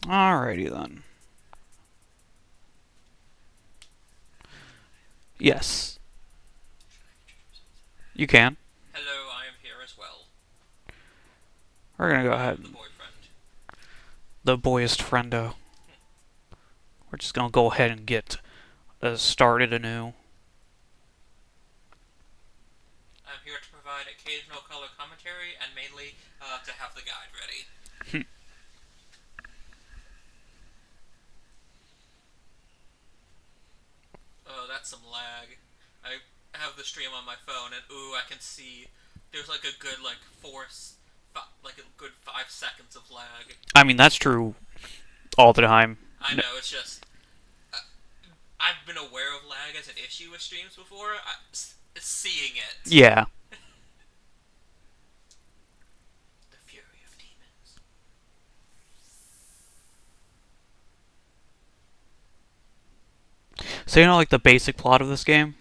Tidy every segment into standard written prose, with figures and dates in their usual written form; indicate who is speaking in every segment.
Speaker 1: Alrighty then. Yes, you can.
Speaker 2: Hello, I am here as well.
Speaker 1: We're gonna go
Speaker 2: I
Speaker 1: ahead
Speaker 2: am the
Speaker 1: and
Speaker 2: boyfriend.
Speaker 1: the boyest friendo. We're just gonna go ahead and get started anew.
Speaker 2: I'm here to provide occasional color commentary and mainly to have the guide ready. Oh, that's some lag. I have the stream on my phone, and ooh, I can see there's like a good like a good 5 seconds of lag.
Speaker 1: I mean, that's true all the time.
Speaker 2: I know it's just uh, I've been aware of lag as an issue with streams before. Seeing it,
Speaker 1: Yeah.
Speaker 2: the fury of demons.
Speaker 1: So you know, like the basic plot of this game.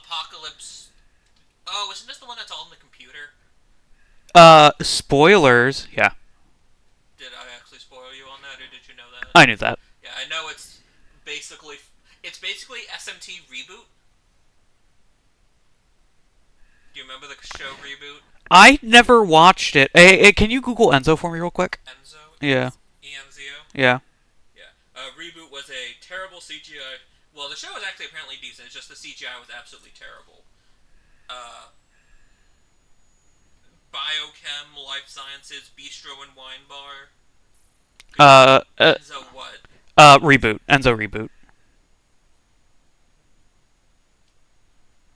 Speaker 2: Apocalypse. Oh, isn't this the one that's all in the computer?
Speaker 1: Spoilers. Yeah,
Speaker 2: Did I actually spoil you on that, or did you know that?
Speaker 1: I knew that.
Speaker 2: Yeah, I know basically it's basically SMT reboot. Do you remember the show reboot?
Speaker 1: I never watched it. Hey, can you Google Enzo for me real quick?
Speaker 2: Enzo,
Speaker 1: Yeah.
Speaker 2: ENZO.
Speaker 1: Yeah.
Speaker 2: Yeah, reboot was a terrible CGI. Well, the show was actually apparently decent. It's just the CGI was absolutely terrible. Uh, Biochem, Life Sciences, Bistro and Wine Bar.
Speaker 1: Uh, uh,
Speaker 2: Enzo what?
Speaker 1: Reboot. Enzo reboot.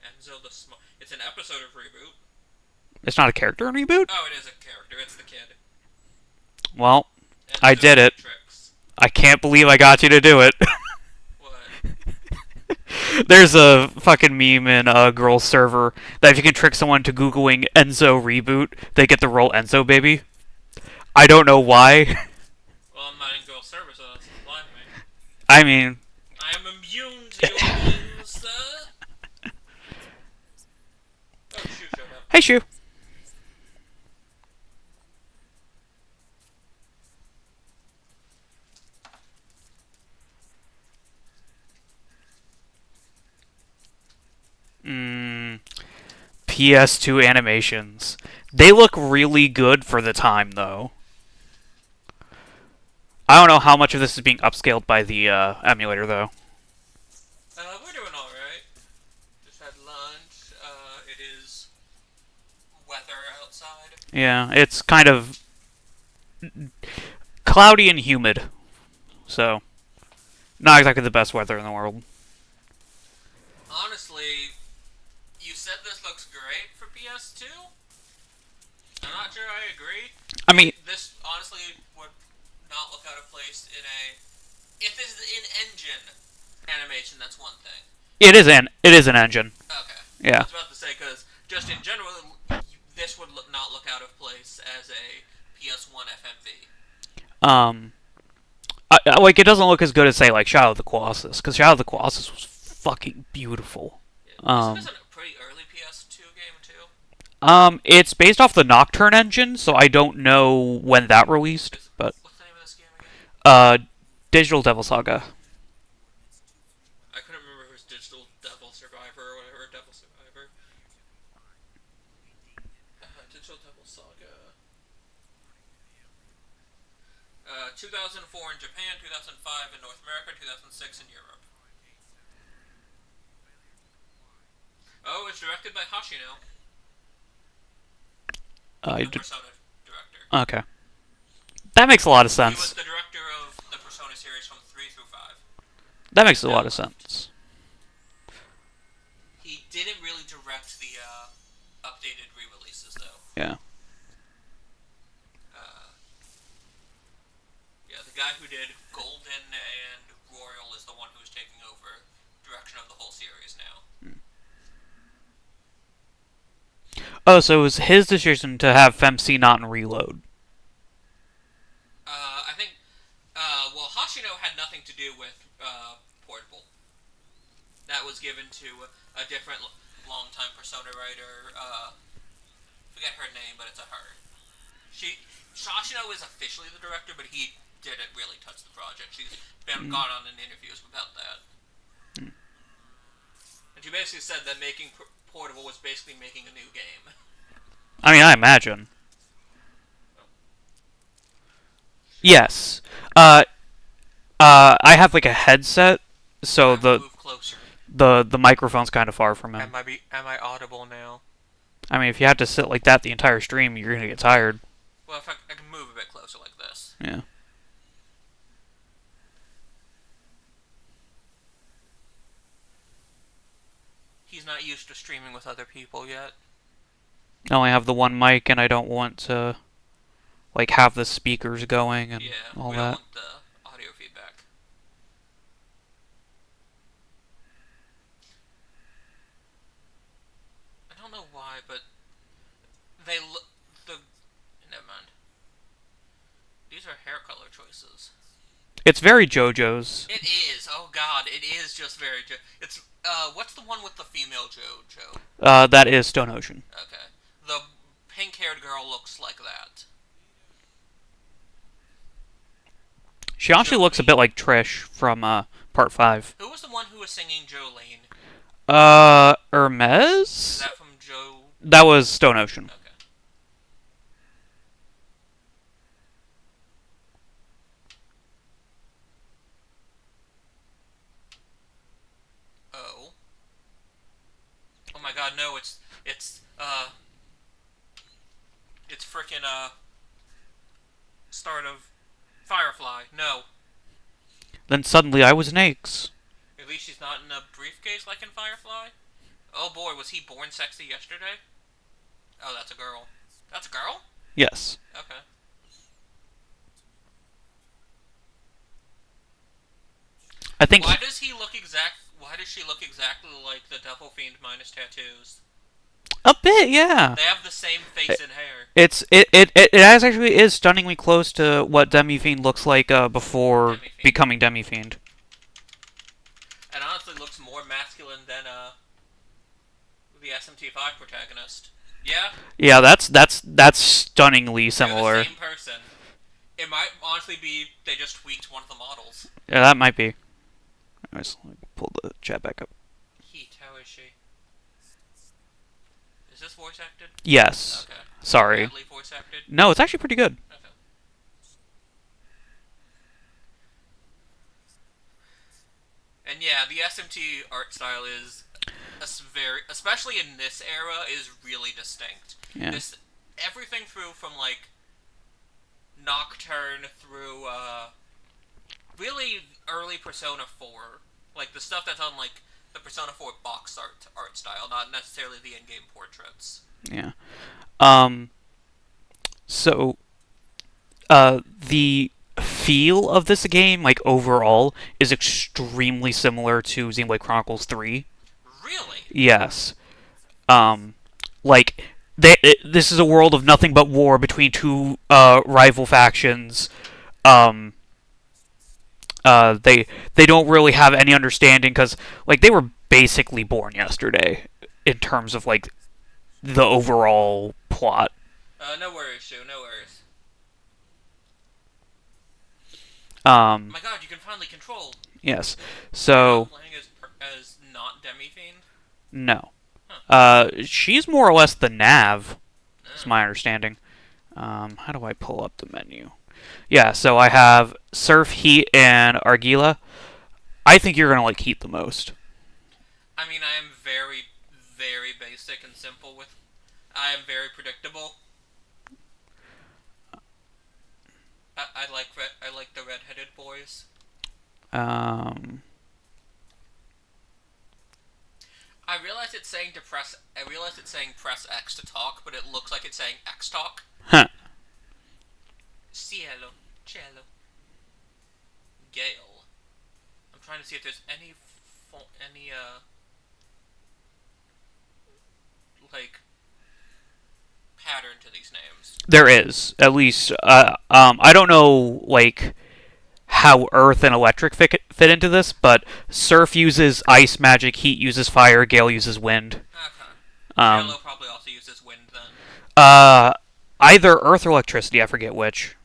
Speaker 2: Enzo the Smart. It's an episode of reboot.
Speaker 1: It's not a character in reboot.
Speaker 2: Oh, it is a character. It's the kid.
Speaker 1: Well, I
Speaker 2: Enzo
Speaker 1: did it.
Speaker 2: Matrix.
Speaker 1: I can't believe I got you to do it.
Speaker 2: What?
Speaker 1: There's a fucking meme in a girl's server that if you can trick someone to googling Enzo reboot, they get the role Enzo baby. I don't know why.
Speaker 2: Well, I'm not in girl service, so that's fine with me.
Speaker 1: I mean,
Speaker 2: I am immune to your whims, sir. Oh, Shu showed up.
Speaker 1: hey Shu. Mm, PS2 animations. They look really good for the time, though. I don't know how much of this is being upscaled by the emulator, though.
Speaker 2: We're doing alright. Just had lunch. It is weather outside.
Speaker 1: Yeah, it's kind of cloudy and humid, so not exactly the best weather in the world.
Speaker 2: Honestly, you said this looks great for PS2? I'm not sure I agree.
Speaker 1: I mean,
Speaker 2: This honestly would not look out of place in a. If this is in engine animation, that's one thing.
Speaker 1: it is an engine.
Speaker 2: Okay. I
Speaker 1: Yeah.
Speaker 2: was about to say, because just in general, this would not look out of place as a PS1 FMV.
Speaker 1: Um, like it doesn't look as good as say like Shadow of the Colossus, because Shadow of the Colossus was fucking beautiful.
Speaker 2: Isn't
Speaker 1: Um,
Speaker 2: this a pretty early PS2 game, too?
Speaker 1: it's based off the Nocturne engine, so I don't know when that released, but
Speaker 2: What's the name of this game again?
Speaker 1: uh, Digital Devil Saga.
Speaker 2: I couldn't remember if it was Digital Devil Survivor or whatever. Devil Survivor. Digital Devil Saga. 2004 in Japan, 2005 in North America, 2006 in Europe. Oh, it's directed by Hashino,
Speaker 1: I
Speaker 2: the
Speaker 1: d-
Speaker 2: Persona director.
Speaker 1: okay, that makes a lot of
Speaker 2: He was
Speaker 1: sense.
Speaker 2: the director of the Persona series from 3 through 5.
Speaker 1: That makes a
Speaker 2: Now
Speaker 1: lot of
Speaker 2: left.
Speaker 1: sense.
Speaker 2: He didn't really direct the updated re-releases, though.
Speaker 1: Yeah.
Speaker 2: Uh, yeah, the guy who did Golden and Royal is the one who's taking over direction of the whole series now.
Speaker 1: Oh, so it was his decision to have FemC not in Reload.
Speaker 2: I think, well, Hashino had nothing to do with Portable. That was given to a different longtime Persona writer. Forget her name, but it's a her. She Shashino is officially the director, but he didn't really touch the project. She's been gone on in interviews about that. And she basically said that making Portable was basically making a new game.
Speaker 1: I mean, I imagine. Yes. Uh, I have like a headset, so
Speaker 2: Move closer.
Speaker 1: the microphone's kind of far from him.
Speaker 2: Am I audible now?
Speaker 1: I mean, if you have to sit like that the entire stream, you're gonna get tired.
Speaker 2: Well, if I can move a bit closer like this.
Speaker 1: Yeah.
Speaker 2: He's not used to streaming with other people yet.
Speaker 1: I only have the one mic, and I don't want to like have the speakers going and
Speaker 2: Yeah,
Speaker 1: all
Speaker 2: we
Speaker 1: that.
Speaker 2: don't want the audio feedback. I don't know why, but they look the. Never mind. These are hair color choices.
Speaker 1: It's very JoJo's.
Speaker 2: It is. Oh God, it is just very. It's what's the one with the female JoJo?
Speaker 1: That is Stone Ocean.
Speaker 2: Okay, the pink-haired girl looks like that.
Speaker 1: She actually looks a bit like Trish from Part 5.
Speaker 2: Who was the one who was singing Jolene?
Speaker 1: Hermes?
Speaker 2: Is that from Joe?
Speaker 1: That was Stone Ocean.
Speaker 2: Okay. Oh. Oh my God! No, it's frickin' start of Firefly. No.
Speaker 1: Then suddenly I was an Aches.
Speaker 2: At least she's not in a briefcase like in Firefly. Oh boy, was he born sexy yesterday? Oh, that's a girl. That's a girl?
Speaker 1: Yes.
Speaker 2: Okay.
Speaker 1: I think.
Speaker 2: Why does she look exactly like the Devil Fiend minus tattoos?
Speaker 1: A bit, yeah.
Speaker 2: They have the same face and hair.
Speaker 1: It actually is stunningly close to what Demi Fiend looks like before
Speaker 2: Demi-Fiend.
Speaker 1: becoming Demi Fiend.
Speaker 2: And honestly looks more masculine than the SMT5 protagonist. Yeah?
Speaker 1: Yeah, that's stunningly similar.
Speaker 2: They're the same person. It might honestly be they just tweaked one of the models.
Speaker 1: Yeah, that might be. Let's pull the chat back up.
Speaker 2: Heat, how is she? Is this voice acted?
Speaker 1: Yes.
Speaker 2: Okay.
Speaker 1: Sorry.
Speaker 2: Badly voice acted?
Speaker 1: No, it's actually pretty good.
Speaker 2: Okay. And yeah, the SMT art style is especially in this era, is really distinct.
Speaker 1: Yeah.
Speaker 2: This everything through from like Nocturne through really early Persona 4, like the stuff that's on like the Persona 4 box art style, not necessarily the in-game portraits.
Speaker 1: Yeah. So, the feel of this game, like overall, is extremely similar to Xenoblade Chronicles 3.
Speaker 2: Really?
Speaker 1: Yes. Like this is a world of nothing but war between two rival factions. They don't really have any understanding because like they were basically born yesterday in terms of like the overall plot.
Speaker 2: No worries, Shu. No worries.
Speaker 1: Um,
Speaker 2: My God, you can finally control.
Speaker 1: yes.
Speaker 2: You're
Speaker 1: So
Speaker 2: not playing as not Demi-Fiend?
Speaker 1: no.
Speaker 2: Huh.
Speaker 1: She's more or less the nav. Is
Speaker 2: Oh.
Speaker 1: my understanding. How do I pull up the menu? Yeah, so I have Surf, Heat, and Argila. I think you're gonna like Heat the most.
Speaker 2: I mean, I am very, very basic and simple with. I am very predictable. I like the redheaded boys.
Speaker 1: Um,
Speaker 2: I realize it's saying press X to talk, but it looks like it's saying X talk.
Speaker 1: huh.
Speaker 2: Cielo, cielo, Gale. I'm trying to see if there's any like pattern to these names.
Speaker 1: There is at least. I don't know like how Earth and Electric fit into this, but Surf uses ice magic, Heat uses fire, Gale uses wind.
Speaker 2: Okay.
Speaker 1: Um,
Speaker 2: Cielo probably also uses wind then.
Speaker 1: uh, Either Earth or electricity. I forget which.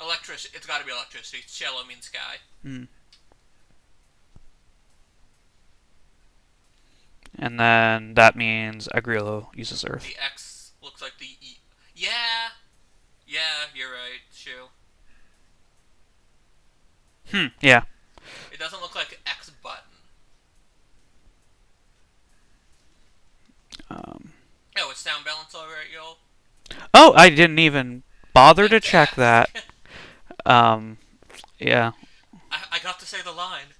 Speaker 2: Electricity. It's got to be electricity. Cielo means sky.
Speaker 1: Mm. And then that means Agrilo uses Earth.
Speaker 2: The X looks like the E. Yeah. Yeah, you're right. Shoe.
Speaker 1: Yeah.
Speaker 2: It doesn't look like X button.
Speaker 1: Um,
Speaker 2: Oh, it's sound balance alright, y'all?
Speaker 1: oh, I didn't even bother
Speaker 2: Meant
Speaker 1: to
Speaker 2: to
Speaker 1: check
Speaker 2: ask.
Speaker 1: that. Um, yeah.
Speaker 2: I got to say the line.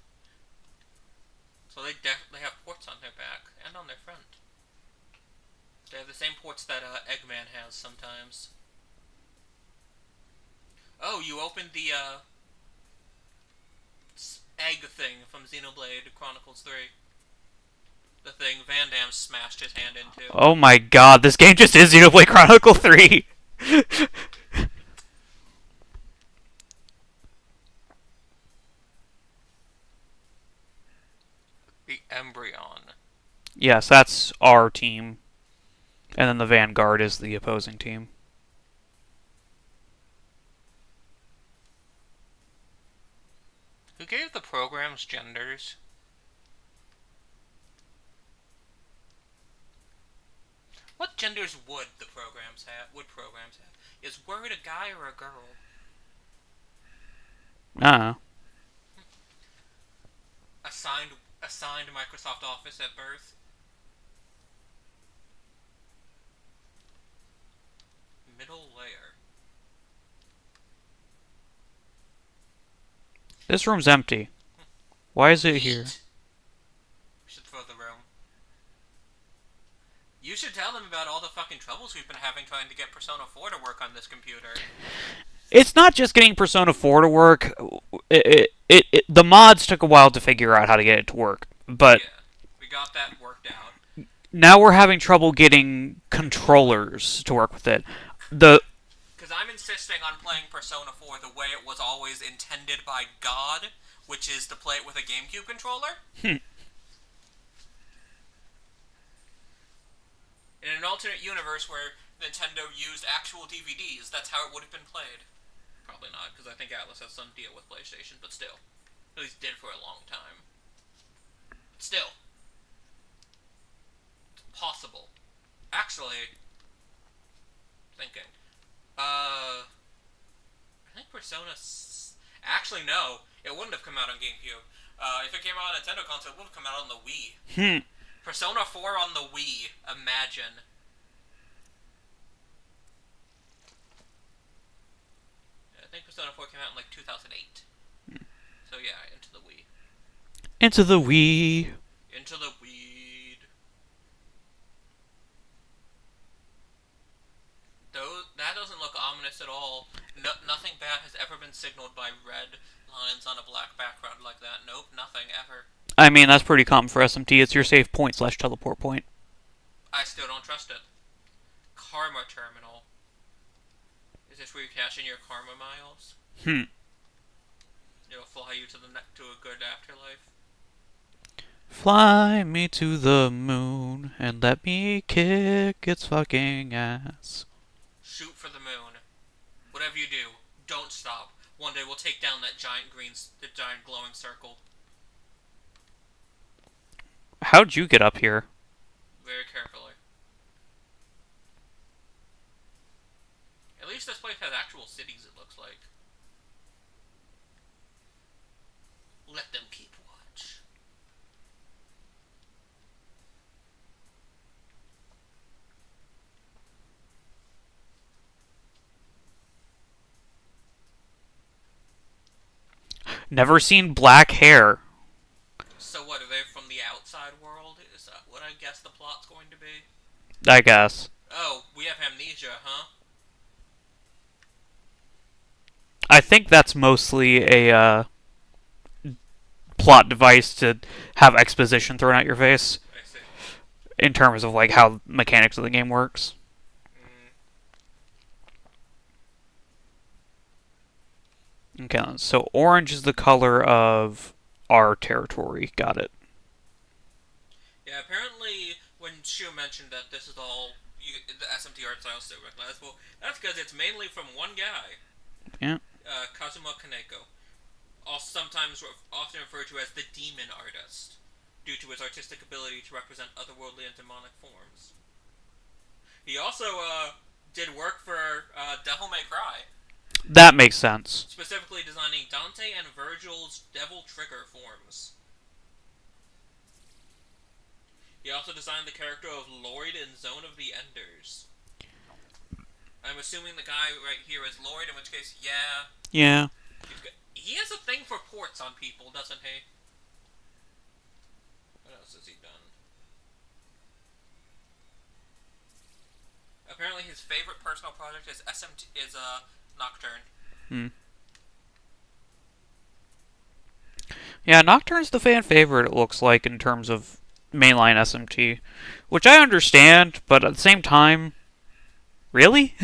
Speaker 2: So they definitely have ports on their back and on their front. They have the same ports that Eggman has sometimes. Oh, you opened the egg thing from Xenoblade Chronicles 3. The thing Van Damme smashed his hand into.
Speaker 1: Oh my god, this game just is Xenoblade Chronicle 3!
Speaker 2: The Embryon.
Speaker 1: Yes, that's our team. And then the Vanguard is the opposing team.
Speaker 2: Who gave the programs genders? What genders would the programs have? Would programs have? Is Word a guy or a girl?
Speaker 1: Ah.
Speaker 2: Assigned Microsoft Office at birth. Middle layer.
Speaker 1: This room's empty. Why is it here?
Speaker 2: Heat. We should throw the room. You should tell them about all the fucking troubles we've been having trying to get Persona 4 to work on this computer.
Speaker 1: It's not just getting Persona 4 to work. The mods took a while to figure out how to get it to work. But
Speaker 2: Yeah, we got that worked out.
Speaker 1: now we're having trouble getting controllers to work with it. The
Speaker 2: Because I'm insisting on playing Persona 4 the way it was always intended by God, which is to play it with a GameCube controller. In an alternate universe where Nintendo used actual DVDs, that's how it would have been played. Probably not, because I think Atlas has some deal with PlayStation, but still. At least did for a long time. Still. It's possible. Actually, thinking. I think Persona... Actually, no. It wouldn't have come out on GameCube. If it came out on a Nintendo console, it would have come out on the Wii. Persona 4 on the Wii. Imagine. I think Persona 4 came out in like 2008. So yeah, into the Wii.
Speaker 1: into the Wii.
Speaker 2: Into the weed. Though that doesn't look ominous at all. No, nothing bad has ever been signaled by red lines on a black background like that. Nope, nothing ever.
Speaker 1: I mean, that's pretty common for SMT. It's your save point slash teleport point.
Speaker 2: I still don't trust it. Karma terminal. Is this where you cash in your karma miles? It'll fly you to to a good afterlife.
Speaker 1: Fly me to the moon and let me kick its fucking ass.
Speaker 2: Shoot for the moon. Whatever you do, don't stop. One day we'll take down that the giant glowing circle.
Speaker 1: How'd you get up here?
Speaker 2: Very carefully. At least this place has actual cities, it looks like. Let them keep watch.
Speaker 1: Never seen black hair.
Speaker 2: So what, are they from the outside world? Is that what I guess the plot's going to be?
Speaker 1: I guess.
Speaker 2: Oh, we have amnesia, huh?
Speaker 1: I think that's mostly a plot device to have exposition thrown at your face
Speaker 2: I see.
Speaker 1: in terms of like how mechanics of the game works. Okay, so orange is the color of our territory. Got it.
Speaker 2: Yeah, apparently when Shu mentioned that this is all the SMT art style is still recognizable. That's because it's mainly from one guy,
Speaker 1: Yeah.
Speaker 2: Kazuma Kaneko, also sometimes often referred to as the Demon Artist, due to his artistic ability to represent otherworldly and demonic forms. He also did work for Devil May Cry,
Speaker 1: That makes sense.
Speaker 2: specifically designing Dante and Virgil's Devil Trigger forms. He also designed the character of Lloyd in Zone of the Enders. I'm assuming the guy right here is Lloyd, in which case, yeah.
Speaker 1: Yeah.
Speaker 2: He has a thing for ports on people, doesn't he? What else has he done? Apparently, his favorite personal project is Nocturne.
Speaker 1: Hmm. Yeah, Nocturne's the fan favorite, it looks like, in terms of mainline SMT. Which I understand, but at the same time, really?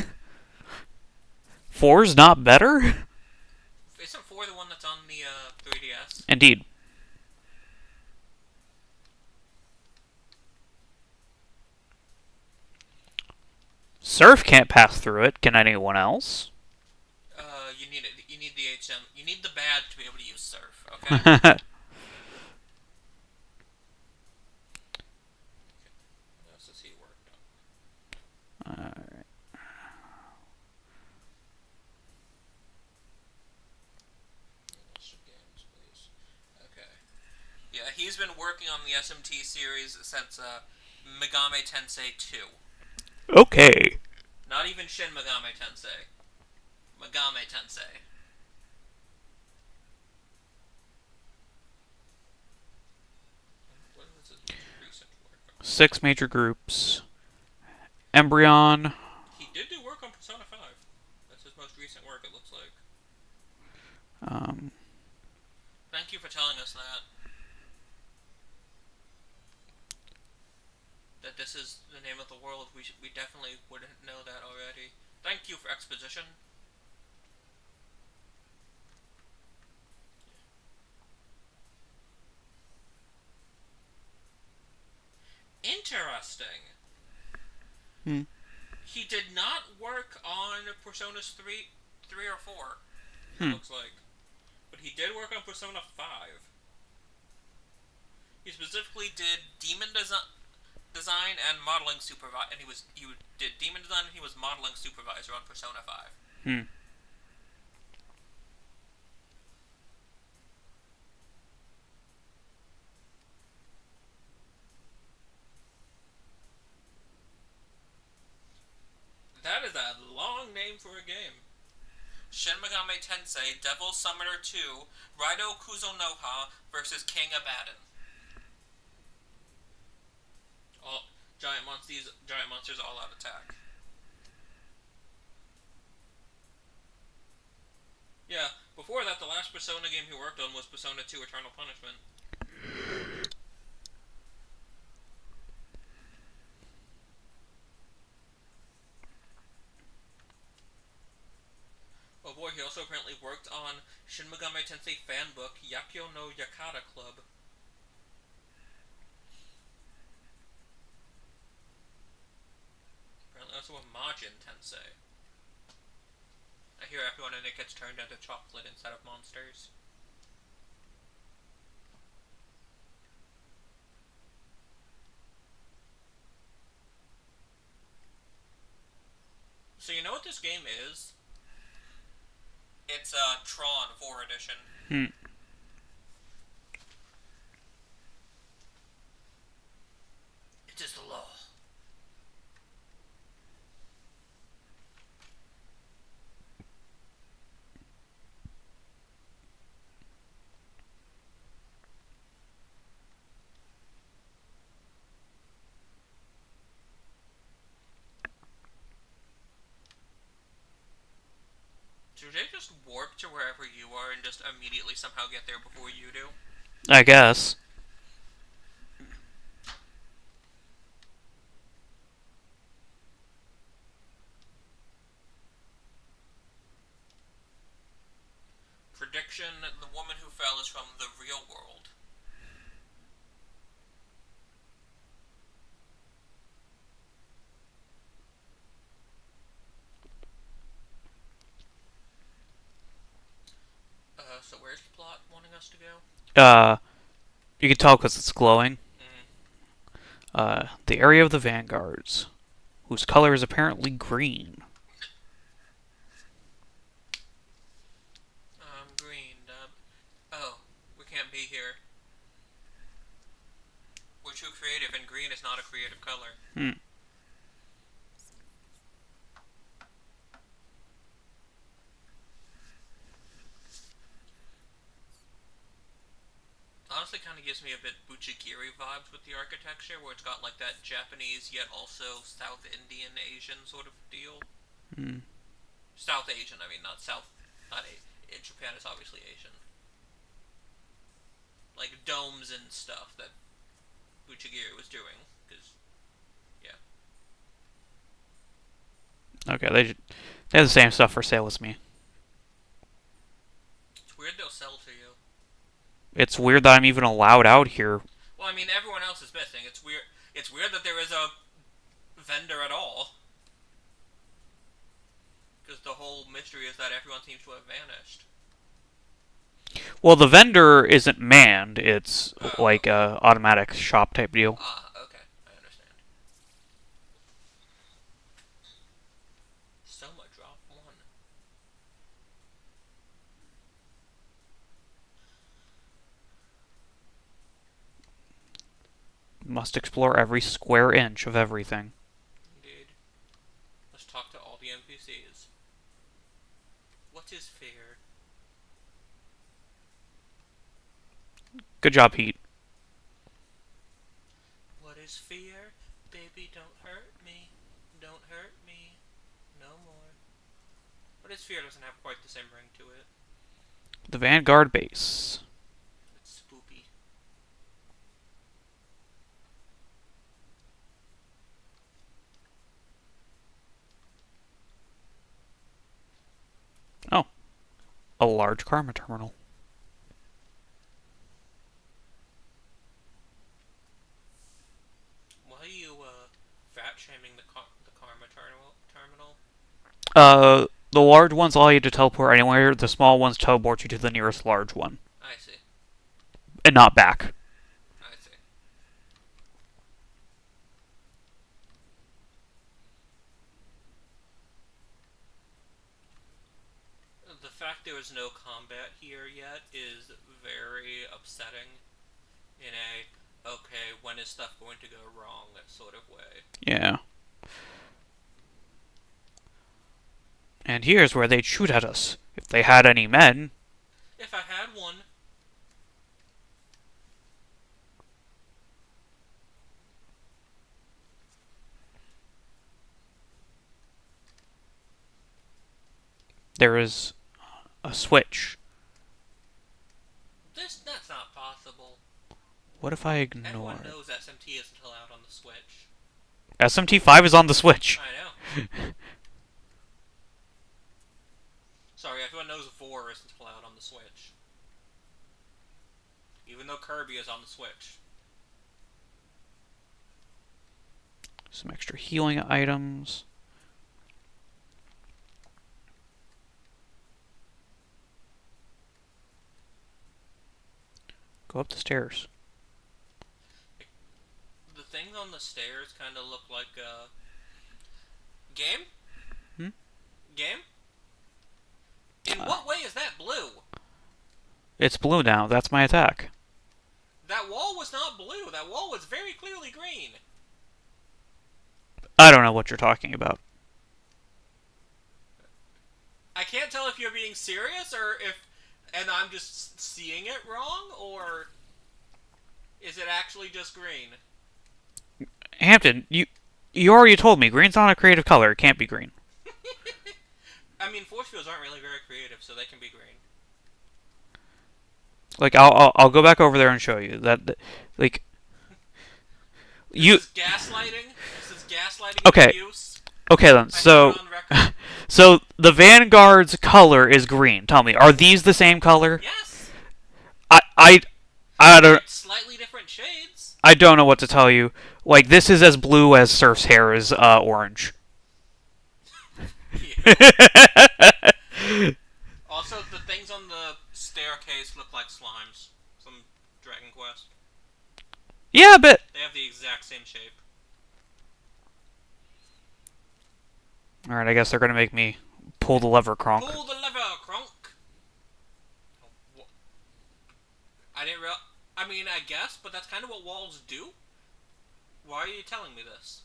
Speaker 1: Four's not better?
Speaker 2: Isn't 4 the one that's on the 3DS?
Speaker 1: Indeed. Surf can't pass through it. Can anyone else?
Speaker 2: You need it. You need the HM. You need the badge to be able to use Surf. Okay. What else has he worked on?
Speaker 1: Alright.
Speaker 2: Games, please. Okay. Yeah, he's been working on the SMT series since Megami Tensei 2.
Speaker 1: Okay.
Speaker 2: Not even Shin Megami Tensei. Megami Tensei. What was his most recent work on?
Speaker 1: 6 major groups. Embryon.
Speaker 2: He did do work on Persona 5. That's his most recent work, it looks like.
Speaker 1: Um,
Speaker 2: Thank you for telling us that. That this is the name of the world. We definitely wouldn't know that already. Thank you for exposition. Interesting.
Speaker 1: hmm.
Speaker 2: He did not work on Personas 3 or 4, it
Speaker 1: Hmm.
Speaker 2: looks like. But he did work on Persona 5. He specifically did design and modeling supervisor, and he did demon design and he was modeling supervisor on Persona 5.
Speaker 1: Hmm.
Speaker 2: That is a long name for a game. Shin Megami Tensei Devil Summoner 2 Raido Kuzonoha versus King Abaddon. All giant monsters all out attack. Yeah, before that, the last Persona game he worked on was Persona 2 Eternal Punishment. Oh boy, he also apparently worked on Shin Megami Tensei fanbook Yakyo no Yakata Club. Apparently also a Majin Tensei. I hear everyone in it gets turned into chocolate instead of monsters. So you know what this game is? It's Tron 4 edition.
Speaker 1: Hmm.
Speaker 2: It is the law. Do they just warp to wherever you are and just immediately somehow get there before you do?
Speaker 1: I guess.
Speaker 2: Prediction: the woman who fell is from the real world. us to go?
Speaker 1: Uh, you can tell because it's glowing.
Speaker 2: Mm.
Speaker 1: The area of the vanguards, whose color is apparently green.
Speaker 2: Green, oh, we can't be here. We're too creative, and green is not a creative color.
Speaker 1: Hmm.
Speaker 2: Honestly, kind of gives me a bit Buchigiri vibes with the architecture, where it's got like that Japanese yet also South Indian Asian sort of deal.
Speaker 1: Hmm.
Speaker 2: South Asian, I mean, not South. Not Japan is obviously Asian. Like domes and stuff that Buchigiri was doing, because yeah.
Speaker 1: Okay, they have the same stuff for sale as me.
Speaker 2: It's weird they'll sell to you.
Speaker 1: It's weird that I'm even allowed out here.
Speaker 2: Well, I mean, everyone else is missing. It's weird. It's weird that there is a vendor at all. Because the whole mystery is that everyone seems to have vanished.
Speaker 1: Well, the vendor isn't manned. It's
Speaker 2: Oh,
Speaker 1: like
Speaker 2: okay.
Speaker 1: a automatic shop type deal.
Speaker 2: Ah, okay. I understand. Soma drop one.
Speaker 1: Must explore every square inch of everything.
Speaker 2: Indeed. Let's talk to all the NPCs. What is fear?
Speaker 1: Good job, Pete.
Speaker 2: What is fear? Baby, don't hurt me. Don't hurt me. No more. What is fear doesn't have quite the same ring to it.
Speaker 1: The Vanguard base.
Speaker 2: It's spoopy.
Speaker 1: Oh, a large karma terminal.
Speaker 2: Why are you, fat shaming the karma terminal?
Speaker 1: The large ones allow you to teleport anywhere. The small ones teleport you to the nearest large one,
Speaker 2: I see.
Speaker 1: and not back.
Speaker 2: I see. The fact there is no combat here yet is very upsetting in a, okay, when is stuff going to go wrong sort of way.
Speaker 1: Yeah. And here's where they'd shoot at us if they had any men.
Speaker 2: If I had one.
Speaker 1: There is a switch.
Speaker 2: That's not possible.
Speaker 1: What if I
Speaker 2: Everyone
Speaker 1: ignore?
Speaker 2: knows SMT isn't allowed on the Switch.
Speaker 1: SMT5 is on the Switch.
Speaker 2: I know. Sorry, everyone knows Vor isn't allowed on the Switch. Even though Kirby is on the Switch.
Speaker 1: Some extra healing items. Go up the stairs.
Speaker 2: The things on the stairs kind of look like, Game?
Speaker 1: Hmm?
Speaker 2: Game? In what way is that blue?
Speaker 1: It's blue now. That's my attack.
Speaker 2: That wall was not blue. That wall was very clearly green.
Speaker 1: I don't know what you're talking about.
Speaker 2: I can't tell if you're being serious or if, and I'm just seeing it wrong, or is it actually just green?
Speaker 1: Hampton, you already told me green's not a creative color. It can't be green.
Speaker 2: I mean, force fields aren't really very creative, so they can be green.
Speaker 1: Like I'll go back over there and show you that like you.
Speaker 2: This is gaslighting. This is gaslighting
Speaker 1: Okay.
Speaker 2: abuse.
Speaker 1: Okay then.
Speaker 2: I
Speaker 1: So
Speaker 2: put it on record.
Speaker 1: so the Vanguard's color is green. Tell me, are these the same color?
Speaker 2: Yes.
Speaker 1: I I I don't.
Speaker 2: It's slightly different shades.
Speaker 1: I don't know what to tell you. Like, this is as blue as Surf's hair is orange.
Speaker 2: Also, Also, the things on the staircase look like slimes. Some Dragon Quest.
Speaker 1: Yeah, a bit.
Speaker 2: They have the exact same shape.
Speaker 1: Alright, I guess they're gonna make me pull the lever, Kronk.
Speaker 2: Pull the lever, Kronk! I didn't real. I mean, I guess, but that's kind of what walls do. Why are you telling me this?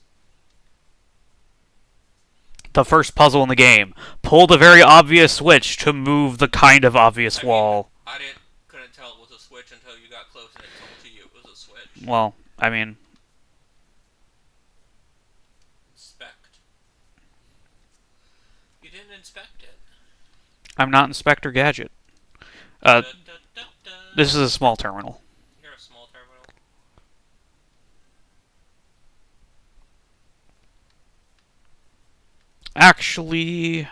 Speaker 1: The first puzzle in the game. Pull the very obvious switch to move the kind of obvious
Speaker 2: I mean,
Speaker 1: wall.
Speaker 2: I couldn't tell it was a switch until you got close and it told you it was a switch.
Speaker 1: Well, I mean,
Speaker 2: Inspect. You didn't inspect it.
Speaker 1: I'm not Inspector Gadget.
Speaker 2: Da,
Speaker 1: Uh,
Speaker 2: da, da, da, da.
Speaker 1: this is a small terminal.
Speaker 2: You're a small terminal.
Speaker 1: Actually,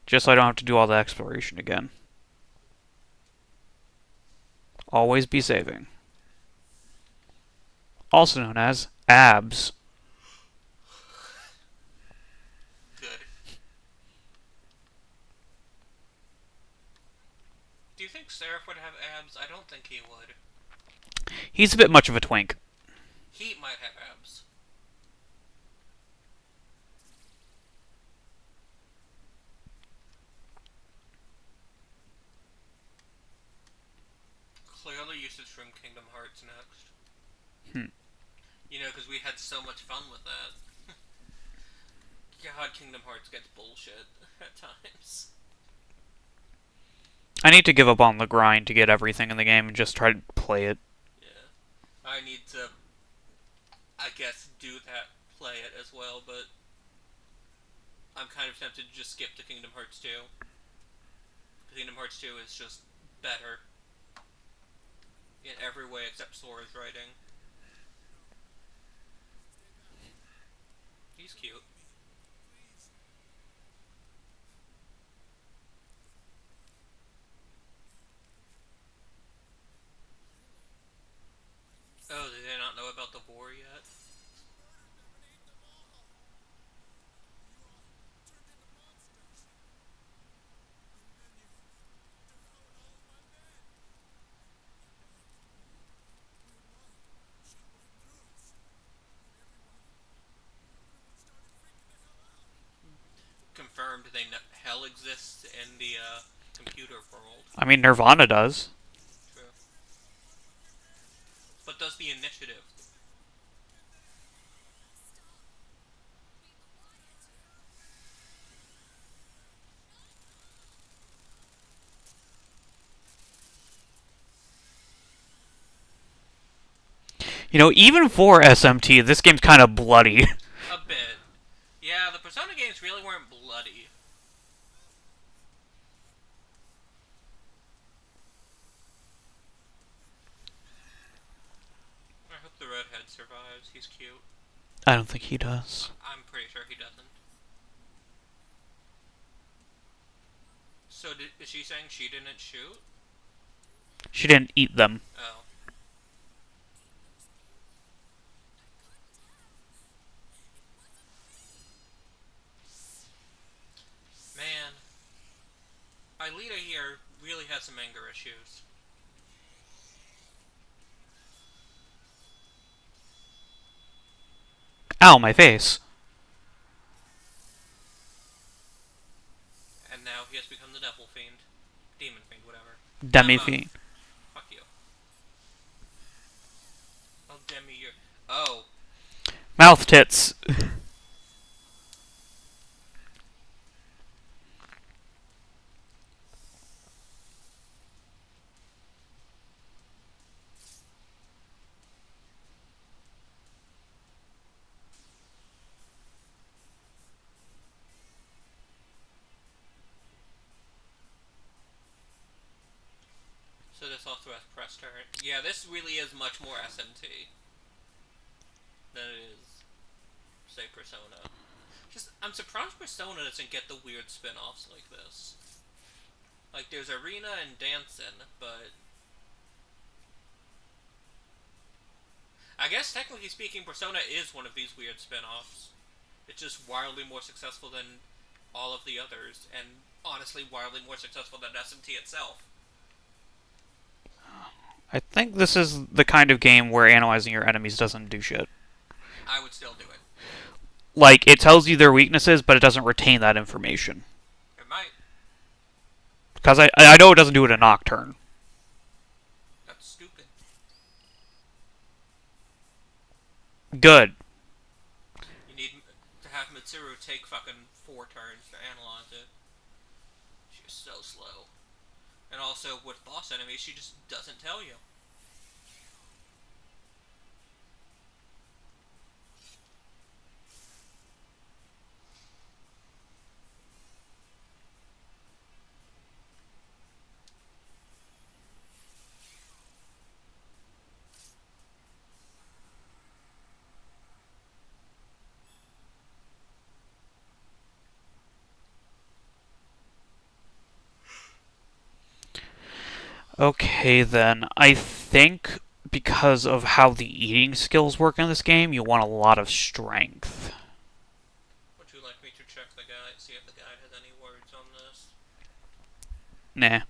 Speaker 1: just so I don't have to do all the exploration again. Always be saving. Also known as abs.
Speaker 2: Good. Do you think Seraph would have abs? I don't think he would.
Speaker 1: He's a bit much of a twink.
Speaker 2: He might have abs. Clearly, you should stream Kingdom Hearts next.
Speaker 1: Hmm.
Speaker 2: You know, because we had so much fun with that. God, Kingdom Hearts gets bullshit at times.
Speaker 1: I need to give up on the grind to get everything in the game and just try to play it.
Speaker 2: Yeah. I need to, I guess, do that, play it as well, but I'm kind of tempted to just skip to Kingdom Hearts 2. Kingdom Hearts 2 is just better in every way except Sora's writing. He's cute. Oh, did they not know about the war yet? Confirmed hell exists in the computer world.
Speaker 1: I mean, Nirvana does.
Speaker 2: True. But does the initiative?
Speaker 1: You know, even for SMT, this game's kind of bloody.
Speaker 2: A bit. Yeah, the Persona games really weren't bloody. I hope the redhead survives. He's cute.
Speaker 1: I don't think he does.
Speaker 2: I'm pretty sure he doesn't. So is she saying she didn't shoot?
Speaker 1: She didn't eat them.
Speaker 2: Oh. Man. Aelita here really has some anger issues.
Speaker 1: Ow, my face.
Speaker 2: And now he has become the Devil Fiend. Demon Fiend, whatever.
Speaker 1: Demi fiend.
Speaker 2: Fuck you. Oh, Demi, you're... Oh.
Speaker 1: Mouth tits.
Speaker 2: So this also has press turn. Yeah, this really is much more SMT than it is, say, Persona. Just, I'm surprised Persona doesn't get the weird spin-offs like this. Like, there's Arena and Dancin', but... I guess, technically speaking, Persona is one of these weird spin-offs. It's just wildly more successful than all of the others, and honestly wildly more successful than SMT itself.
Speaker 1: I think this is the kind of game where analyzing your enemies doesn't do shit.
Speaker 2: I would still do it.
Speaker 1: Like, it tells you their weaknesses, but it doesn't retain that information.
Speaker 2: It might.
Speaker 1: Because I know it doesn't do it in Nocturne.
Speaker 2: That's stupid.
Speaker 1: Good.
Speaker 2: You need to have Mitsuru take fucking 4 turns to analyze it. She's so slow. And also, with boss enemies, she just doesn't tell you.
Speaker 1: Okay, then. I think because of how the eating skills work in this game, you want a lot of strength.
Speaker 2: Would you like me to check the guide, see if the guide has any words on this?
Speaker 1: Nah.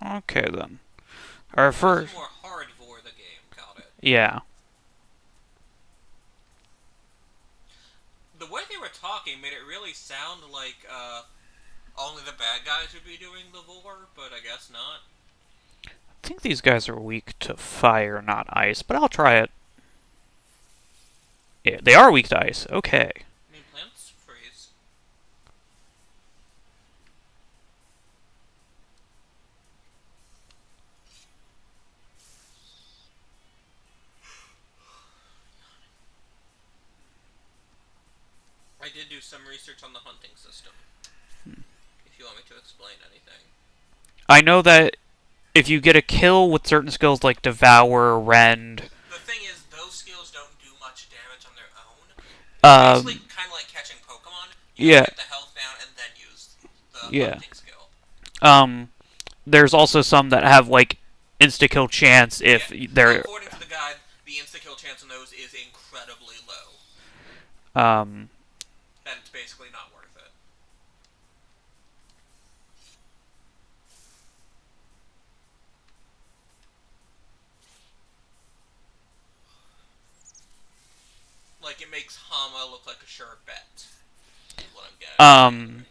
Speaker 1: Okay, then. Our
Speaker 2: This is
Speaker 1: first.
Speaker 2: more hardcore the game, got it.
Speaker 1: Yeah.
Speaker 2: The way they were talking made it really sound like only the bad guys would be doing the vor, but I guess not.
Speaker 1: I think these guys are weak to fire, not ice, but I'll try it. Yeah, they are weak to ice. Okay.
Speaker 2: I mean, plants freeze. I did do some research on the hunting system. If you want me to explain anything.
Speaker 1: I know that if you get a kill with certain skills like Devour, Rend,
Speaker 2: The thing is, those skills don't do much damage on their own. It's basically
Speaker 1: um,
Speaker 2: kind of like catching Pokemon. You gotta
Speaker 1: yeah,
Speaker 2: get the health down and then use the
Speaker 1: yeah.
Speaker 2: hunting skill.
Speaker 1: Um, there's also some that have like insta kill chance
Speaker 2: Yeah,
Speaker 1: if they're
Speaker 2: according to the guide, the insta kill chance on those is incredibly low.
Speaker 1: um
Speaker 2: Then it's basically not worth it. Like, it makes Hama look like a sure bet. Is what I'm getting.
Speaker 1: um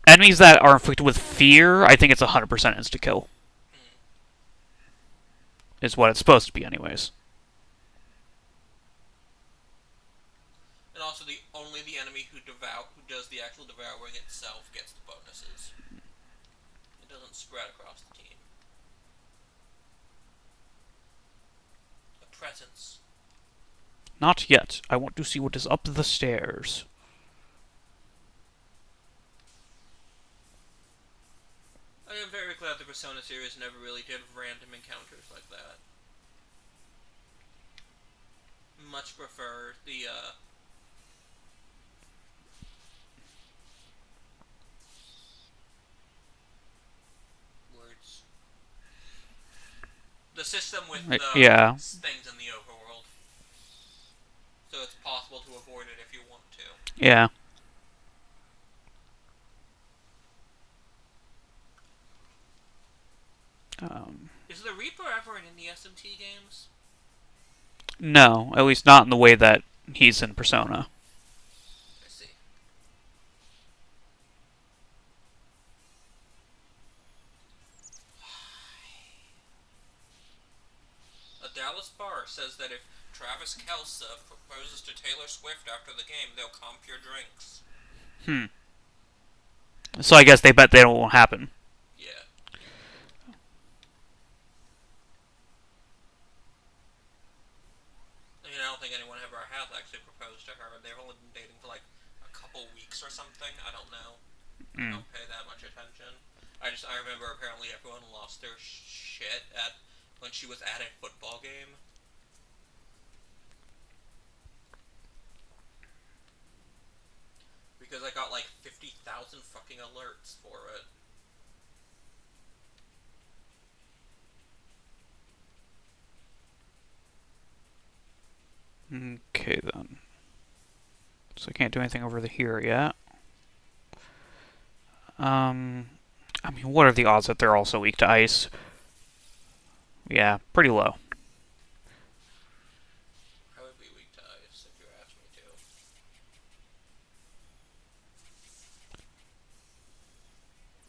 Speaker 1: enemies that are inflicted with fear. I think it's 100% insta kill.
Speaker 2: Hmm.
Speaker 1: Is what it's supposed to be, anyways.
Speaker 2: And also, the enemy who does the actual devouring itself gets the bonuses. It doesn't spread across the team. A presence.
Speaker 1: Not yet. I want to see what is up the stairs.
Speaker 2: I am very glad the Persona series never really did random encounters like that. Much prefer the words. The system with the
Speaker 1: Yeah.
Speaker 2: things in the overworld. So it's possible to avoid it if you want to.
Speaker 1: Yeah.
Speaker 2: Is the Reaper ever in the SMT games?
Speaker 1: No, at least not in the way that he's in Persona.
Speaker 2: I see. Dallas bar says that if Travis Kelce proposes to Taylor Swift after the game, they'll comp your drinks.
Speaker 1: Hmm. So I guess they bet they won't happen.
Speaker 2: Yeah. I mean, I don't think anyone ever has actually proposed to her. They've only been dating for like a couple weeks or something. I don't know. I
Speaker 1: Mm.
Speaker 2: don't pay that much attention. I remember apparently everyone lost their shit at when she was at a football game. Because I got like 50,000 fucking alerts for it.
Speaker 1: Okay then. So I can't do anything over here yet. Um, I mean, what are the odds that they're also weak to ice? Yeah, pretty low.
Speaker 2: I would be weak to ice if you asked me to.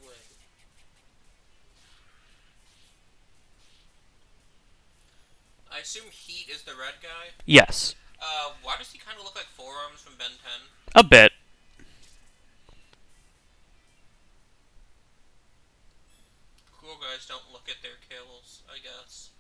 Speaker 2: Wait. I assume Heat is the red guy.
Speaker 1: Yes,
Speaker 2: Why does he kind of look like Forearms from Ben 10?
Speaker 1: a bit.
Speaker 2: Cool guys don't look at their kills, I guess.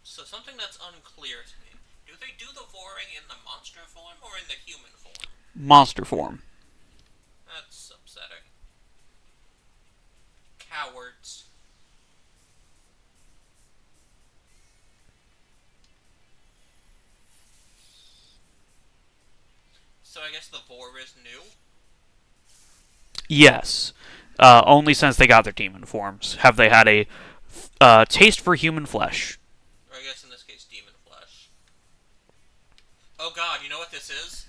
Speaker 2: So something that's unclear to me. Do they do the voring in the monster form or in the human form?
Speaker 1: Monster form.
Speaker 2: That's upsetting. Cowards. So I guess the vor is new?
Speaker 1: Yes. Only since they got their demon forms have they had a taste for human flesh.
Speaker 2: Or I guess in this case, demon flesh. Oh god, you know what this is?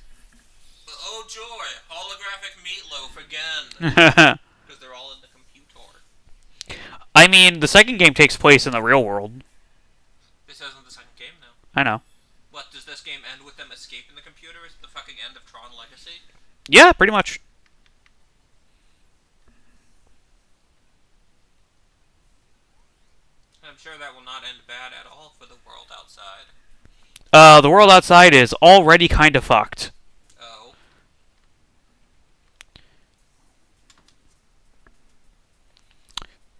Speaker 2: Oh joy! Holographic meatloaf again! Because they're all in the computer.
Speaker 1: I mean, the second game takes place in the real world.
Speaker 2: This isn't the second game now.
Speaker 1: I know.
Speaker 2: What, does this game end with them escaping the computer? Is it the fucking end of Tron Legacy?
Speaker 1: Yeah, pretty much.
Speaker 2: I'm sure that will not end bad at all for the world outside.
Speaker 1: The world outside is already kind of fucked.
Speaker 2: Oh.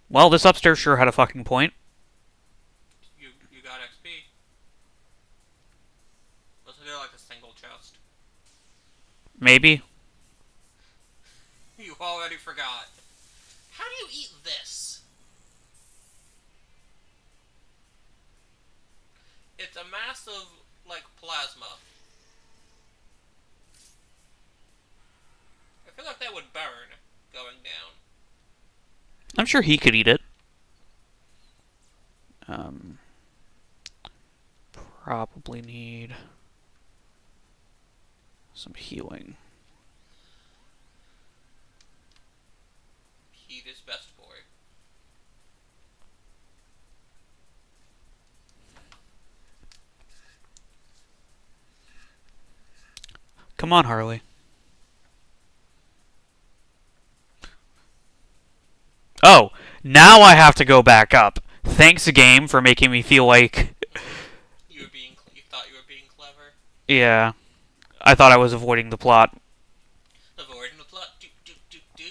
Speaker 1: Well, this upstairs sure had a fucking point.
Speaker 2: You got XP. Let's do like a single chest.
Speaker 1: Maybe.
Speaker 2: You already forgot. How do you eat this? It's a massive, like, plasma. I feel like that would burn going down.
Speaker 1: I'm sure he could eat it. Um, probably need some healing.
Speaker 2: Heat is best boy.
Speaker 1: Come on, Harley. Oh, now I have to go back up. Thanks, game, for making me feel like.
Speaker 2: You thought you were being clever?
Speaker 1: Yeah, I thought I was avoiding the plot.
Speaker 2: Avoiding the plot. Do.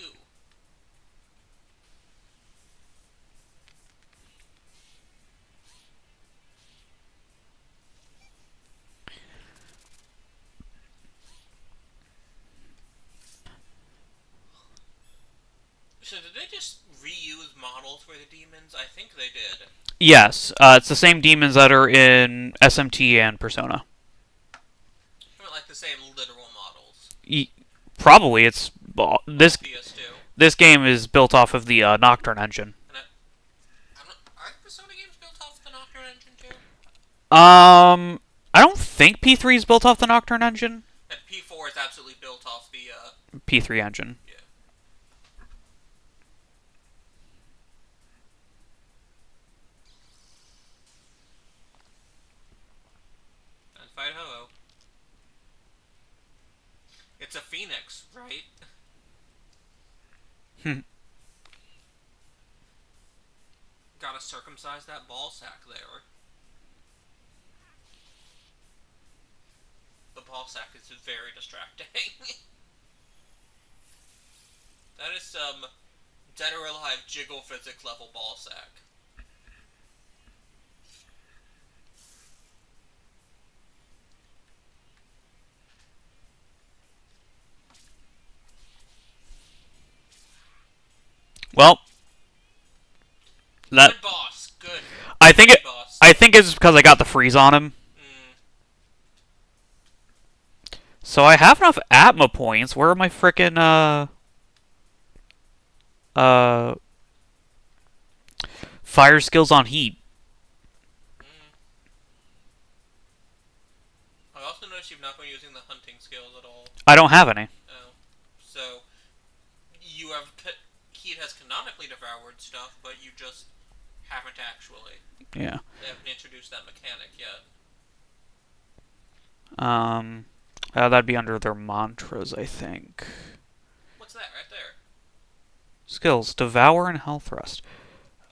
Speaker 2: So did they just reuse models for the demons? I think they did.
Speaker 1: Yes, it's the same demons that are in SMT and Persona.
Speaker 2: I mean, like the same literal models.
Speaker 1: Probably it's this.
Speaker 2: PS2.
Speaker 1: This game is built off of the Nocturne engine.
Speaker 2: And I'm not, are Persona games built off the Nocturne engine too?
Speaker 1: I don't think P3 is built off the Nocturne engine.
Speaker 2: And P4 is absolutely built off the,
Speaker 1: P3 engine.
Speaker 2: yeah. And fight Ho-Oh. It's a phoenix, right? circumcise that ball sack there. The ball sack is very distracting. That is some dead or alive jiggle physics level ball sack.
Speaker 1: Well, that
Speaker 2: Good boss. Good.
Speaker 1: I think
Speaker 2: Good
Speaker 1: it.
Speaker 2: boss.
Speaker 1: I think it's because I got the freeze on him.
Speaker 2: Mm.
Speaker 1: So I have enough Atma points. Where are my frickin' uh fire skills on heat?
Speaker 2: Mm. I also noticed you've not been using the hunting skills at all.
Speaker 1: I don't have any.
Speaker 2: Oh. So, you have. Heat has canonically devoured stuff, but you just haven't actually.
Speaker 1: Yeah.
Speaker 2: They haven't introduced that mechanic yet.
Speaker 1: Um, that'd be under their mantras, I think.
Speaker 2: What's that right there?
Speaker 1: Skills: Devour and Hell Thrust.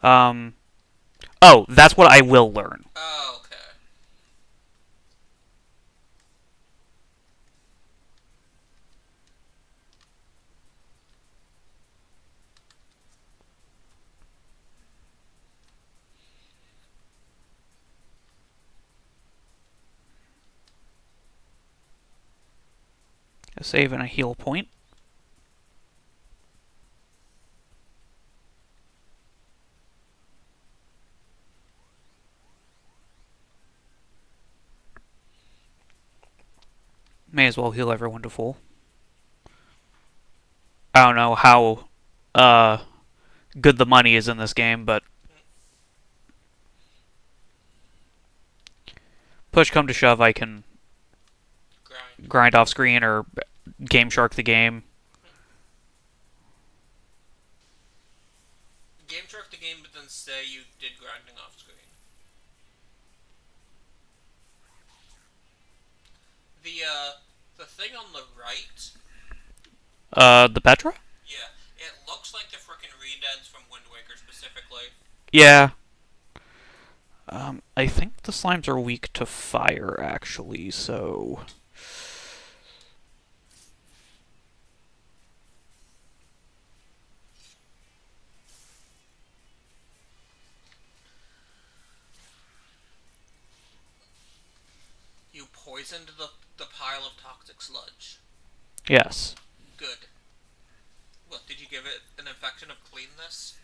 Speaker 1: Um. Oh, that's what I will learn.
Speaker 2: Oh, okay.
Speaker 1: A save and a heal point. May as well heal everyone to full. I don't know how uh good the money is in this game, but push come to shove, I can grind off screen or Game Shark the game.
Speaker 2: Game Shark the game, but then say you did grinding off screen. The thing on the right.
Speaker 1: The Petra?
Speaker 2: Yeah, it looks like the frickin' redeads from Wind Waker specifically.
Speaker 1: Yeah. I think the slimes are weak to fire, actually, so...
Speaker 2: You poisoned the pile of toxic sludge.
Speaker 1: Yes.
Speaker 2: Good. What, did you give it an infection of cleanness?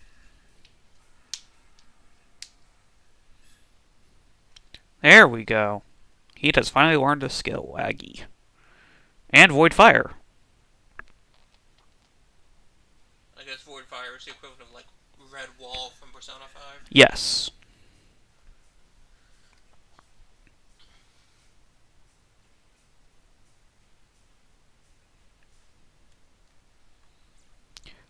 Speaker 1: There we go. Heat has finally learned a skill, Aggie. And Void Fire.
Speaker 2: I guess Void Fire is the equivalent of, like, Red Wall from Persona 5.
Speaker 1: Yes.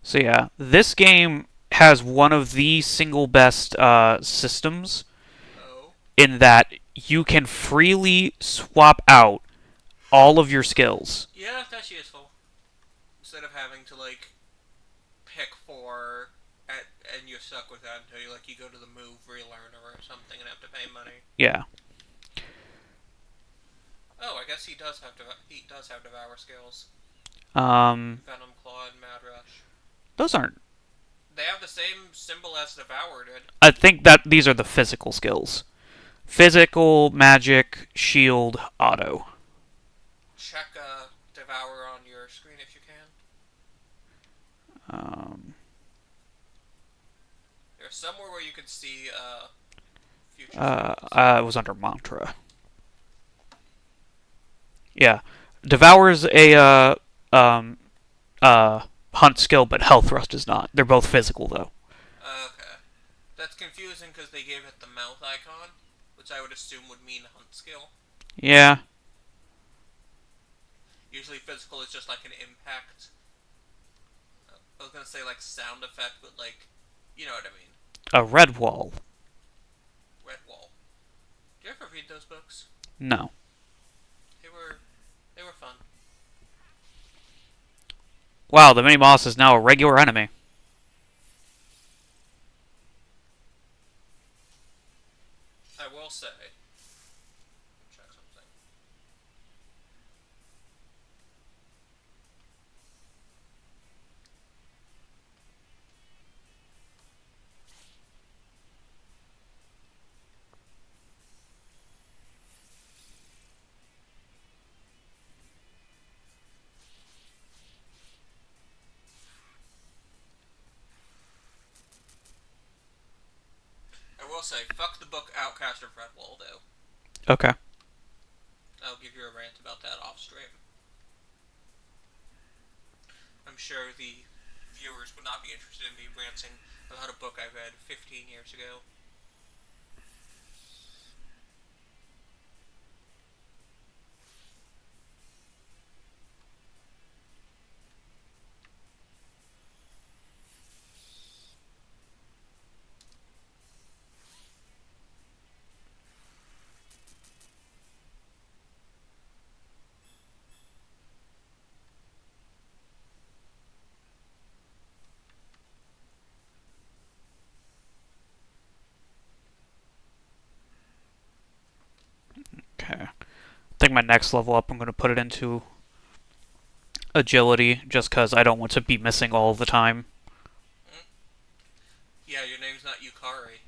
Speaker 1: So yeah, this game has one of the single best systems
Speaker 2: Oh.
Speaker 1: in that you can freely swap out all of your skills.
Speaker 2: Yeah, that's useful. Instead of having to, like, pick four and you're stuck with that until you go to the move relearner or something and have to pay money.
Speaker 1: Yeah.
Speaker 2: Oh, I guess he does have devour skills.
Speaker 1: Um,
Speaker 2: Venom Claw and Mad Rush.
Speaker 1: those aren't.
Speaker 2: They have the same symbol as devour did.
Speaker 1: I think that these are the physical skills. Physical, magic, shield, auto.
Speaker 2: Check devour on your screen if you can. There's somewhere where you could see future skills.
Speaker 1: It was under mantra. Yeah, devours a hunt skill, but health thrust is not. They're both physical though.
Speaker 2: Okay. That's confusing because they gave it the mouth icon, which I would assume would mean hunt skill.
Speaker 1: Yeah.
Speaker 2: Usually physical is just like an impact. I was gonna say like sound effect, but like, you know what I mean.
Speaker 1: A red wall.
Speaker 2: Red Wall. Did you ever read those books?
Speaker 1: No.
Speaker 2: They were fun.
Speaker 1: Wow, the mini boss is now a regular enemy.
Speaker 2: say, fuck the book Outcast of Redwall, though.
Speaker 1: Okay.
Speaker 2: I'll give you a rant about that off stream. I'm sure the viewers would not be interested in me ranting about a book I read 15 years ago.
Speaker 1: Okay. I think my next level up, I'm going to put it into agility, just because I don't want to be missing all the time.
Speaker 2: Mm. Yeah, your name's not Yukari.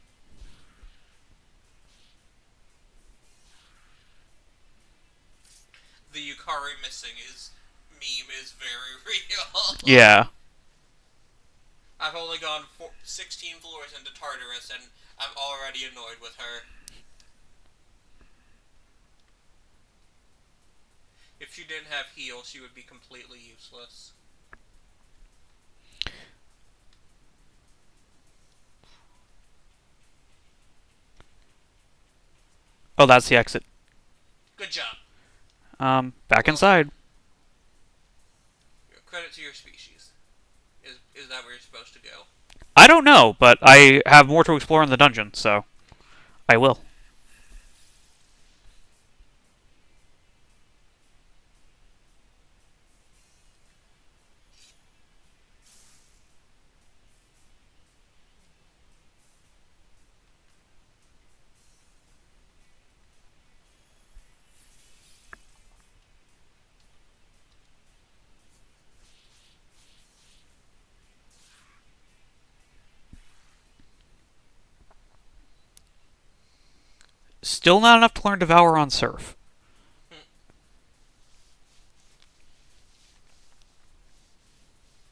Speaker 2: The Yukari missing is meme is very real.
Speaker 1: Yeah.
Speaker 2: I've only gone 16 floors into Tartarus and I'm already annoyed with her. If she didn't have heal, she would be completely useless.
Speaker 1: Oh, that's the exit.
Speaker 2: Good job.
Speaker 1: Back
Speaker 2: Well,
Speaker 1: inside.
Speaker 2: credit to your species. Is that where you're supposed to go?
Speaker 1: I don't know, but I have more to explore in the dungeon, so I will. Still not enough to learn Devour on Surf.
Speaker 2: Hmm.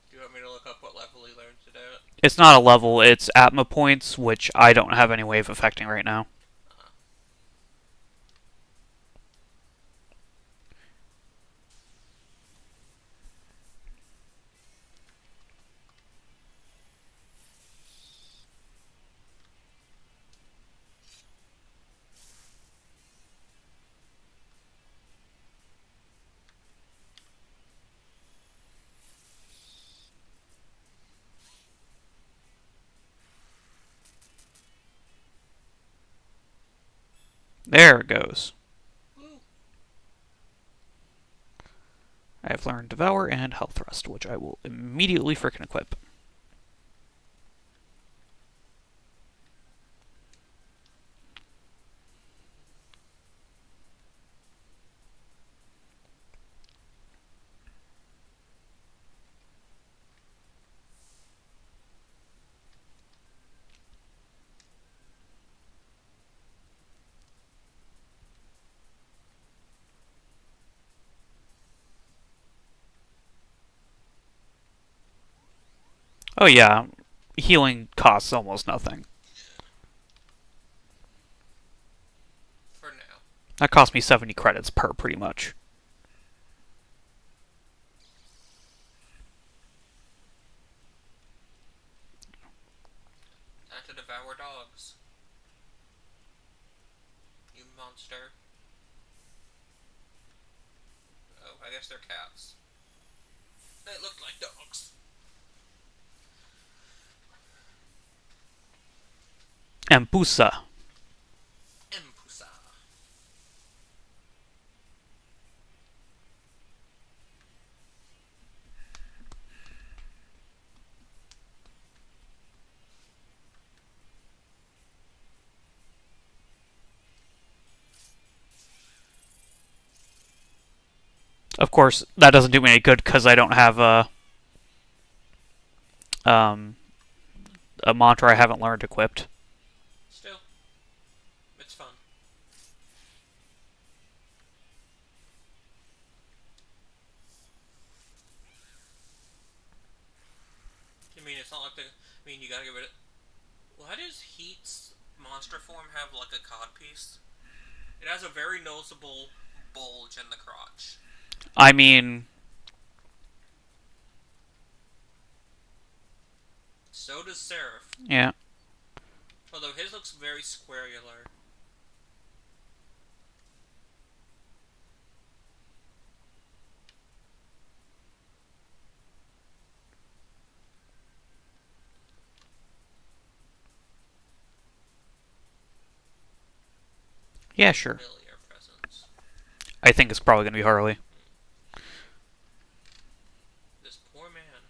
Speaker 2: Do you want me to look up what level he learned to do it?
Speaker 1: It's not a level, it's Atma points, which I don't have any way of affecting right now.
Speaker 2: Uh,
Speaker 1: There it goes.
Speaker 2: Woo.
Speaker 1: I have learned Devour and Health Thrust, which I will immediately frickin' equip. Oh yeah, healing costs almost nothing.
Speaker 2: For now.
Speaker 1: That cost me 70 credits per, pretty much.
Speaker 2: Time to devour dogs. You monster. Oh, I guess they're cats. They look like dogs.
Speaker 1: Empusa.
Speaker 2: Empusa.
Speaker 1: Of course, that doesn't do me any good because I don't have um, a mantra I haven't learned equipped.
Speaker 2: Still, it's fun. I mean, it's not like the. I mean, you gotta get rid of. Why does heat monster form have like a codpiece? It has a very noticeable bulge in the crotch.
Speaker 1: I mean,
Speaker 2: So does Seraph,
Speaker 1: yeah.
Speaker 2: although his looks very squarular.
Speaker 1: Yeah, sure.
Speaker 2: Familiar presence.
Speaker 1: I think it's probably going to be Harley.
Speaker 2: This poor man.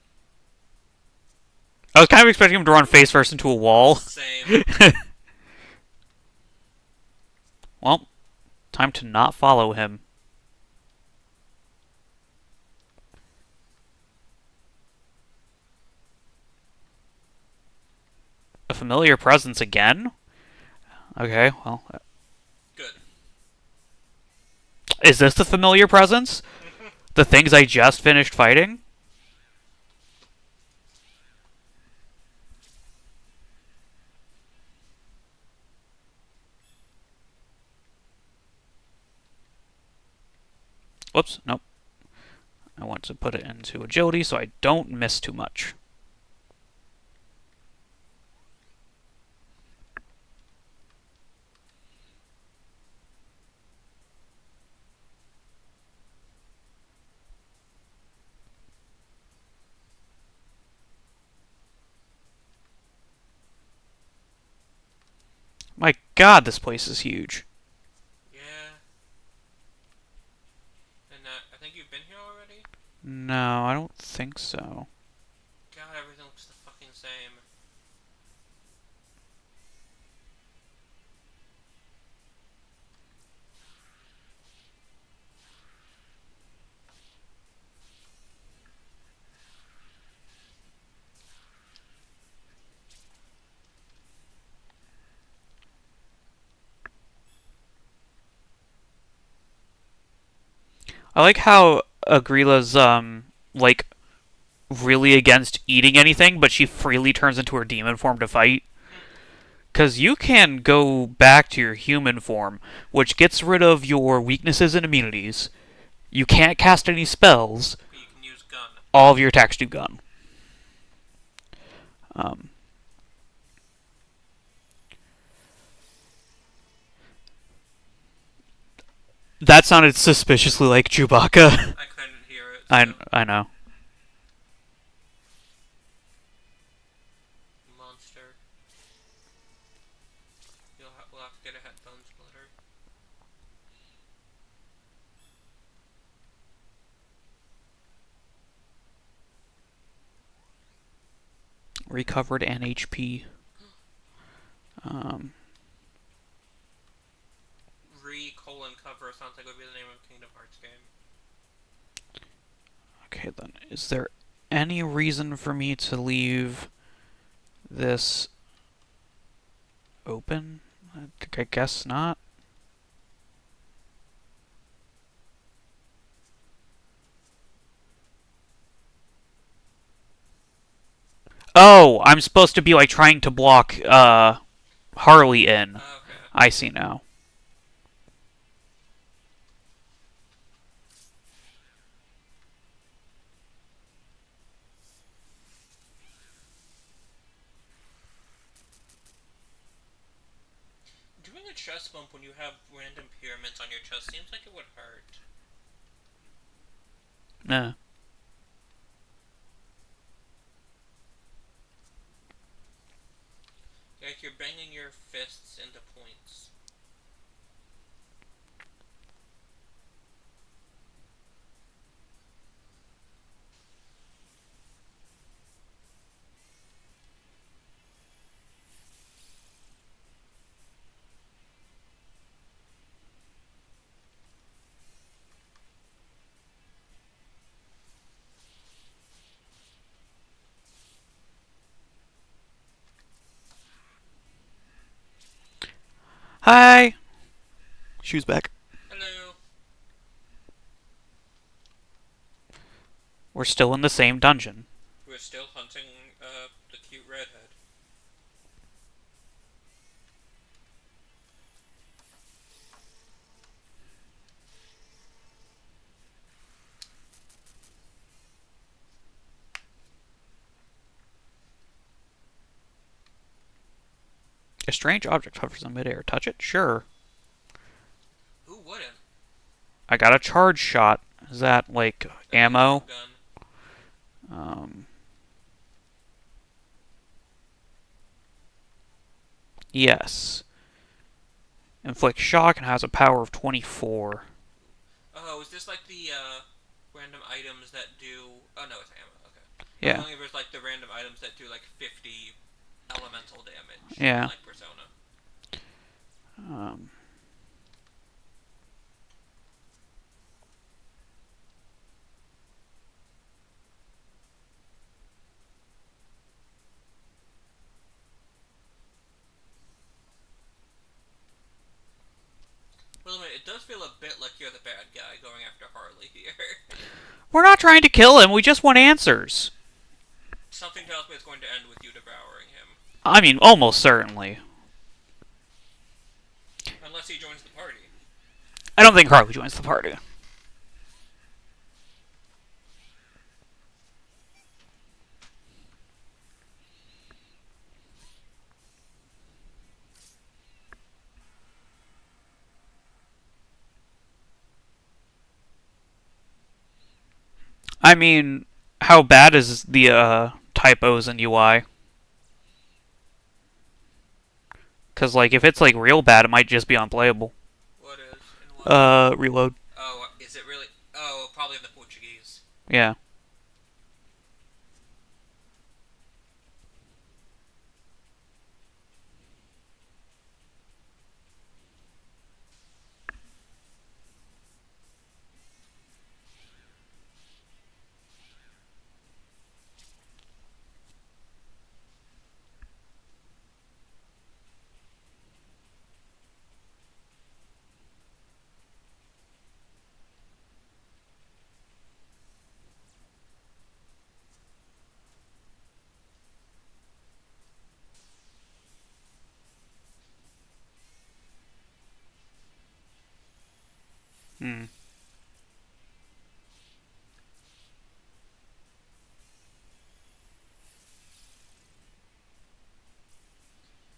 Speaker 1: I was kind of expecting him to run face first into a wall.
Speaker 2: Same.
Speaker 1: Well, time to not follow him. A familiar presence again? Okay, well.
Speaker 2: Good.
Speaker 1: Is this the familiar presence? The things I just finished fighting? Whoops, nope. I want to put it into agility so I don't miss too much. My god, this place is huge.
Speaker 2: Yeah. And I think you've been here already?
Speaker 1: No, I don't think so.
Speaker 2: God, everything looks the fucking same.
Speaker 1: I like how Agrila's, like, really against eating anything, but she freely turns into her demon form to fight. Because you can go back to your human form, which gets rid of your weaknesses and immunities. You can't cast any spells.
Speaker 2: But you can use gun.
Speaker 1: All of your attacks do gun. Um, that sounded suspiciously like Chewbacca.
Speaker 2: I couldn't hear it,
Speaker 1: I,
Speaker 2: so.
Speaker 1: I know.
Speaker 2: Monster. We'll have to get a headphone splitter.
Speaker 1: Recovered an HP. Um,
Speaker 2: Cover sounds like it would be the name of a Kingdom Hearts game.
Speaker 1: okay, then. Is there any reason for me to leave this open? I guess not. Oh, I'm supposed to be like trying to block Harley in.
Speaker 2: Okay.
Speaker 1: I see now.
Speaker 2: Doing a chest bump when you have random pyramids on your chest seems like it would hurt.
Speaker 1: Nah.
Speaker 2: Like you're banging your fists into points.
Speaker 1: Hi. Shoes back.
Speaker 2: Hello.
Speaker 1: We're still in the same dungeon.
Speaker 2: We're still hunting the cute redhead.
Speaker 1: A strange object hovers in midair. Touch it? Sure.
Speaker 2: Who wouldn't?
Speaker 1: I got a charge shot. Is that like
Speaker 2: That looks like
Speaker 1: ammo?
Speaker 2: a gun.
Speaker 1: Um, yes. Inflicts shock and has a power of 24.
Speaker 2: Oh, is this like the random items that do? Oh no, it's ammo. Okay. I was
Speaker 1: Yeah.
Speaker 2: wondering if it was like the random items that do like 50 elemental damage in
Speaker 1: Yeah.
Speaker 2: like Persona.
Speaker 1: Um,
Speaker 2: By the way, it does feel a bit like you're the bad guy going after Harley here.
Speaker 1: we're not trying to kill him. We just want answers.
Speaker 2: Something tells me it's going to end with you devouring him.
Speaker 1: I mean, almost certainly.
Speaker 2: Unless he joins the party.
Speaker 1: I don't think Harley joins the party. I mean, how bad is the typos in UI? Because like, if it's like real bad, it might just be unplayable.
Speaker 2: What is and what?
Speaker 1: Reload.
Speaker 2: Oh, is it really? Oh, probably the Portuguese.
Speaker 1: Yeah. Hmm.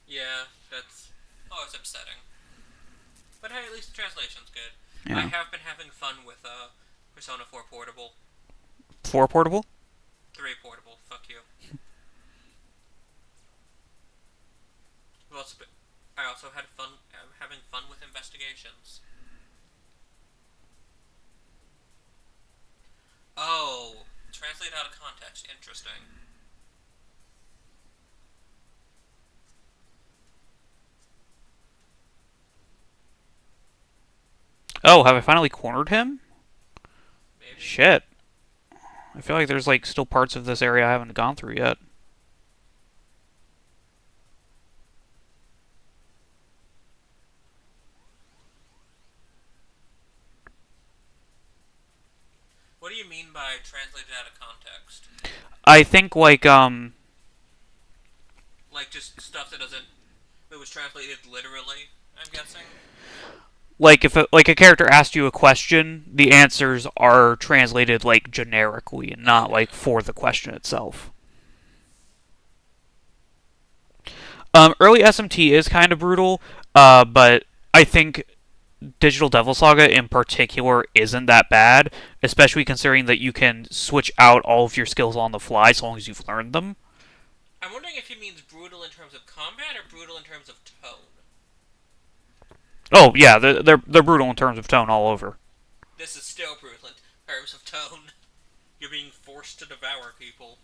Speaker 2: Yeah, that's. Oh, it's upsetting. But hey, at least the translation's good. I
Speaker 1: Yeah.
Speaker 2: have been having fun with Persona 4 Portable.
Speaker 1: 4 portable.
Speaker 2: 3 Portable. Fuck you. I also had fun. I'm having fun with investigations. Oh, translate out of context. Interesting.
Speaker 1: Oh, have I finally cornered him?
Speaker 2: Maybe.
Speaker 1: Shit. I feel like there's like still parts of this area I haven't gone through yet.
Speaker 2: What do you mean by translated out of context?
Speaker 1: I think
Speaker 2: Like just stuff that doesn't. That was translated literally. I'm guessing.
Speaker 1: if a character asked you a question, the answers are translated like generically and not
Speaker 2: Okay.
Speaker 1: like for the question itself. Early SMT is kind of brutal, but I think Digital Devil Saga in particular isn't that bad, especially considering that you can switch out all of your skills on the fly so long as you've learned them.
Speaker 2: I'm wondering if he means brutal in terms of combat or brutal in terms of tone.
Speaker 1: Oh yeah, they're brutal in terms of tone all over.
Speaker 2: This is still brutal in terms of tone. You're being forced to devour people.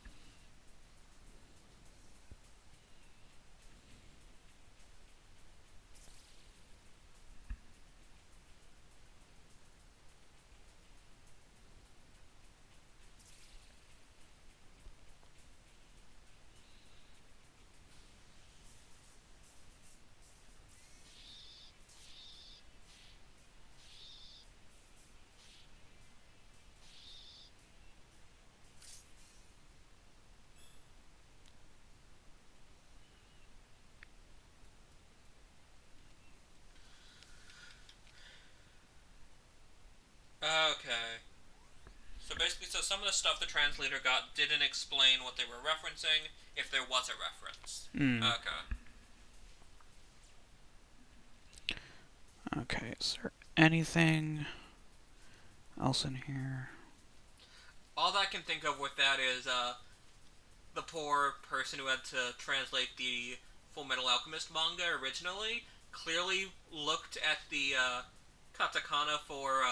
Speaker 2: Okay. So basically, so some of the stuff the translator got didn't explain what they were referencing, if there was a reference.
Speaker 1: Hmm.
Speaker 2: Okay.
Speaker 1: Okay, is there anything else in here?
Speaker 2: All I can think of with that is the poor person who had to translate the Full Metal Alchemist manga originally clearly looked at the katakana for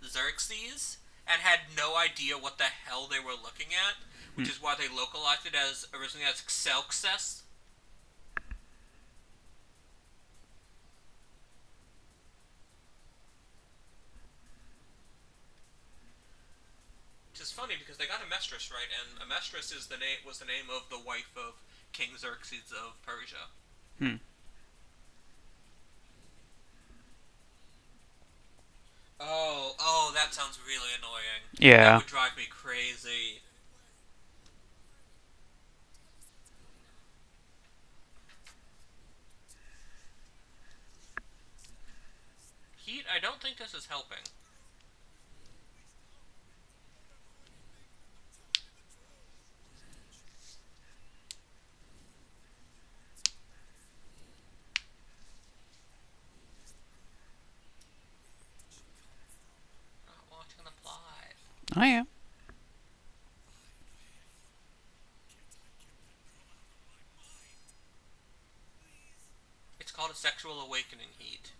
Speaker 2: Xerxes and had no idea what the hell they were looking at, which
Speaker 1: Hmm.
Speaker 2: is why they localized it as originally as Xelxes. Which is funny because they got Amestris right, and Amestris is the name of the wife of King Xerxes of Persia.
Speaker 1: Hmm.
Speaker 2: Oh, that sounds really annoying. That
Speaker 1: Yeah.
Speaker 2: would drive me crazy. Heat, I don't think this is helping. Not watching the plot.
Speaker 1: I am.
Speaker 2: It's called a sexual awakening, Heat.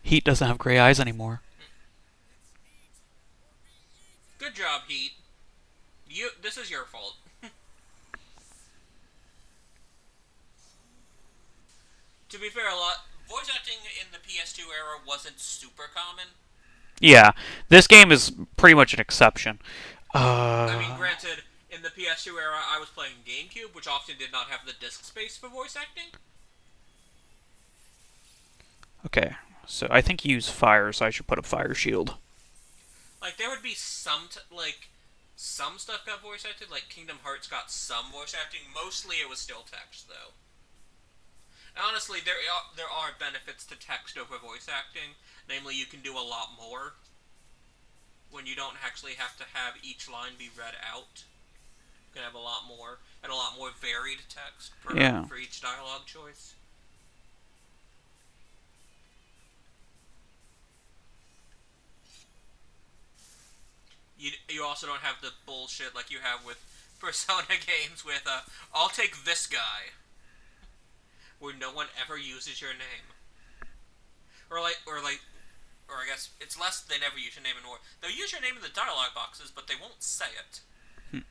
Speaker 1: Heat doesn't have gray eyes anymore.
Speaker 2: Good job, Heat. This is your fault. To be fair, a lot voice acting in the PS2 era wasn't super common.
Speaker 1: Yeah, this game is pretty much an exception.
Speaker 2: I mean,
Speaker 1: Uh,
Speaker 2: granted, in the PS2 era, I was playing GameCube, which often did not have the disk space for voice acting.
Speaker 1: okay, so I think you use fire, so I should put a fire shield.
Speaker 2: Like, there would be some stuff got voice acted. Like Kingdom Hearts got some voice acting. Mostly, it was still text, though. Honestly, there are benefits to text over voice acting. Namely, you can do a lot more when you don't actually have to have each line be read out. You can have a lot more and a lot more varied text
Speaker 1: Yeah.
Speaker 2: for each dialogue choice. You also don't have the bullshit like you have with Persona games with I'll take this guy, where no one ever uses your name, or I guess it's less they never use your name in war. They'll use your name in the dialogue boxes, but they won't say it.
Speaker 1: Hmm.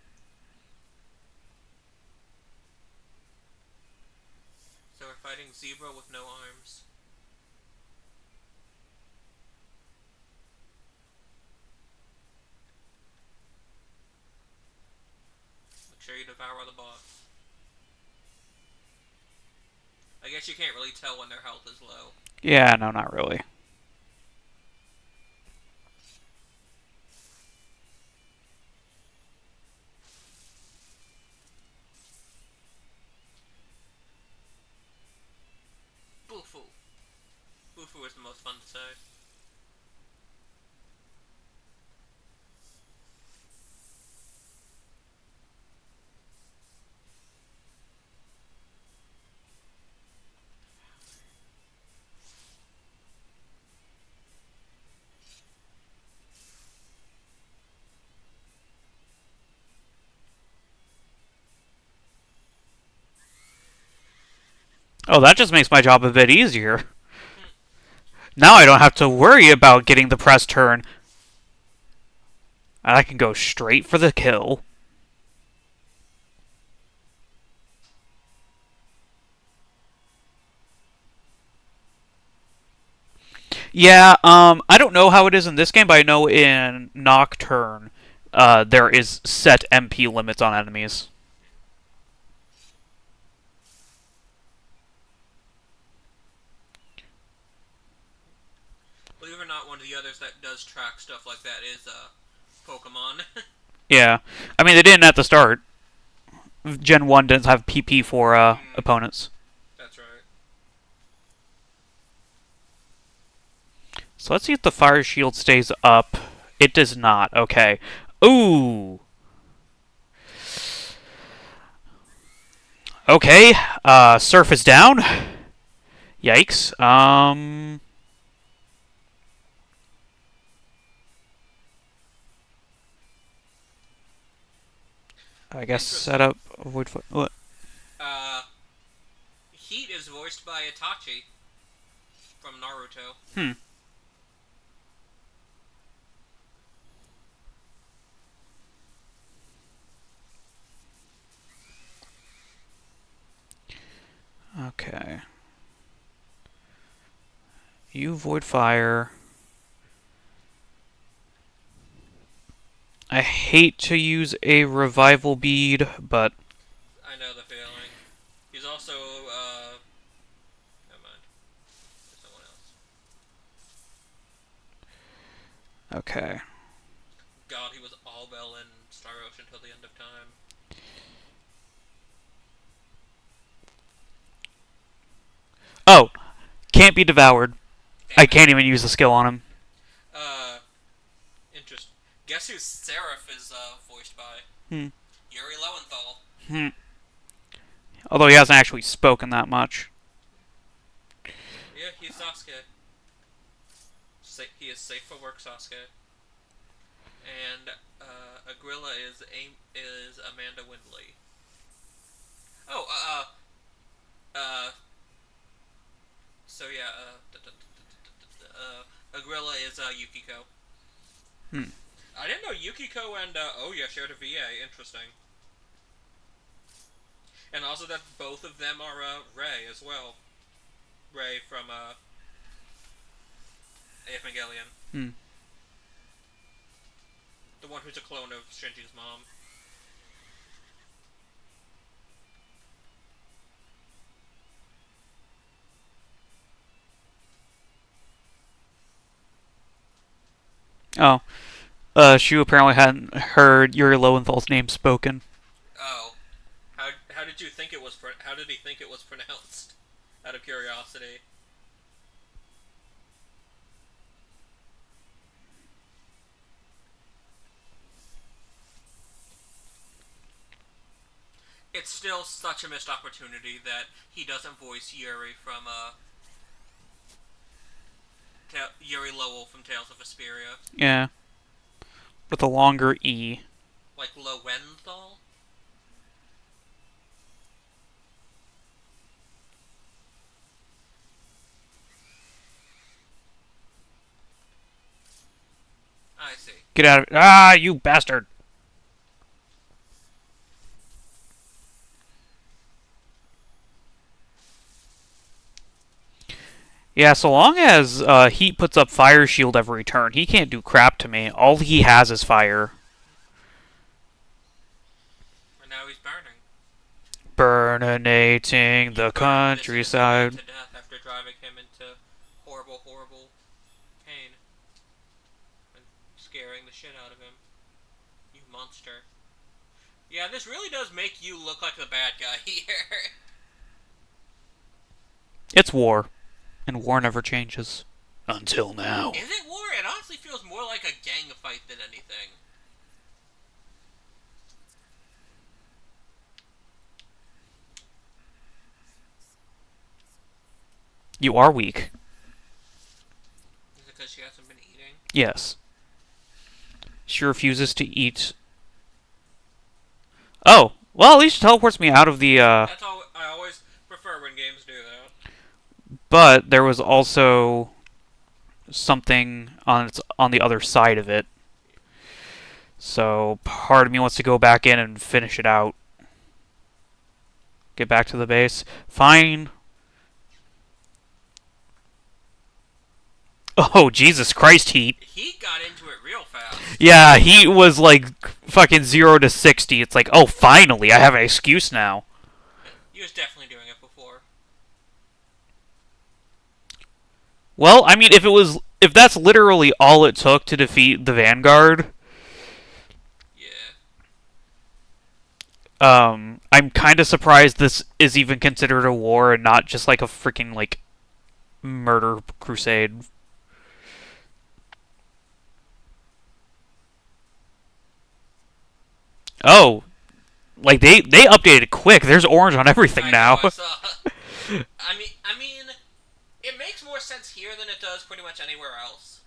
Speaker 2: So we're fighting Zebra with no arms. Make sure you devour the boss. I guess you can't really tell when their health is low.
Speaker 1: Yeah, no, not really.
Speaker 2: Bufu. Bufu is the most fun to say.
Speaker 1: Oh, that just makes my job a bit easier. Now I don't have to worry about getting the press turn. And I can go straight for the kill. Yeah, I don't know how it is in this game, but I know in Nocturne, there is set MP limits on enemies.
Speaker 2: Believe it or not, one of the others that does track stuff like that is Pokemon.
Speaker 1: Yeah, I mean they didn't at the start. Gen 1 didn't have PP for
Speaker 2: Mm,
Speaker 1: opponents.
Speaker 2: that's right.
Speaker 1: So let's see if the fire shield stays up. It does not. Okay. Ooh. Okay. Surf is down. Yikes. I guess set
Speaker 2: Interesting.
Speaker 1: up avoid. What?
Speaker 2: Uh, Heat is voiced by Itachi from Naruto.
Speaker 1: Hmm. Okay. You void fire. I hate to use a revival bead, but
Speaker 2: I know the feeling. He's also, never mind. There's someone else.
Speaker 1: okay.
Speaker 2: God, he was all Bell in Star Ocean till the end of time.
Speaker 1: Oh, can't be devoured. I
Speaker 2: Damn it.
Speaker 1: can't even use the skill on him.
Speaker 2: Uh, Interest. Guess who Seraph is, voiced by?
Speaker 1: Hmm.
Speaker 2: Yuri Lowenthal.
Speaker 1: Hmm. Although he hasn't actually spoken that much.
Speaker 2: Yeah, he's Sasuke. He is safe for work, Sasuke. And, Agrilla is Amanda Windley. Oh, so yeah, Agrilla is, Yukiko.
Speaker 1: Hmm.
Speaker 2: I didn't know Yukiko and, Oya shared a VA. Interesting. And also that both of them are, Rei as well. Rei from, Evangelion.
Speaker 1: Hmm.
Speaker 2: The one who's a clone of Shinji's mom.
Speaker 1: Oh. Shu apparently hadn't heard Yuri Lowenthal's name spoken.
Speaker 2: Oh. How did you think it was, how did he think it was pronounced? Out of curiosity. It's still such a missed opportunity that he doesn't voice Yuri from, Yuri Lowell from Tales of Vesperia.
Speaker 1: Yeah. With a longer E.
Speaker 2: Like Lowenthal? I see.
Speaker 1: Get out of it. Ah, you bastard. Yeah, so long as Heat puts up Fire Shield every turn, he can't do crap to me. All he has is fire.
Speaker 2: And now he's burning.
Speaker 1: Burninating
Speaker 2: You
Speaker 1: the
Speaker 2: burned this innocent man
Speaker 1: countryside.
Speaker 2: to death after driving him into horrible, horrible pain and scaring the shit out of him. You monster. Yeah, this really does make you look like the bad guy here.
Speaker 1: It's war, and war never changes. Until now.
Speaker 2: Is it war? It honestly feels more like a gang fight than anything.
Speaker 1: You are weak.
Speaker 2: Is it because she hasn't been eating?
Speaker 1: Yes. She refuses to eat. Oh, well, at least it teleports me out of the,
Speaker 2: That's all. I always prefer when games do that.
Speaker 1: but there was also something on the other side of it. So part of me wants to go back in and finish it out. Get back to the base. Fine. Oh, Jesus Christ, Heat.
Speaker 2: He got into it real fast.
Speaker 1: Yeah, Heat was like fucking 0 to 60. It's like, oh, finally, I have an excuse now.
Speaker 2: He was definitely doing it before.
Speaker 1: Well, I mean, if that's literally all it took to defeat the Vanguard,
Speaker 2: Yeah.
Speaker 1: I'm kind of surprised this is even considered a war and not just like a freaking like murder crusade. Oh, like they updated quick. There's orange on everything
Speaker 2: I know.
Speaker 1: now.
Speaker 2: I saw. I mean, it makes more sense here than it does pretty much anywhere else.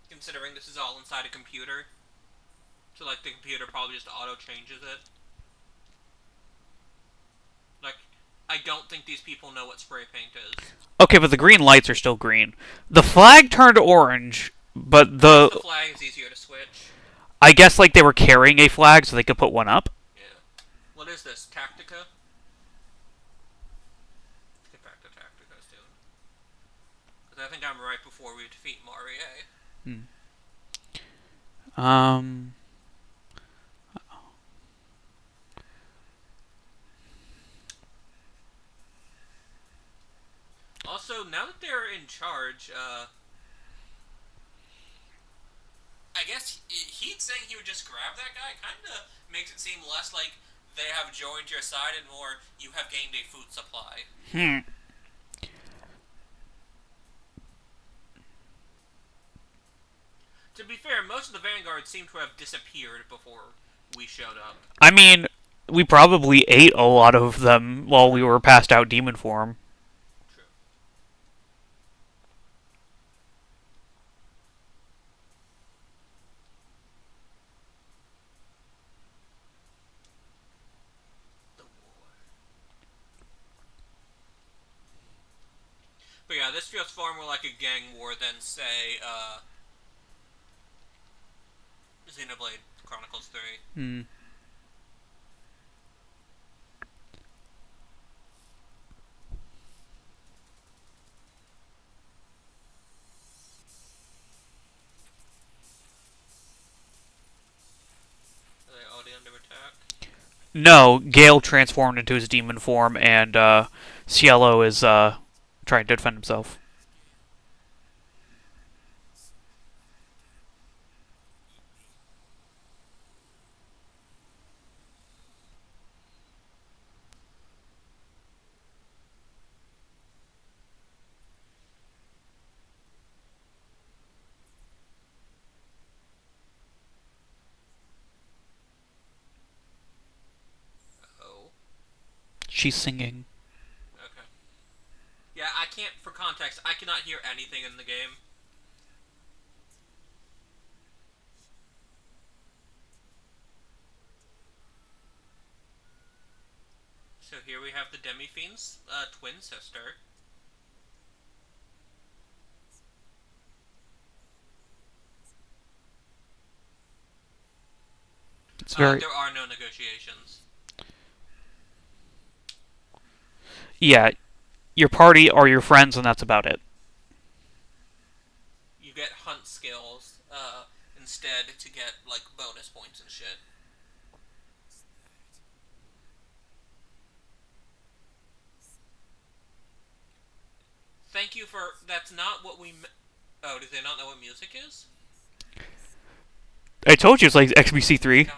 Speaker 2: Considering this is all inside a computer, so like the computer probably just auto changes it. Like, I don't think these people know what spray paint is.
Speaker 1: Okay, but the green lights are still green. The flag turned orange, but
Speaker 2: I guess the
Speaker 1: the
Speaker 2: flag is easier to switch.
Speaker 1: I guess like they were carrying a flag so they could put one up.
Speaker 2: Yeah. What is this? Tactica? Let's get back to Tactica soon. Because I think I'm right before we defeat Marie.
Speaker 1: Hmm. Um.
Speaker 2: Also, now that they're in charge, I guess Heat saying he would just grab that guy kind of makes it seem less like they have joined your side and more you have gained a food supply.
Speaker 1: Hmm.
Speaker 2: To be fair, most of the Vanguard seem to have disappeared before we showed up.
Speaker 1: I mean, we probably ate a lot of them while we were passed out demon form.
Speaker 2: True. The war. But yeah, this feels far more like a gang war than, say, Xenoblade Chronicles 3.
Speaker 1: Hmm.
Speaker 2: Are they already under attack?
Speaker 1: No, Gale transformed into his demon form, and Cielo is trying to defend himself.
Speaker 2: Oh.
Speaker 1: She's singing.
Speaker 2: Okay. Yeah, I can't, for context, I cannot hear anything in the game. So here we have the Demi-Fiend's twin sister.
Speaker 1: It's very
Speaker 2: There are no negotiations.
Speaker 1: yeah. Your party are your friends, and that's about it.
Speaker 2: You get hunt skills instead to get like bonus points and shit. Thank you for. That's not what we. Oh, do they not know what music is?
Speaker 1: I told you it's like XBC3.
Speaker 2: God.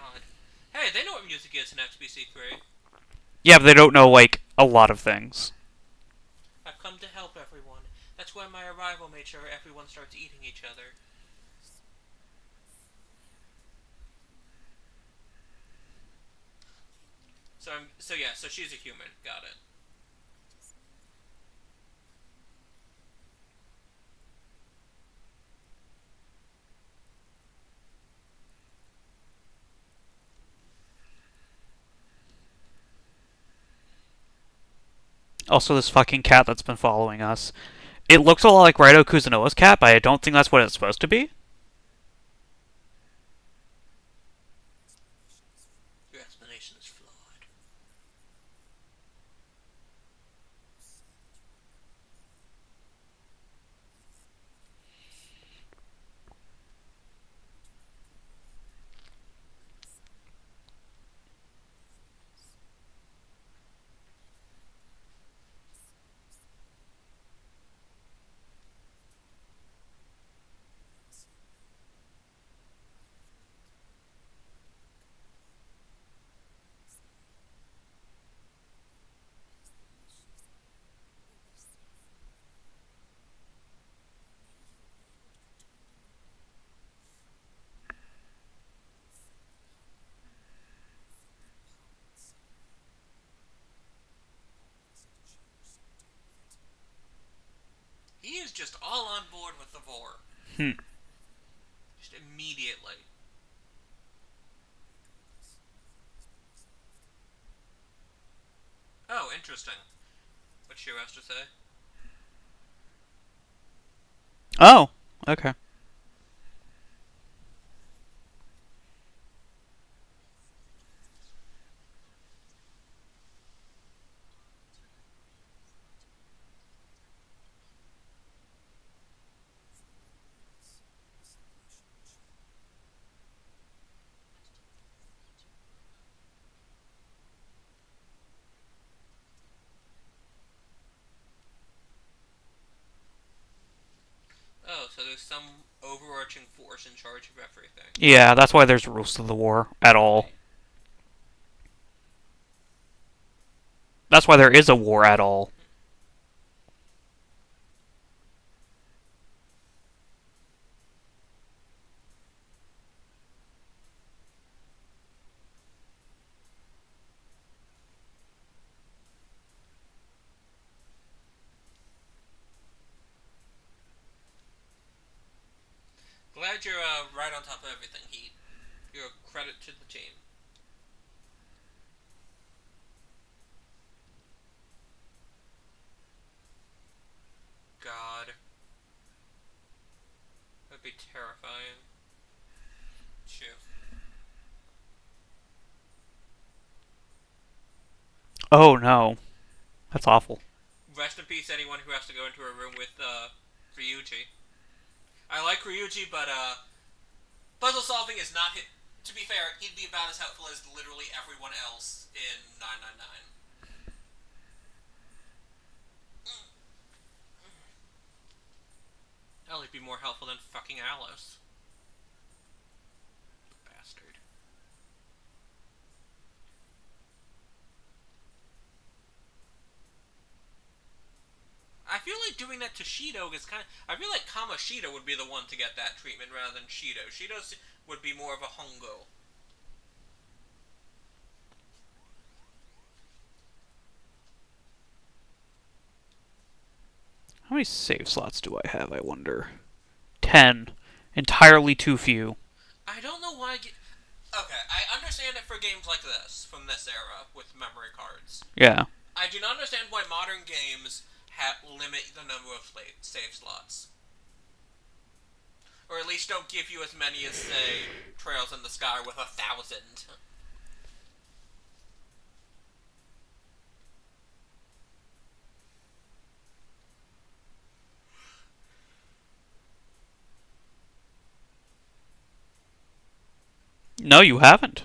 Speaker 2: Hey, they know what music is in XBC3.
Speaker 1: Yeah, but they don't know like a lot of things.
Speaker 2: I've come to help everyone. That's why my arrival made sure everyone starts eating each other. So she's a human. Got it.
Speaker 1: Also, this fucking cat that's been following us. It looks a lot like Raito Kuzunoa's cat, but I don't think that's what it's supposed to be.
Speaker 2: Your explanation is flawed. just all on board with the vor.
Speaker 1: Hmm.
Speaker 2: Just immediately. Oh, interesting. What Shiro has to say.
Speaker 1: Oh, okay.
Speaker 2: Oh, so there's some overarching force in charge of everything.
Speaker 1: Yeah, that's why there's rules to the war at all.
Speaker 2: Right.
Speaker 1: That's why there is a war at all.
Speaker 2: Glad you're right on top of everything, Heat. You're a credit to the team. God. That'd be terrifying. Shoot.
Speaker 1: Oh no, that's awful.
Speaker 2: Rest in peace, anyone who has to go into a room with Ryuji. I like Ryuji, but puzzle solving is not hit. To be fair, he'd be about as helpful as literally everyone else in 999. Hell, he'd be more helpful than fucking Alice. Bastard. I feel like doing that to Shido is kind of. I feel like Kamoshida would be the one to get that treatment rather than Shido. Shido would be more of a hongo.
Speaker 1: How many save slots do I have, I wonder? 10. Entirely too few.
Speaker 2: I don't know why. Okay, I understand it for games like this from this era with memory cards.
Speaker 1: Yeah.
Speaker 2: I do not understand why modern games limit the number of save slots, or at least don't give you as many as say Trails in the Sky with 1,000.
Speaker 1: No, you haven't.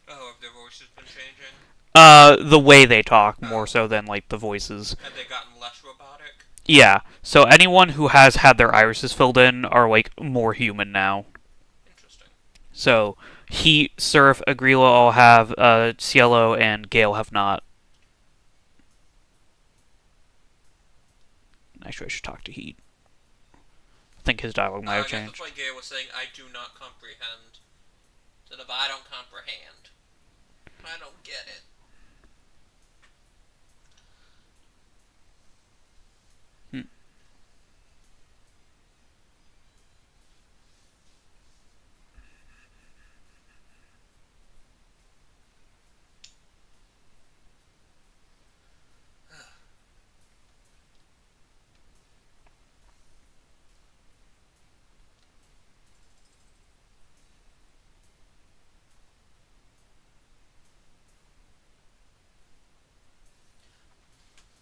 Speaker 2: Oh, have their voices been changing?
Speaker 1: The way they talk more
Speaker 2: Oh,
Speaker 1: so than like the voices.
Speaker 2: have they gotten less robotic?
Speaker 1: Yeah. So anyone who has had their irises filled in are like more human now.
Speaker 2: Interesting.
Speaker 1: So Heat, Surf, Agrila all have. Cielo and Gale have not. Actually, I should talk to Heat. I think his dialogue might have
Speaker 2: I guess that's
Speaker 1: changed.
Speaker 2: why Gay was saying, I do not comprehend. Instead of, I don't comprehend. I don't get it.
Speaker 1: Hmm.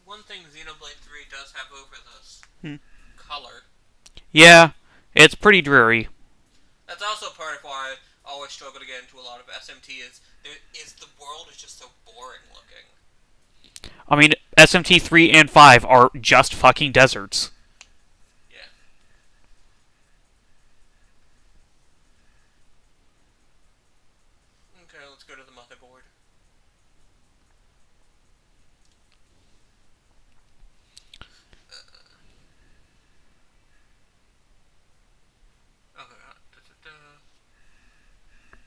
Speaker 2: One thing Xenoblade 3 does have over this
Speaker 1: Hmm.
Speaker 2: color.
Speaker 1: Yeah, it's pretty dreary.
Speaker 2: That's also part of why I always struggle to get into a lot of SMT is the world is just so boring looking.
Speaker 1: I mean, SMT 3 and 5 are just fucking deserts.
Speaker 2: Yeah. Okay, let's go to the motherboard. Okay.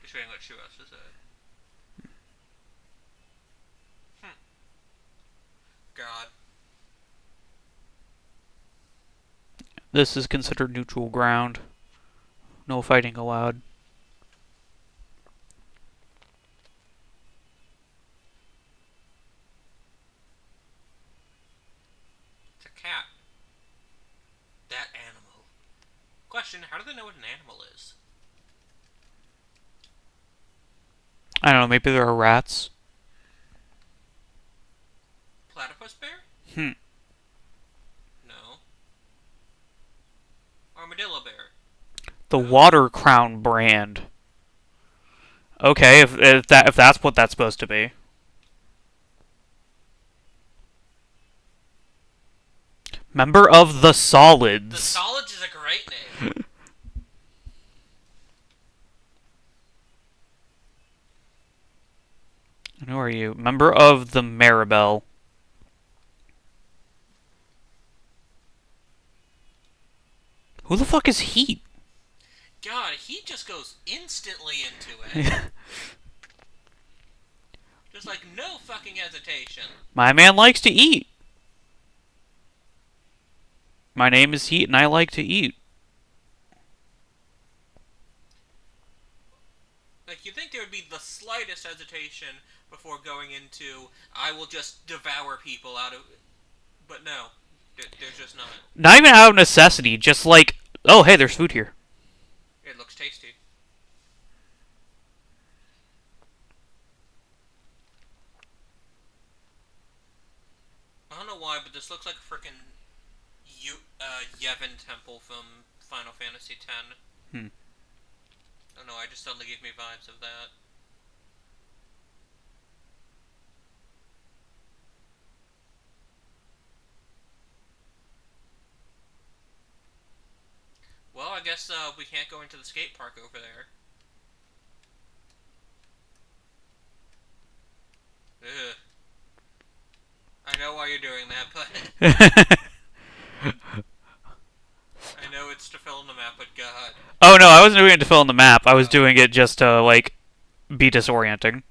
Speaker 2: Just reading what Shiras has said. God.
Speaker 1: This is considered neutral ground. No fighting allowed.
Speaker 2: It's a cat. That animal. Question, how do they know what an animal is?
Speaker 1: I don't know, maybe there are rats.
Speaker 2: Platypus bear?
Speaker 1: Hmm.
Speaker 2: No. Armadillo bear?
Speaker 1: The
Speaker 2: No.
Speaker 1: water crown brand. Okay, if that's what that's supposed to be. Member of the
Speaker 2: The
Speaker 1: Solids.
Speaker 2: Solids is a great name.
Speaker 1: And who are you? Member of the Maribel. Who the fuck is Heat?
Speaker 2: God, he just goes instantly into it. Just like no fucking hesitation.
Speaker 1: My man likes to eat. My name is Heat and I like to eat.
Speaker 2: Like, you'd think there would be the slightest hesitation before going into, I will just devour people out of. But no, there's just not.
Speaker 1: Not even out of necessity, just like, oh hey, there's food here.
Speaker 2: It looks tasty. I don't know why, but this looks like a freaking Yevon temple from Final Fantasy X.
Speaker 1: Hmm.
Speaker 2: I don't know, I just suddenly gave me vibes of that. Well, I guess we can't go into the skate park over there. Ugh. I know why you're doing that, but I know it's to fill in the map, but God.
Speaker 1: Oh no, I wasn't doing it to fill in the map. I was doing it just to, like, be disorienting.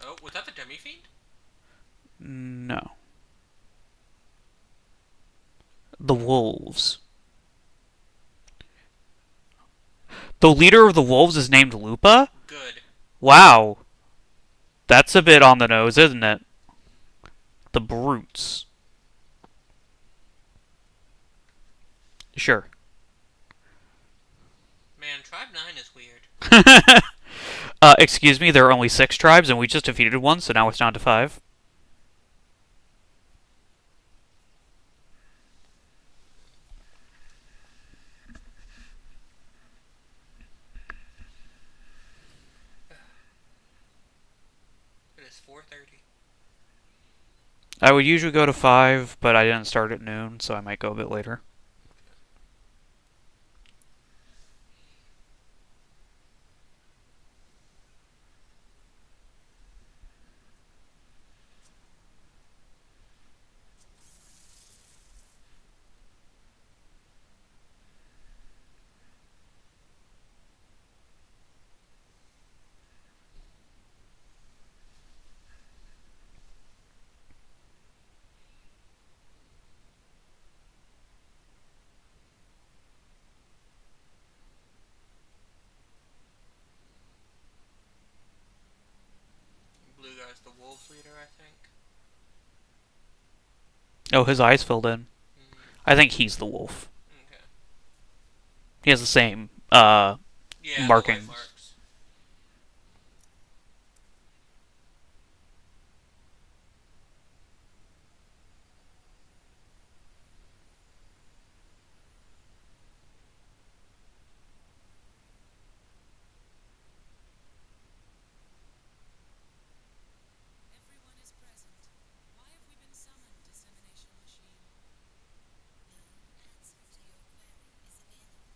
Speaker 2: Oh, was that the Demi-Fiend?
Speaker 1: No. The Wolves. The leader of the Wolves is named Lupa?
Speaker 2: Good.
Speaker 1: Wow. That's a bit on the nose, isn't it? The Brutes. Sure.
Speaker 2: Man, Tribe 9 is weird.
Speaker 1: Excuse me, there are only 6 tribes, and we just defeated one, so now it's down to 5.
Speaker 2: It is 4:30.
Speaker 1: I would usually go to 5, but I didn't start at noon, so I might go a bit later.
Speaker 2: Blue guy's the Wolves leader, I think.
Speaker 1: Oh, his eyes filled in. I think he's the wolf.
Speaker 2: Okay.
Speaker 1: He has the same,
Speaker 2: Yeah, the white
Speaker 1: markings.
Speaker 2: marks.
Speaker 3: Everyone is present. Why have we been summoned, dissemination machine? No answer to your query is available.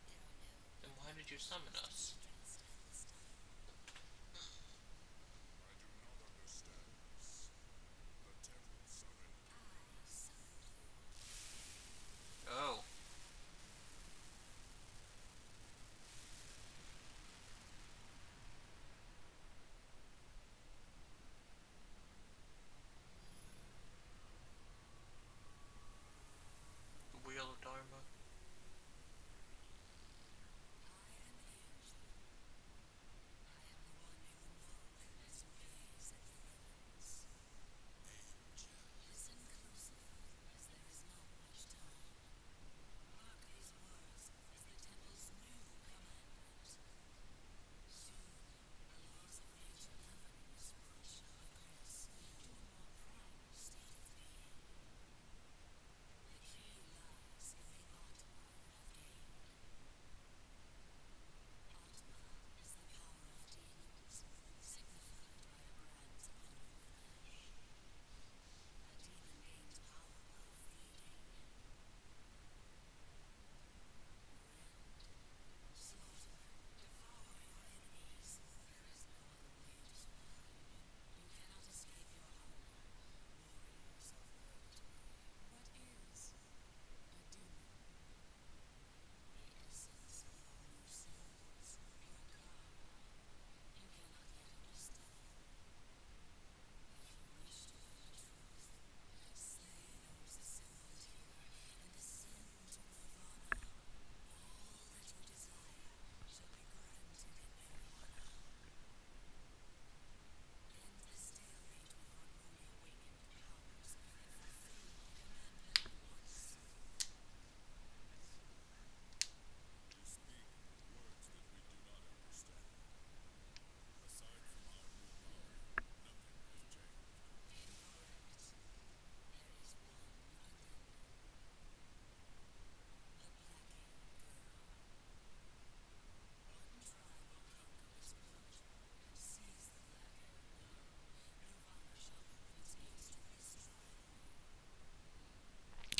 Speaker 3: There are no
Speaker 2: Then why did you summon us?
Speaker 3: addressed at this time.
Speaker 4: I do not understand this. The temple summoned.
Speaker 3: I summoned you.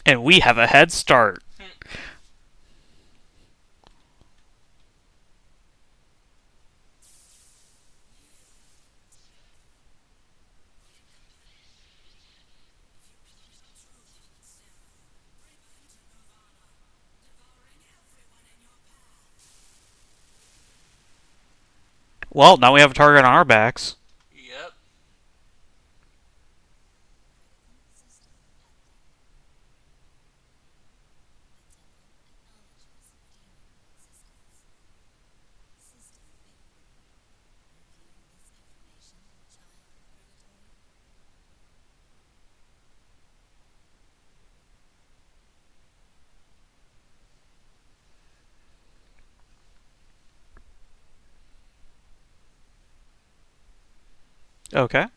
Speaker 1: And we have a head start. Well, now we have a target on our backs.
Speaker 2: Yep.
Speaker 1: Okay.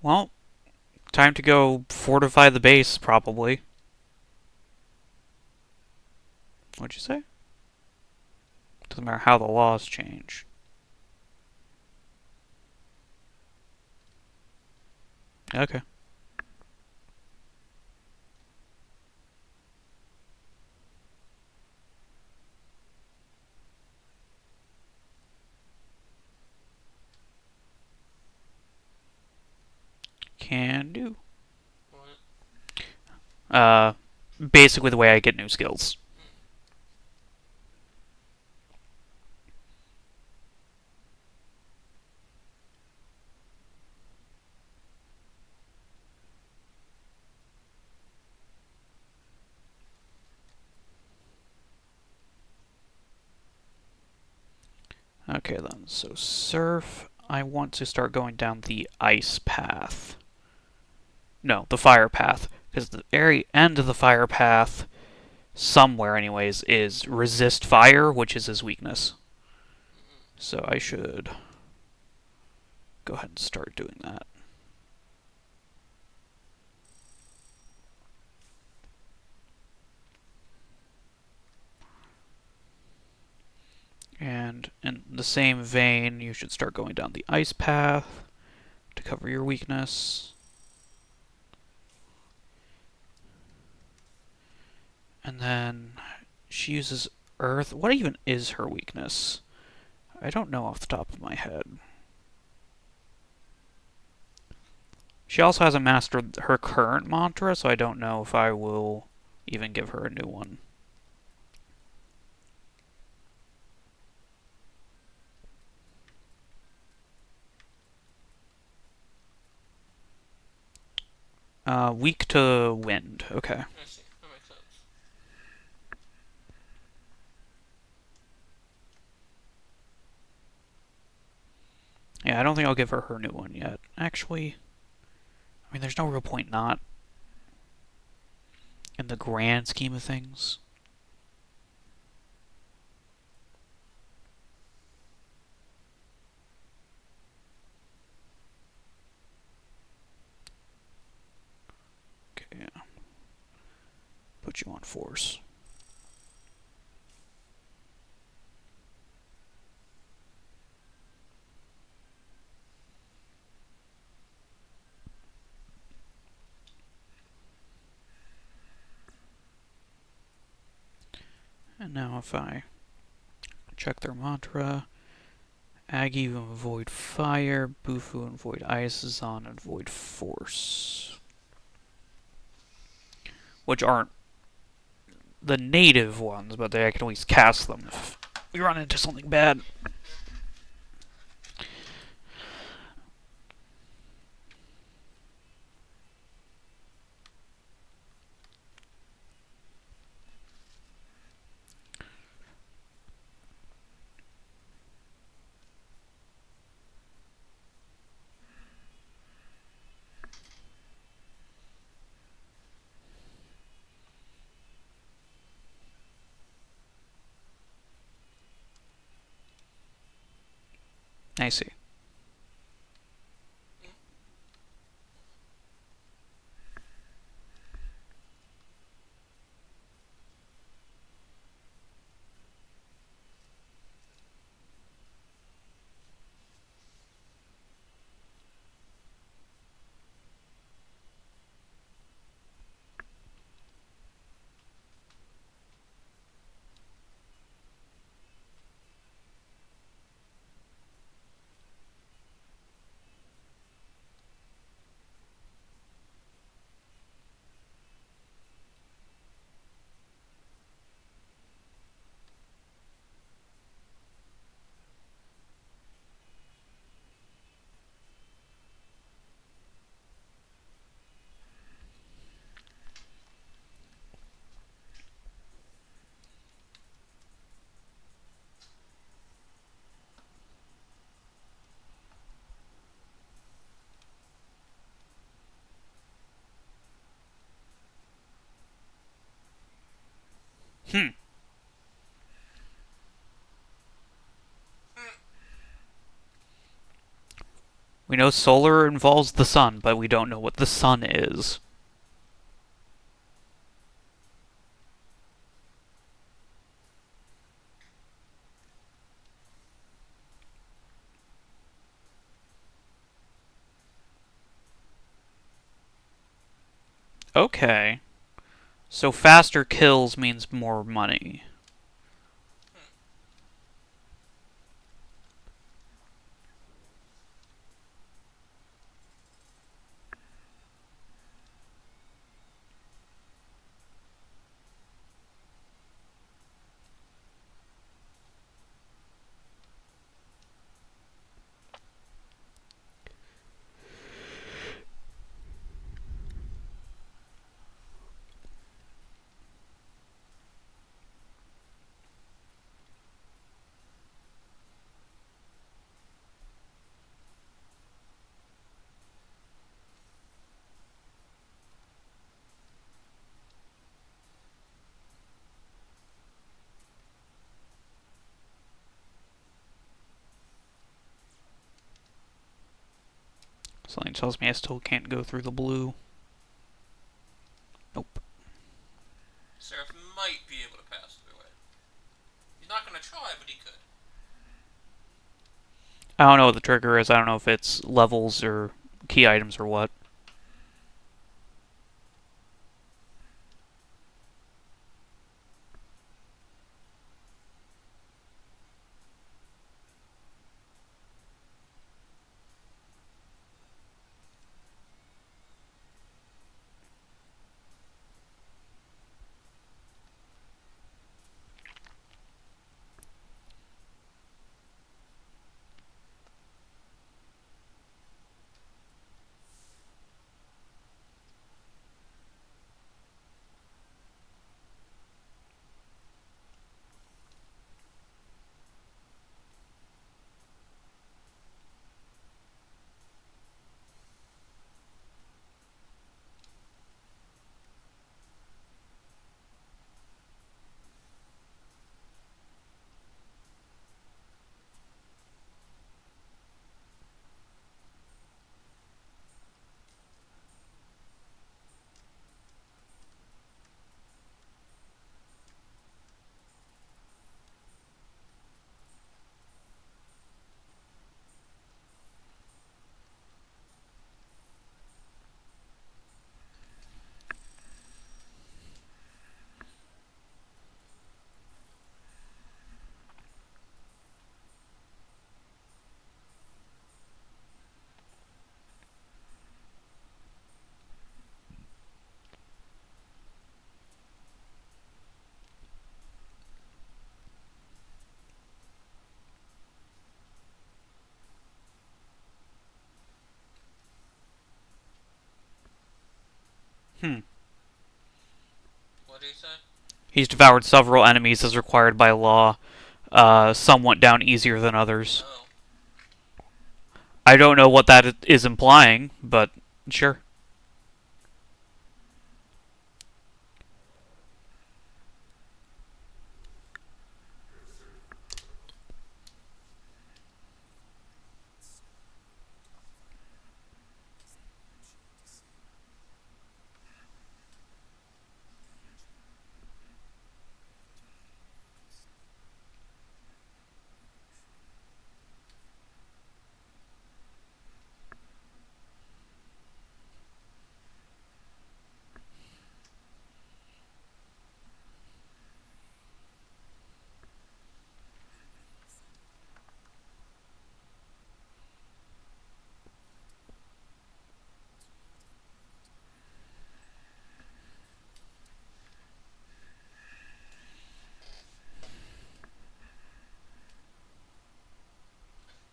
Speaker 1: Well, time to go fortify the base, probably. What'd you say? Doesn't matter how the laws change. Okay. Can do.
Speaker 2: What?
Speaker 1: Uh, basically the way I get new skills. Okay then, so surf. I want to start going down the ice path. No, the fire path. Because the very end of the fire path, somewhere anyways, is resist fire, which is his weakness. So I should go ahead and start doing that. And in the same vein, you should start going down the ice path to cover your weakness. And then she uses earth. What even is her weakness? I don't know off the top of my head. She also hasn't mastered her current mantra, so I don't know if I will even give her a new one. Weak to wind. Okay.
Speaker 2: I see. That makes sense.
Speaker 1: Yeah, I don't think I'll give her her new one yet. Actually, I mean, there's no real point not in the grand scheme of things. Okay, yeah. Put you on force. And now if I check their mantra, Aggie will avoid fire, Bufu and avoid ice, Zon and avoid force. Which aren't the native ones, but I can always cast them if we run into something bad. I see. Hmm. We know solar involves the sun, but we don't know what the sun is. Okay. So faster kills means more money. Something tells me I still can't go through the blue. Nope.
Speaker 2: Seraph might be able to pass through it. He's not gonna try, but he could.
Speaker 1: I don't know what the trigger is. I don't know if it's levels or key items or what. Hmm.
Speaker 2: What did he say?
Speaker 1: He's devoured several enemies as required by law. Some went down easier than others.
Speaker 2: Oh.
Speaker 1: I don't know what that is implying, but sure.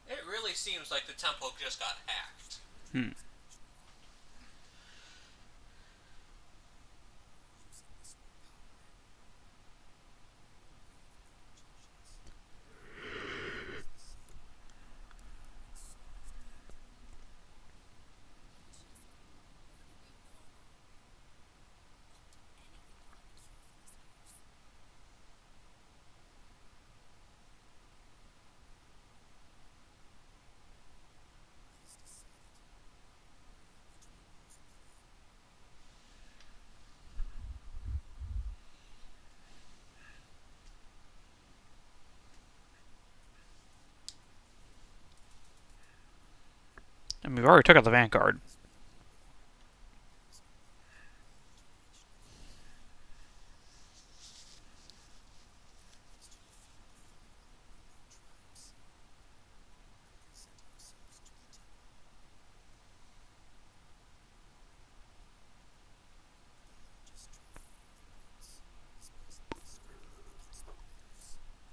Speaker 2: It really seems like the temple just got hacked.
Speaker 1: Hmm. And we've already took out the Vanguard.
Speaker 3: Easier said than done. What's your plan? So Emperor's armies are forming. They're so much changed.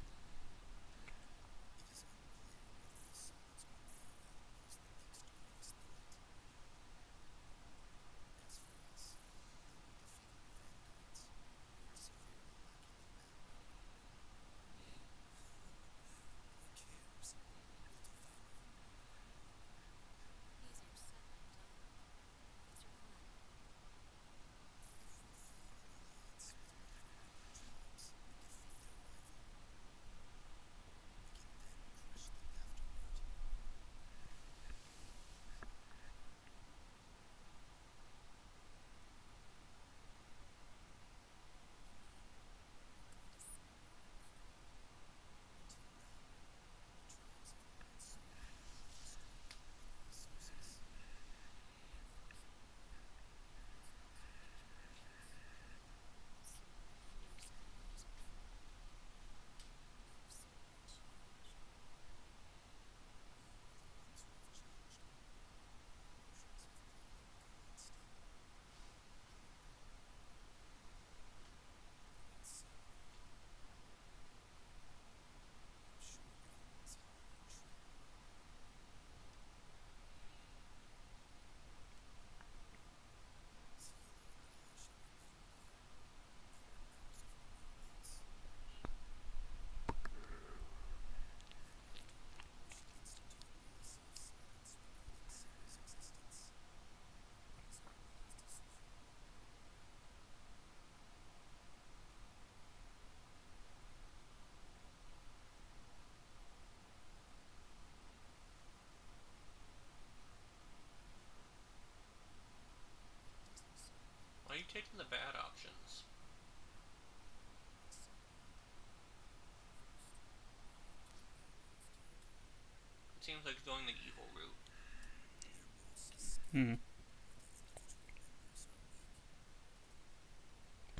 Speaker 2: Why are you taking the bad options? It seems like going the evil route.
Speaker 1: Hmm.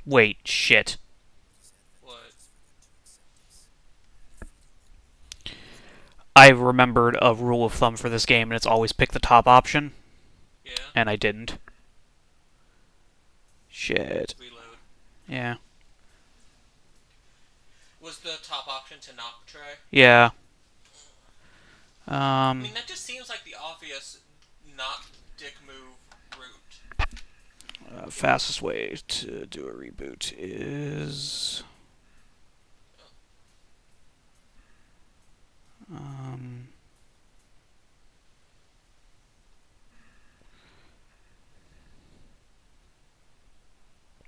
Speaker 1: Wait, shit.
Speaker 2: What?
Speaker 1: I remembered a rule of thumb for this game, and it's always pick the top option,
Speaker 2: Yeah?
Speaker 1: and I didn't. Shit.
Speaker 2: Reload.
Speaker 1: Yeah.
Speaker 2: Was the top option to not betray?
Speaker 1: Yeah.
Speaker 2: I mean, that just seems like the obvious not dick move route.
Speaker 1: Fastest way to do a reboot is. Um,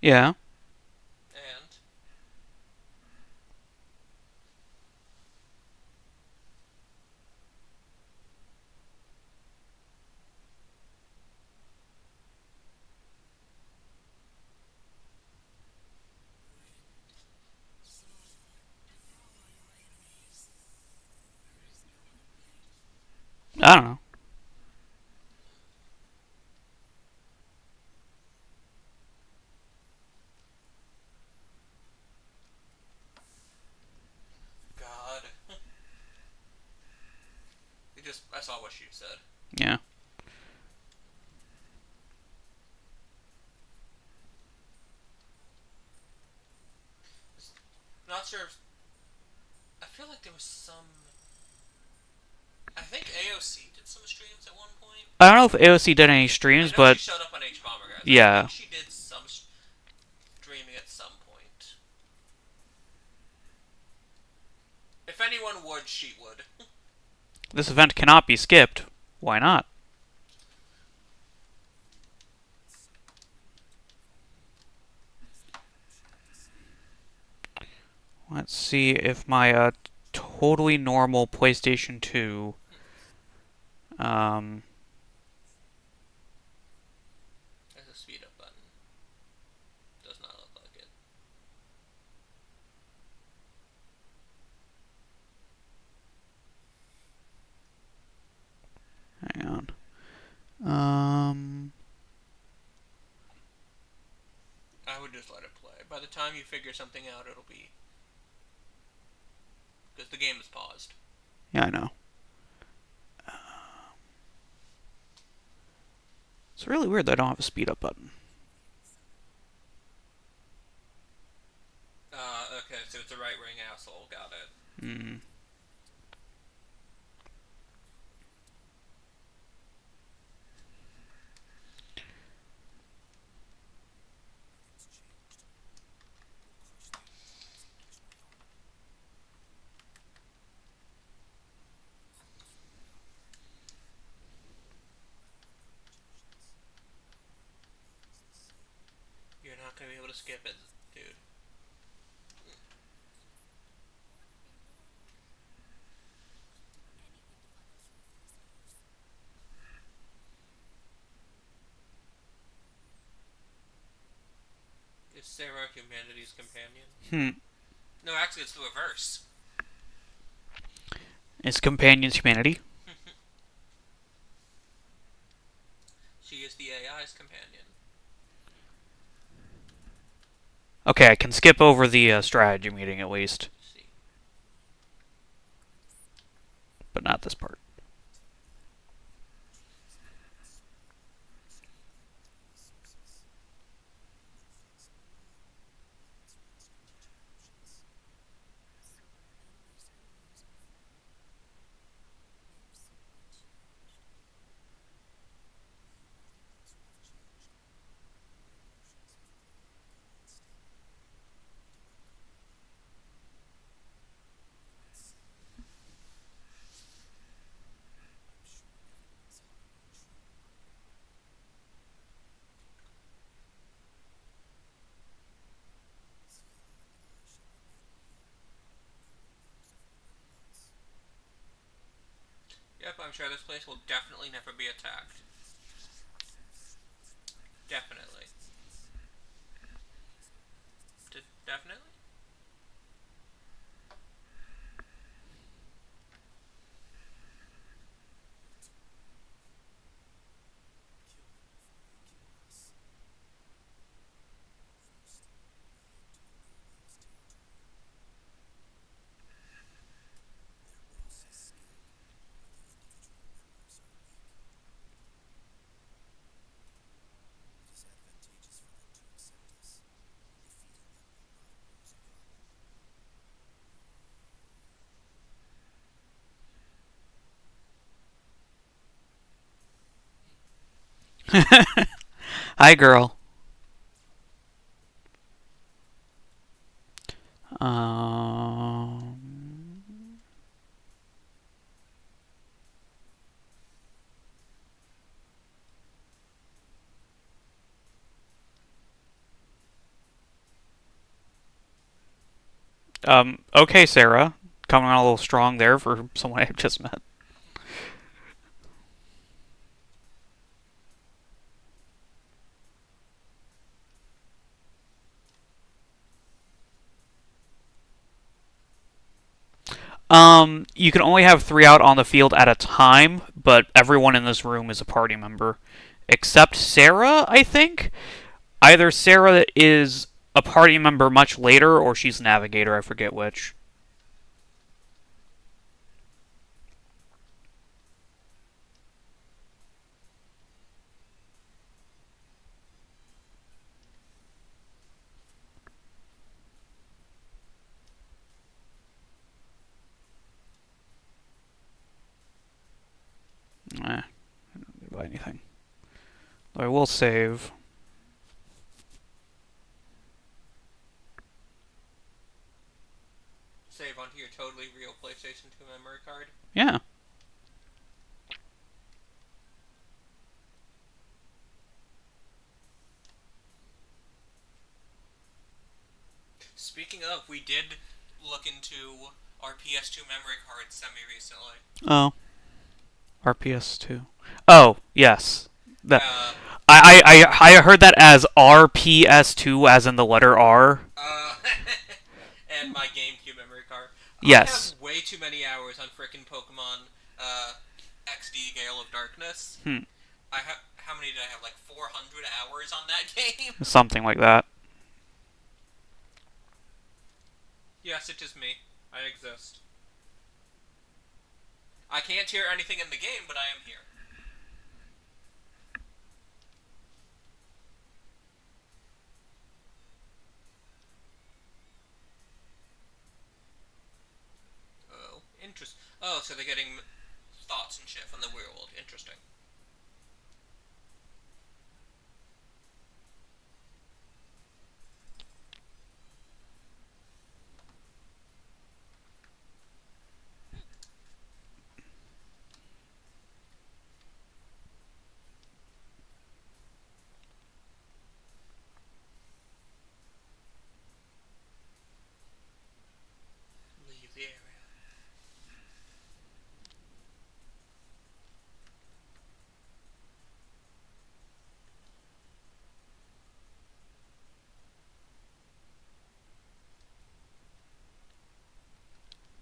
Speaker 1: yeah.
Speaker 2: And
Speaker 3: So, if all are your enemies, there is no complaint.
Speaker 1: I don't know.
Speaker 2: God, I saw what she said.
Speaker 1: Yeah.
Speaker 2: Not sure. I feel like there was some. I think AOC did some streams at one point.
Speaker 1: I don't know if AOC did any
Speaker 2: I
Speaker 1: streams,
Speaker 2: know she
Speaker 1: but
Speaker 2: showed up on H Bomber Guys. I
Speaker 1: yeah.
Speaker 2: think she did some streaming at some point. If anyone would, she would.
Speaker 1: This event cannot be skipped. Why not? Let's see if my totally normal PlayStation 2 um
Speaker 2: There's a speed up button. Does not look like it.
Speaker 1: hang on. Um
Speaker 2: I would just let it play. By the time you figure something out, it'll be. Because the game is paused.
Speaker 1: yeah, I know. It's really weird that I don't have a speed up button.
Speaker 2: Okay, so it's a right wing asshole. Got it.
Speaker 1: Hmm.
Speaker 3: Nothing's changed. We'll crush the Empire as occasionally harm. From the power. I have no intentions. My will remains the same.
Speaker 2: You're not gonna be able to skip it, dude. Is Sarah humanity's companion?
Speaker 1: Hmm.
Speaker 2: No, actually, it's the reverse.
Speaker 1: Is companions humanity?
Speaker 2: She is the AI's companion.
Speaker 1: Okay, I can skip over the strategy meeting at least,
Speaker 2: Let's see.
Speaker 1: but not this part.
Speaker 2: Yep, I'm sure this place will definitely never be attacked. Definitely. Definitely?
Speaker 1: Hi, girl. Um, okay, Sarah. Coming on a little strong there for someone I just met. You can only have three out on the field at a time, but everyone in this room is a party member. Except Sarah, I think? Either Sarah is a party member much later, or she's Navigator, I forget which. Eh, didn't buy anything. I will save.
Speaker 2: Save onto your totally real PlayStation 2 memory card.
Speaker 1: Yeah.
Speaker 2: Speaking of, we did look into our PS2 memory card semi recently.
Speaker 1: Oh, RPS2. Oh, yes. That
Speaker 2: Uh,
Speaker 1: I heard that as RPS2, as in the letter R.
Speaker 2: uh, and my GameCube memory card. I
Speaker 1: Yes.
Speaker 2: have way too many hours on frickin' Pokemon XD Gale of Darkness.
Speaker 1: Hmm.
Speaker 2: I have how many did I have? Like 400 hours on that game.
Speaker 1: Something like that.
Speaker 2: Yes, it is me. I exist. I can't hear anything in the game, but I am here. Oh, interest. Oh, so they're getting thoughts and shit from the real world. Interesting. Leave the area.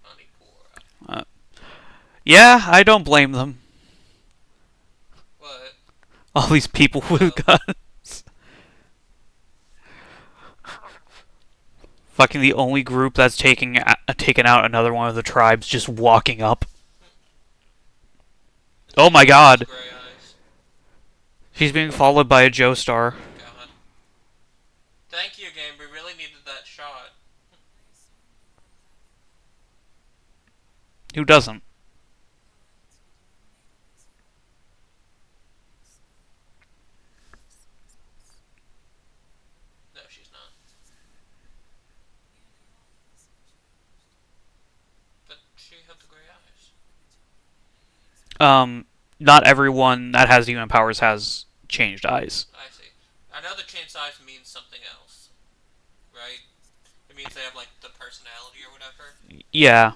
Speaker 2: Manipura.
Speaker 1: Uh, yeah, I don't blame them.
Speaker 2: What?
Speaker 1: All these people with guns. Fucking the only group that's taken out another one of the tribes just walking up. Oh my god.
Speaker 2: Gray eyes.
Speaker 1: She's being followed by a Joestar.
Speaker 2: God. Thank you, game. We really needed that shot.
Speaker 1: Who doesn't?
Speaker 2: No, she's not. But she had the gray eyes.
Speaker 1: Not everyone that has human powers has changed eyes.
Speaker 2: I see. I know the changed eyes means something else, right? It means they have like the personality or whatever.
Speaker 1: Yeah.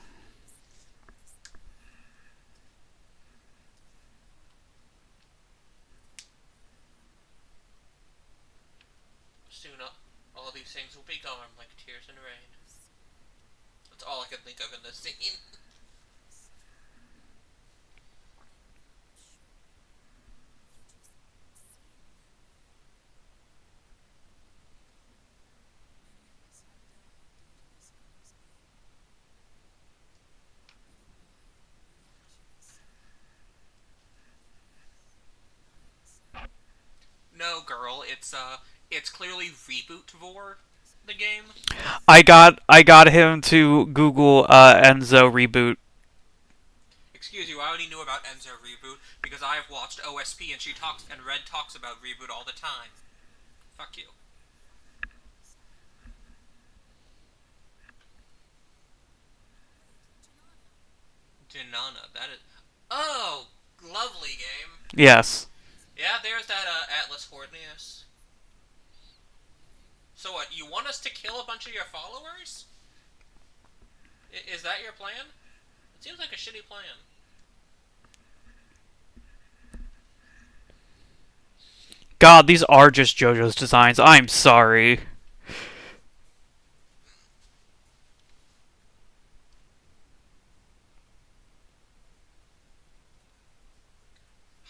Speaker 2: Soon all these things will be gone like tears in rain. That's all I can think of in this scene. No, girl, it's clearly reboot vor the game.
Speaker 1: I got him to Google Enzo reboot.
Speaker 2: Excuse you, I already knew about Enzo reboot because I have watched OSP and Red talks about reboot all the time. Fuck you.
Speaker 1: Yes.
Speaker 2: Yeah, there's that Atlas Hornius. So what? You want us to kill a bunch of your followers? Is that your plan? It seems like a shitty plan.
Speaker 1: God, these are just JoJo's designs. I'm sorry.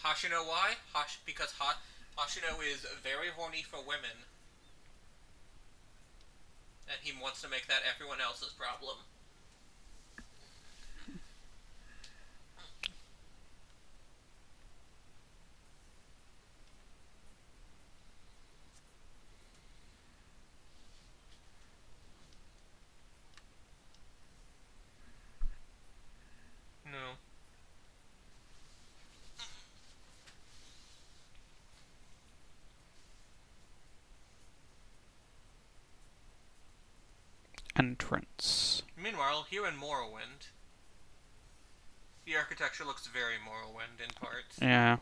Speaker 2: Hashino, why? Because Hashino is very horny for women, and he wants to make that everyone else's problem. No.
Speaker 1: Entrance.
Speaker 2: Meanwhile, here in Morrowind, the architecture looks very Morrowind in parts.
Speaker 1: Yeah.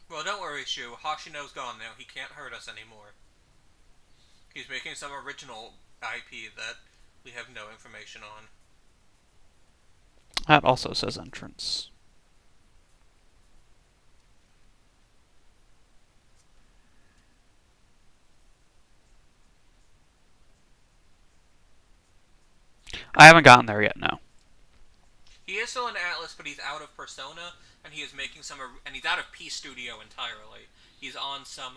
Speaker 2: Well, don't worry, Shu. Hashino's gone now. He can't hurt us anymore. He's making some original IP that we have no information on.
Speaker 1: That also says entrance. I haven't gotten there yet, no.
Speaker 2: He is still in Atlas, but he's out of Persona, and he is making some, and he's out of P Studio entirely. He's on some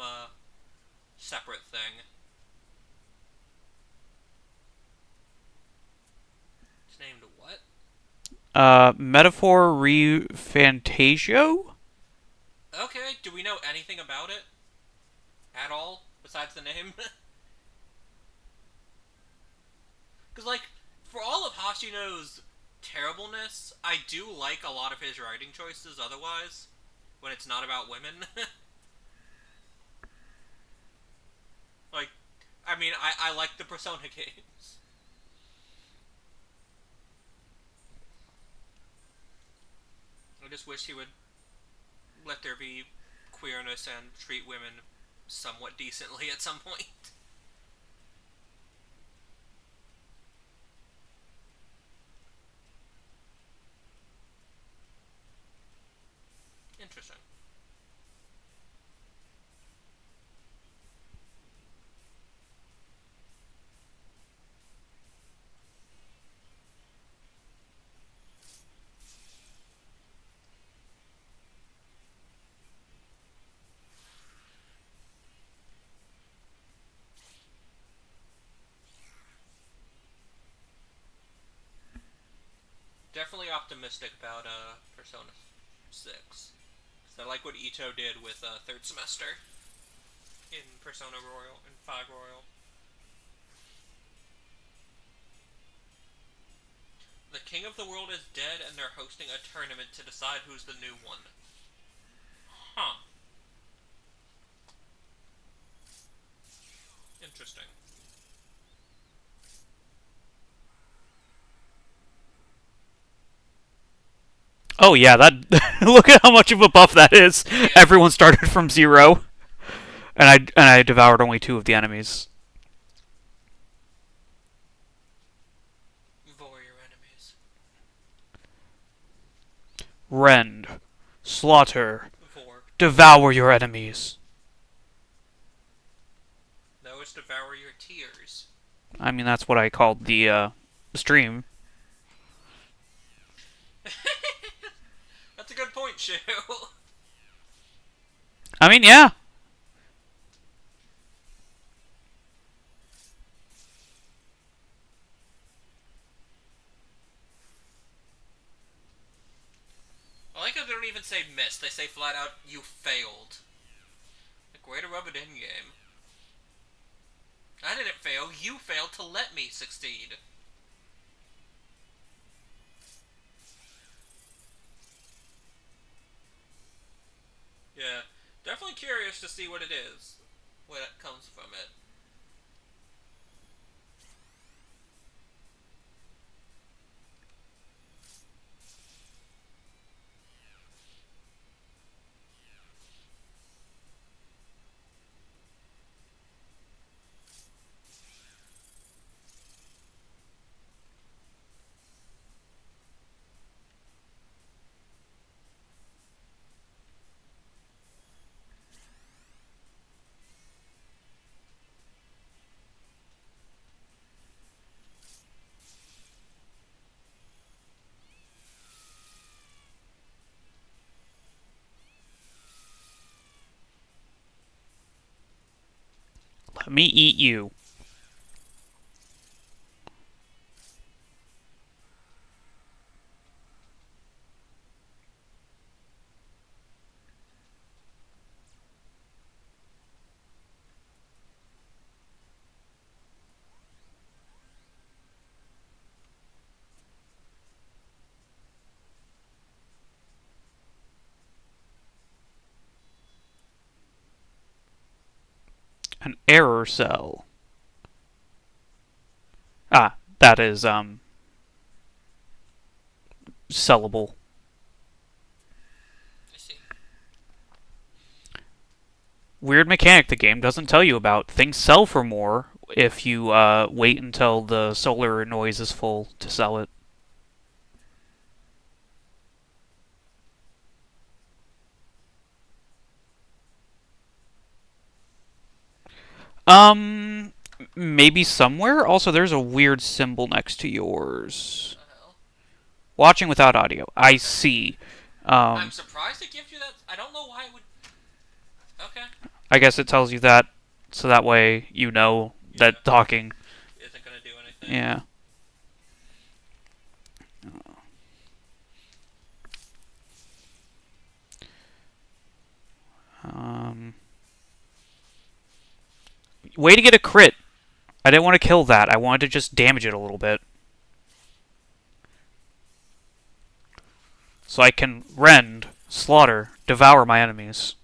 Speaker 2: separate thing. It's named what?
Speaker 1: Metaphor Re Fantasio?
Speaker 2: Okay, do we know anything about it? At all? Besides the name? Because, like, for all of Hashino's terribleness, I do like a lot of his writing choices otherwise, when it's not about women. Like, I mean, I like the Persona games. I just wish he would let there be queerness and treat women somewhat decently at some point. Interesting. Definitely optimistic about Persona 6. I like what Ito did with third semester in Persona Royal and 5 Royal. The king of the world is dead, and they're hosting a tournament to decide who's the new one. Huh. Interesting.
Speaker 1: Oh yeah, that look at how much of a buff that is.
Speaker 2: Yeah.
Speaker 1: Everyone started from 0. And I devoured only 2 of the enemies.
Speaker 2: Vor your enemies.
Speaker 1: Rend. Slaughter.
Speaker 2: Vor.
Speaker 1: Devour your enemies.
Speaker 2: No, it's devour your tears.
Speaker 1: I mean, that's what I called the stream.
Speaker 2: That's a good point, Shu.
Speaker 1: I mean, yeah.
Speaker 2: I like how they don't even say miss. They say flat out, you failed. Like, way to rub it in, game. I didn't fail. You failed to let me succeed. Yeah, definitely curious to see what it is. what comes from it.
Speaker 1: Let me eat you. An error cell. Ah, that is, sellable.
Speaker 2: I see.
Speaker 1: Weird mechanic the game doesn't tell you about. Things sell for more if you wait until the solar noise is full to sell it. Um, maybe somewhere. Also, there's a weird symbol next to yours.
Speaker 2: What the hell?
Speaker 1: Watching without audio. I
Speaker 2: Okay.
Speaker 1: see.
Speaker 2: I'm
Speaker 1: Um,
Speaker 2: surprised it gives you that. I don't know why it would. Okay.
Speaker 1: I guess it tells you that so that way you know
Speaker 2: Yeah.
Speaker 1: that talking.
Speaker 2: Isn't gonna do anything.
Speaker 1: Yeah. Um, way to get a crit. I didn't want to kill that. I wanted to just damage it a little bit. So I can rend, slaughter, devour my enemies.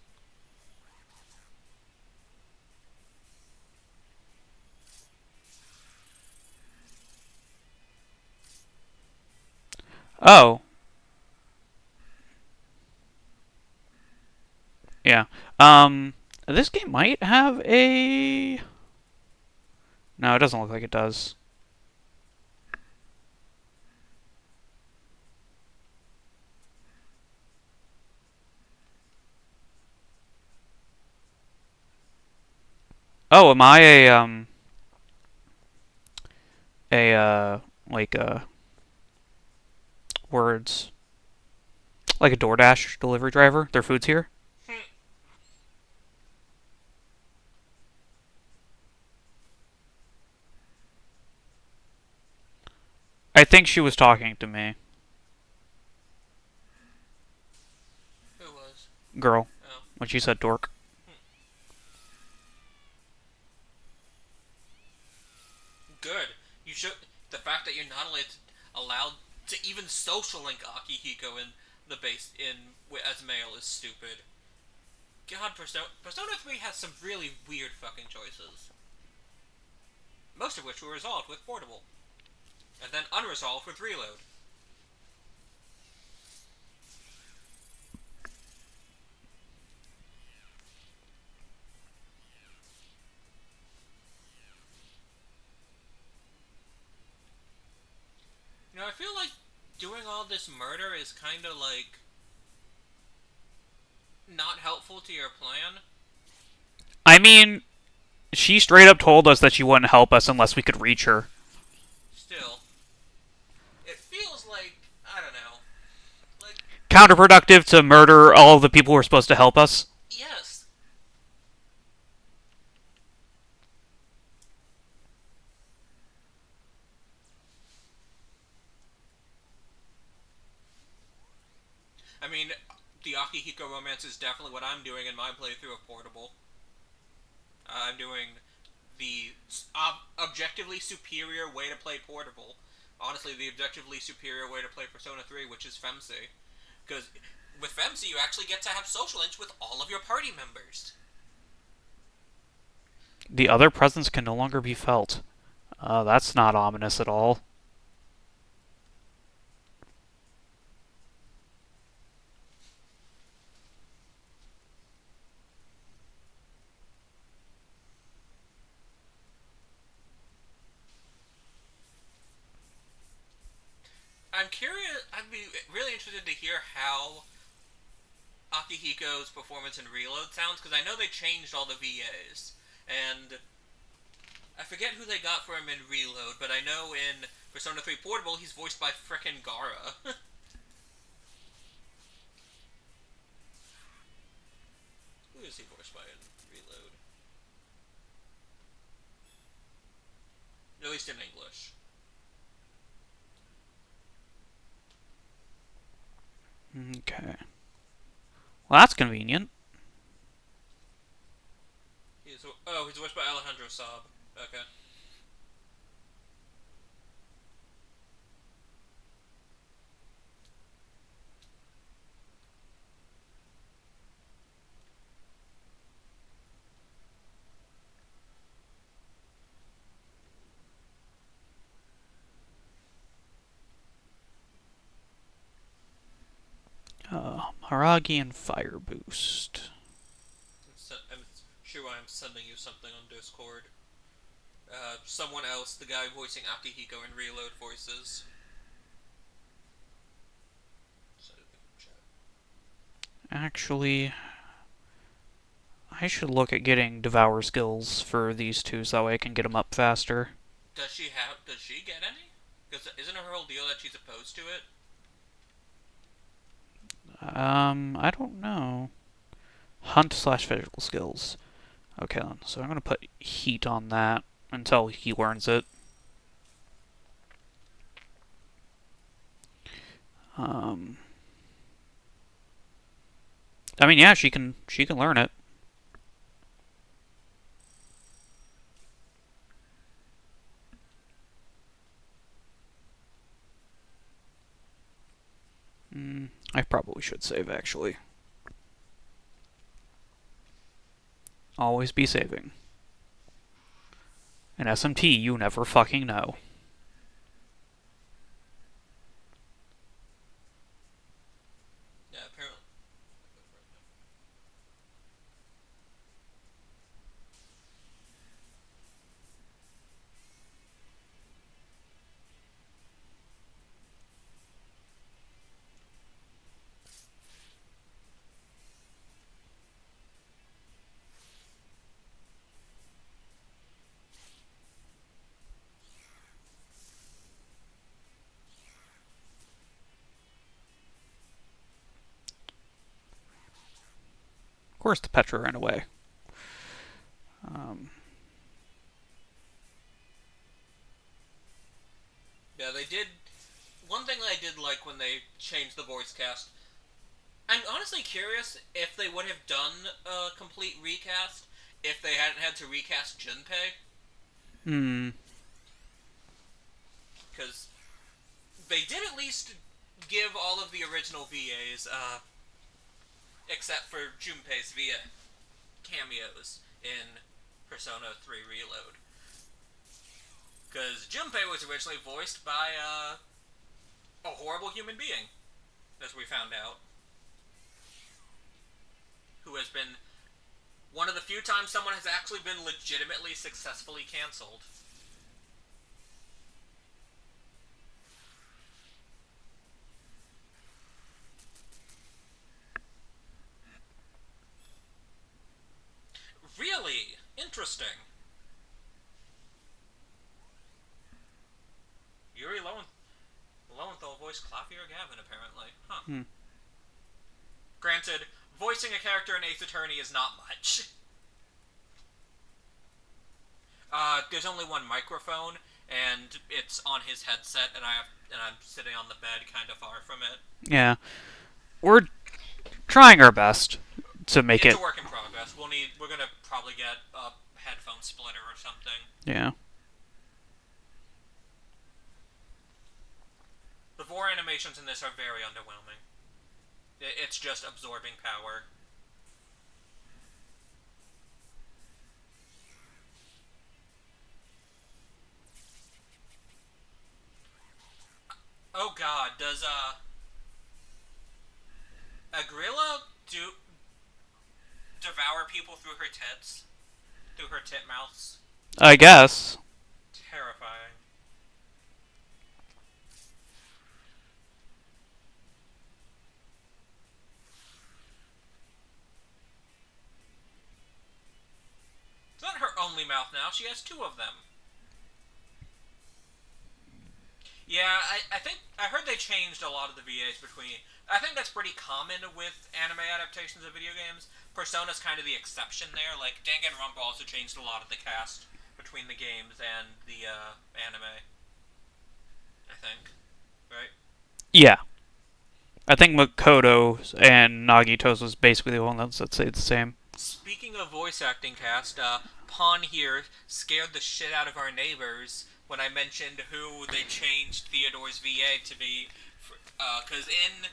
Speaker 1: Oh. Yeah. This game might have a... No, it doesn't look like it does. Oh, am I like, words? Like a DoorDash delivery driver? Their food's here? I think she was talking to me.
Speaker 2: Who was?
Speaker 1: Girl.
Speaker 2: Oh.
Speaker 1: When she said dork.
Speaker 2: Good. You should. The fact that you're not allowed to even social link Akihiko in the base in as male is stupid. God, Persona 3 has some really weird fucking choices. Most of which were resolved with portable, and then unresolved with reload. You know, I feel like doing all this murder is kind of like not helpful to your plan.
Speaker 1: I mean, she straight up told us that she wouldn't help us unless we could reach her.
Speaker 2: Still, it feels like I don't know. Like
Speaker 1: Counterproductive to murder all of the people who are supposed to help us.
Speaker 2: yes, I mean the Akihiko romance is definitely what I'm doing in my playthrough of Portable. I'm doing the objectively superior way to play Portable. Honestly, the objectively superior way to play Persona 3, which is Femc. Because with Femc, you actually get to have social links with all of your party members.
Speaker 1: The other presence can no longer be felt. That's not ominous at all.
Speaker 2: I'm curious. I'd be really interested to hear how Akihiko's performance in Reload sounds, because I know they changed all the VAs, and I forget who they got for him in Reload, but I know in Persona 3 Portable he's voiced by frickin' Gara. Who is he voiced by in Reload? At least in English.
Speaker 1: Okay. Well, that's convenient.
Speaker 2: He's voiced by Alejandro Saab. Okay.
Speaker 1: Haragi and Fire Boost.
Speaker 2: I'm sure I'm sending you something on Discord. Someone else, the guy voicing Akihiko in Reload voices.
Speaker 1: Actually, I should look at getting Devour skills for these two so that way I can get them up faster.
Speaker 2: Does she get any? Because isn't it her whole deal that she's opposed to it?
Speaker 1: I don't know. Hunt slash physical skills. Okay, then. So I'm going to put heat on that until he learns it. Um, I mean, yeah, she can learn it. I probably should save actually. Always be saving. In SMT, you never fucking know.
Speaker 2: Yeah, apparently.
Speaker 1: Of course, the Petra ran away. Um,
Speaker 2: Yeah, they did. One thing that I did like when they changed the voice cast. I'm honestly curious if they would have done a complete recast if they hadn't had to recast Junpei,
Speaker 1: hmm.
Speaker 2: because they did at least give all of the original VAs, except for Junpei's VA cameos in Persona 3 Reload. Because Junpei was originally voiced by a horrible human being, as we found out, who has been one of the few times someone has actually been legitimately successfully cancelled. Really interesting. Yuri Lowenthal voiced Clavier Gavin, apparently. Huh. Granted, voicing a character in Ace Attorney is not much. There's only one microphone, and it's on his headset, and I'm sitting on the bed, kind of far from it.
Speaker 1: Yeah, we're trying our best to make
Speaker 2: It's
Speaker 1: it.
Speaker 2: a work in progress. We're gonna probably get a headphone splitter or something.
Speaker 1: Yeah.
Speaker 2: The vor animations in this are very underwhelming. It's just absorbing power. God, does Agrilla devour people through her tits? Through her tit mouths?
Speaker 1: I guess.
Speaker 2: Terrifying. It's not her only mouth now. She has two of them. Yeah, I think I heard they changed a lot of the VAs between. I think that's pretty common with anime adaptations of video games. Persona's kind of the exception there. Like Danganronpa also changed a lot of the cast between the games and the anime. I think, right?
Speaker 1: Yeah. I think Makoto's and Nagito's was basically the one that stayed the same.
Speaker 2: Speaking of voice acting cast, Pawn here scared the shit out of our neighbors when I mentioned who they changed Theodore's VA to be, because in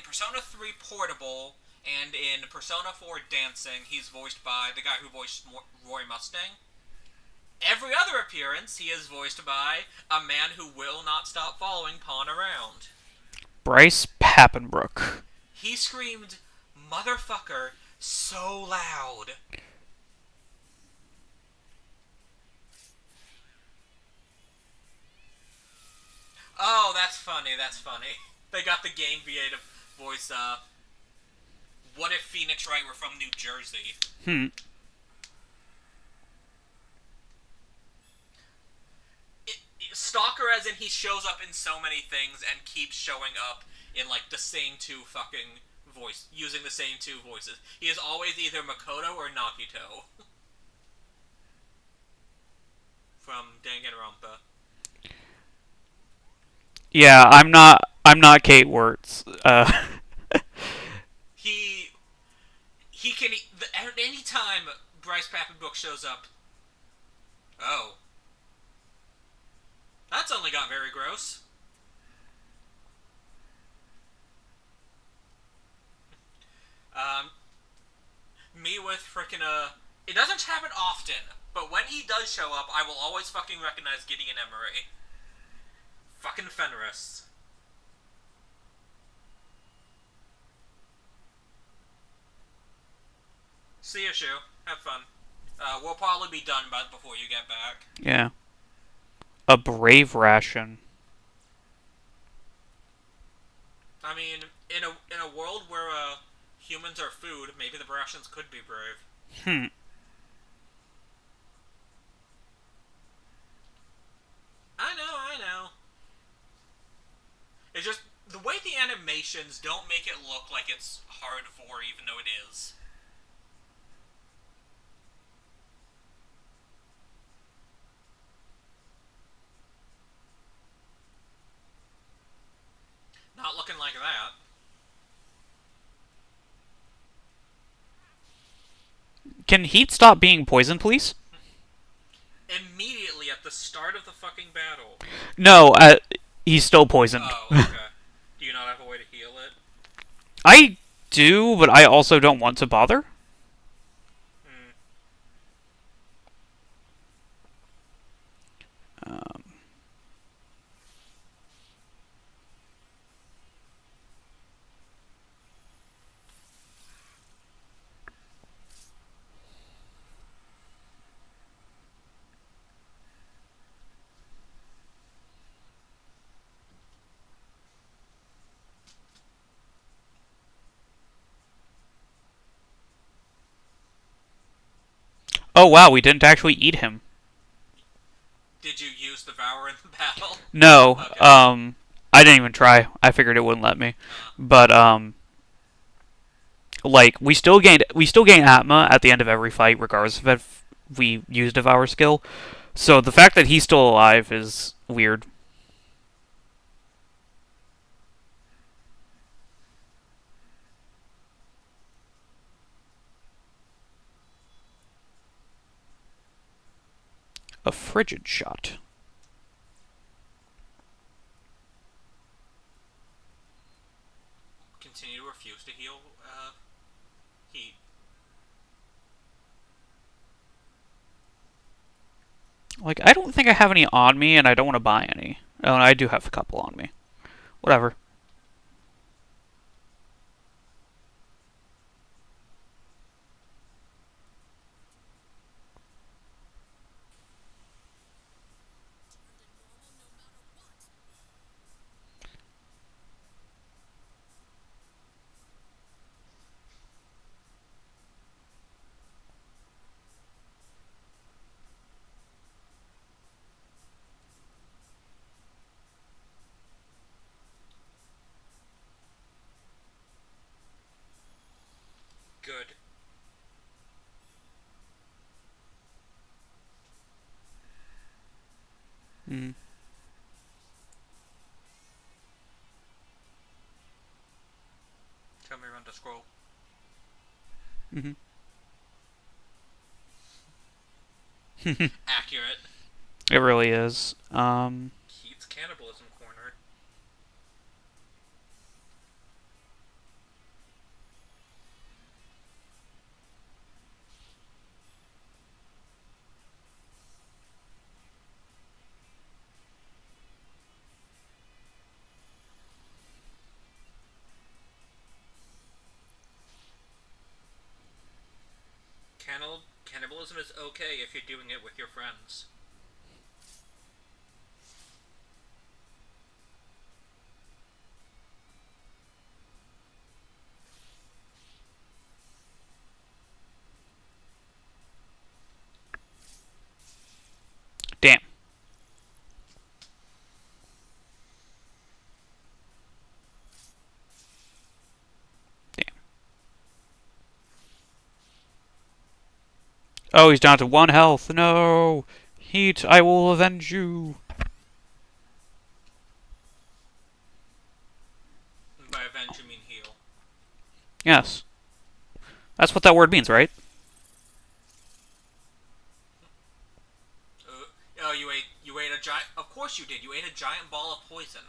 Speaker 2: Persona 3 Portable and in Persona 4 Dancing, he's voiced by the guy who voiced Roy Mustang. Every other appearance, he is voiced by a man who will not stop following Pawn around.
Speaker 1: Bryce Papenbrook.
Speaker 2: He screamed, "Motherfucker," so loud. Oh, that's funny, that's funny. They got the game VA to voice, what if Phoenix Wright were from New Jersey? Stalker as in he shows up in so many things and keeps showing up in, like, the same two fucking voice, using the same two voices. He is always either Makoto or Nagito. From Danganronpa.
Speaker 1: Yeah, I'm not Kate Wirtz.
Speaker 2: He can, at any time Bryce Papenbrook shows up. Oh. That's only got very gross. Me with frickin' it doesn't happen often, but when he does show up, I will always fucking recognize Gideon Emery. Fucking Fenris. See you, Shu. Have fun. We'll probably be done before you get back.
Speaker 1: Yeah. A brave ration.
Speaker 2: I mean, in a world where humans are food, maybe the rations could be brave. I know. It's just the way the animations don't make it look like it's hardcore, even though it is. Not looking like that.
Speaker 1: Can Heat stop being poison, please?
Speaker 2: Immediately at the start of the fucking battle.
Speaker 1: No, he's still poisoned.
Speaker 2: Oh, okay. Do you not have a way to heal it?
Speaker 1: I do, but I also don't want to bother. Um, oh wow, we didn't actually eat him.
Speaker 2: Did you use Devour in the battle?
Speaker 1: No,
Speaker 2: Okay.
Speaker 1: I didn't even try. I figured it wouldn't let me. But like we still gain Atma at the end of every fight, regardless of if we use Devour skill. So the fact that he's still alive is weird. A frigid shot.
Speaker 2: Continue to refuse to heal Heat.
Speaker 1: Like I don't think I have any on me, and I don't want to buy any. Oh, and I do have a couple on me. Whatever.
Speaker 3: Turn to normal no matter what.
Speaker 2: Good.
Speaker 1: Mm.
Speaker 2: Tell me when to scroll.
Speaker 1: Hmm.
Speaker 2: Accurate.
Speaker 1: It really is.
Speaker 2: Keith's cannibalism corner. Cannibalism is okay if you're doing it with your friends.
Speaker 1: Damn. Damn. Oh, he's down to 1 health. No. Heat, I will avenge you.
Speaker 2: And by avenge, you mean heal.
Speaker 1: Yes. That's what that word means, right?
Speaker 2: Oh, you ate a giant. Of course you did. You ate a giant ball of poison.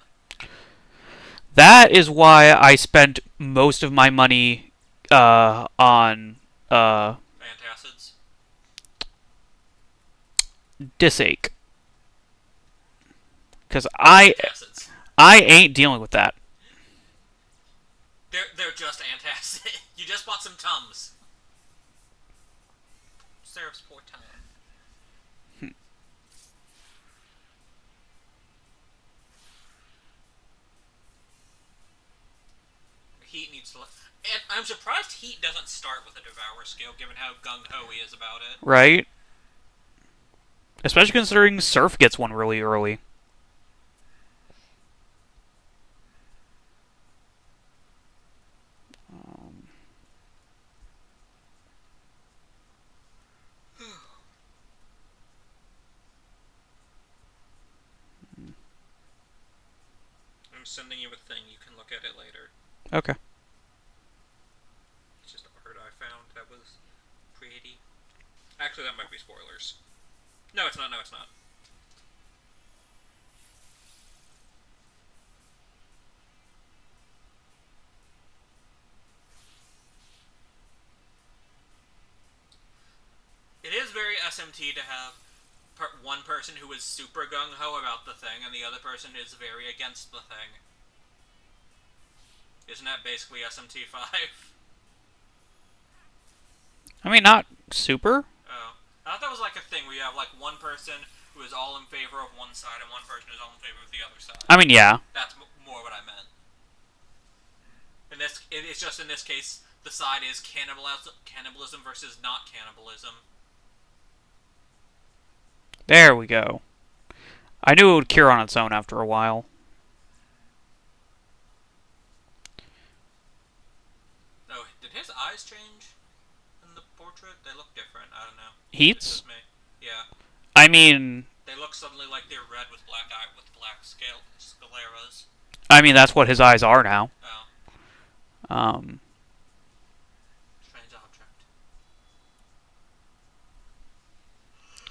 Speaker 1: That is why I spent most of my money on
Speaker 2: Antacids.
Speaker 1: Disake. Because I
Speaker 2: Antacids.
Speaker 1: I ain't dealing with that.
Speaker 2: They're just antacid. You just bought some Tums. Seraph's poor Tum. Heat needs to. And I'm surprised Heat doesn't start with a Devour skill, given how gung ho he is about it.
Speaker 1: Right? Especially considering Surf gets one really early. Um,
Speaker 2: I'm sending you a thing. You can look at it later.
Speaker 1: okay.
Speaker 2: It's just art I found that was pretty. Actually, that might be spoilers. No, it's not. No, it's not. It is very SMT to have one person who is super gung ho about the thing, and the other person is very against the thing. Isn't that basically SMT 5?
Speaker 1: I mean, not super.
Speaker 2: Oh. I thought that was like a thing where you have like one person who is all in favor of one side and one person who's all in favor of the other side.
Speaker 1: I mean, yeah.
Speaker 2: That's more what I meant. It's just in this case, the side is cannibalism versus not cannibalism.
Speaker 1: There we go. I knew it would cure on its own after a while.
Speaker 2: Oh, did his eyes change in the portrait? They look different. I don't know. It's
Speaker 1: Heats?
Speaker 2: just me. Yeah.
Speaker 1: I mean,
Speaker 2: They look suddenly like they're red with black scleras.
Speaker 1: that's what his eyes are now.
Speaker 2: Oh,
Speaker 1: Um,
Speaker 2: strange object.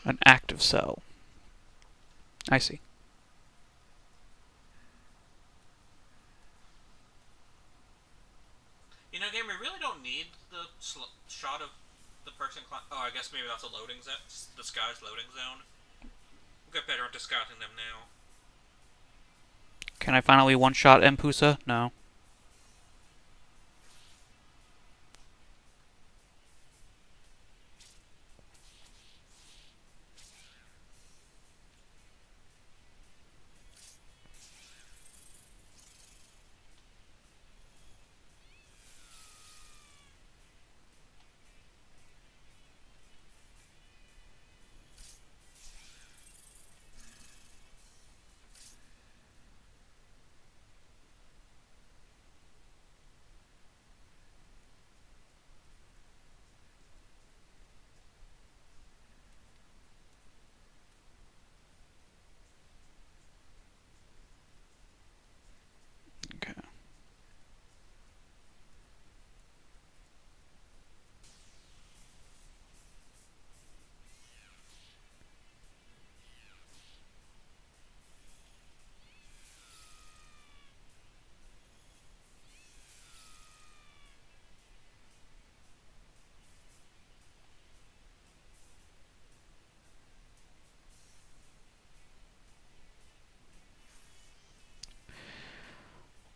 Speaker 1: an active cell. I see.
Speaker 2: You know, game, we really don't need the shot of the person. Oh, I guess maybe that's a loading zone. Disguised loading zone. We'll get better at disguising them now.
Speaker 1: Can I finally one-shot Empusa? No. Okay.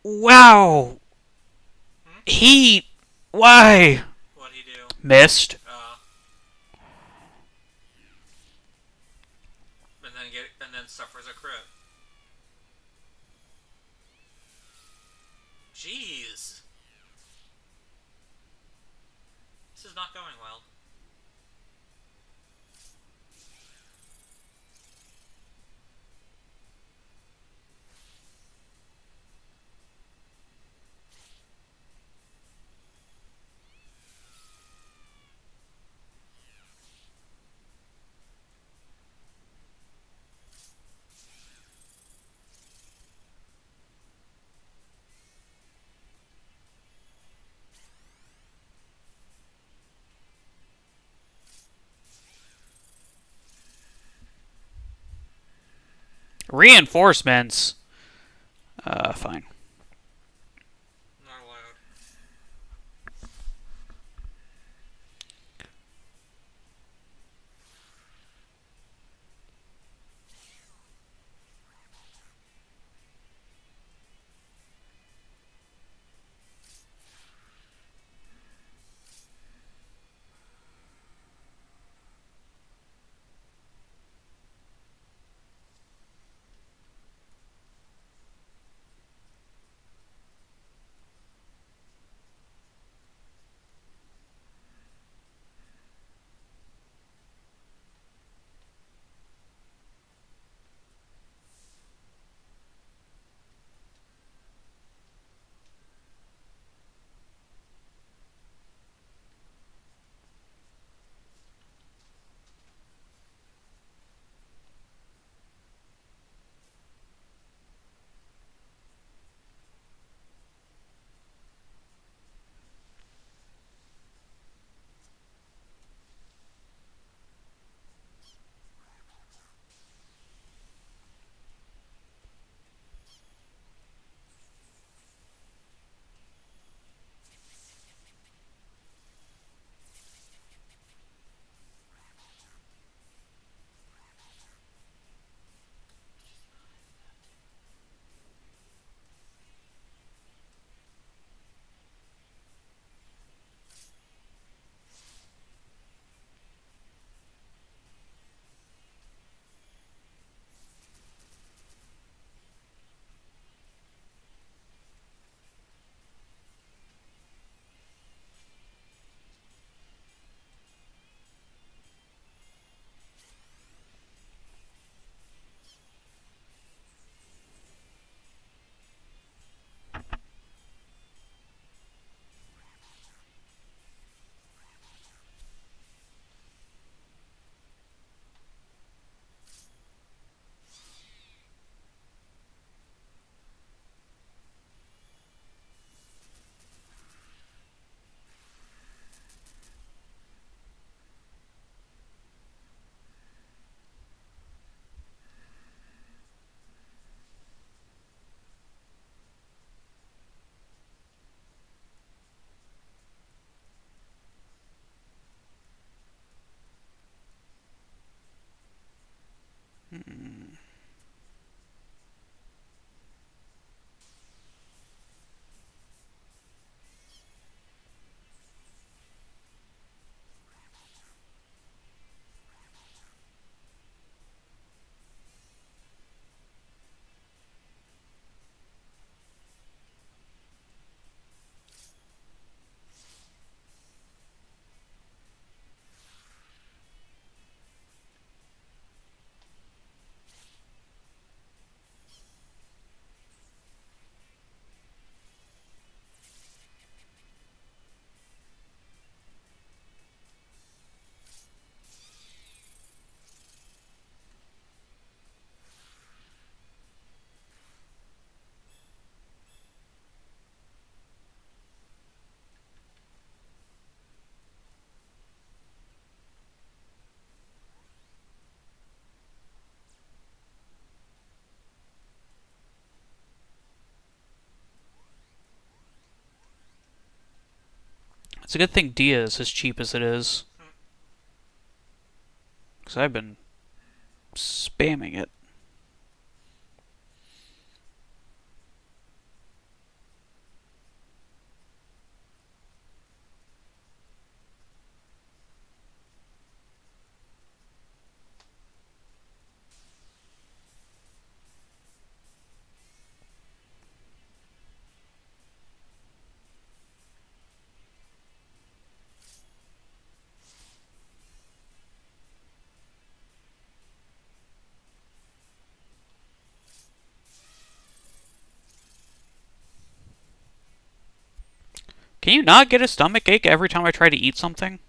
Speaker 1: Wow!
Speaker 2: Hmm?
Speaker 1: He... Why?
Speaker 2: What'd he do?
Speaker 1: Missed.
Speaker 2: And then suffers a crit. Jeez. This is not going well.
Speaker 1: Reinforcements. Fine.
Speaker 2: Not allowed.
Speaker 1: It's a good thing Dia is as cheap as it is. Because I've been spamming it. Can you not get a stomach ache every time I try to eat something?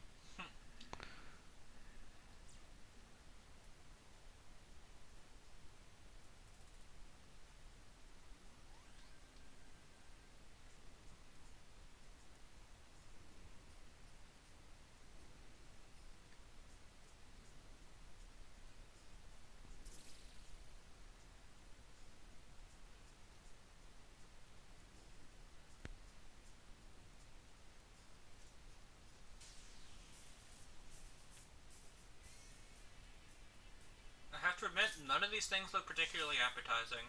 Speaker 2: I have to admit, none of these things look particularly appetizing.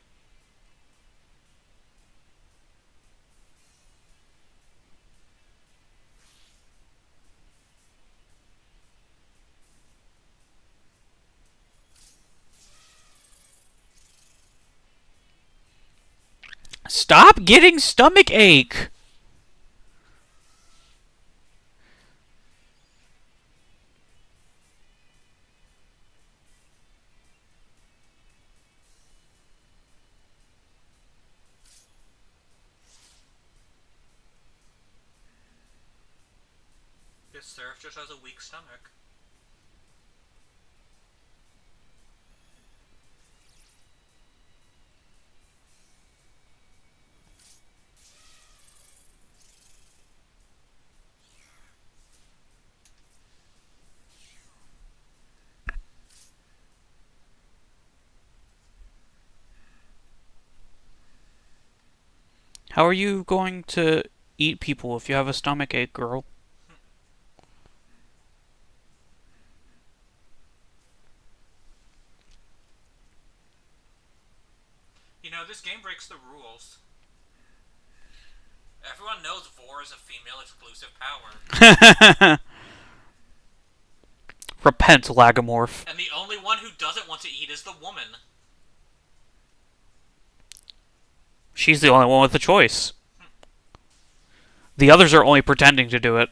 Speaker 1: Stop getting stomach ache!
Speaker 2: This serf just has a weak stomach.
Speaker 1: How are you going to eat people if you have a stomach ache, girl?
Speaker 2: You know, this game breaks the rules. Everyone knows Vor is a female exclusive power.
Speaker 1: Repent, Lagomorph.
Speaker 2: And the only one who doesn't want to eat is the woman.
Speaker 1: She's the only one with a choice. The others are only pretending to do it.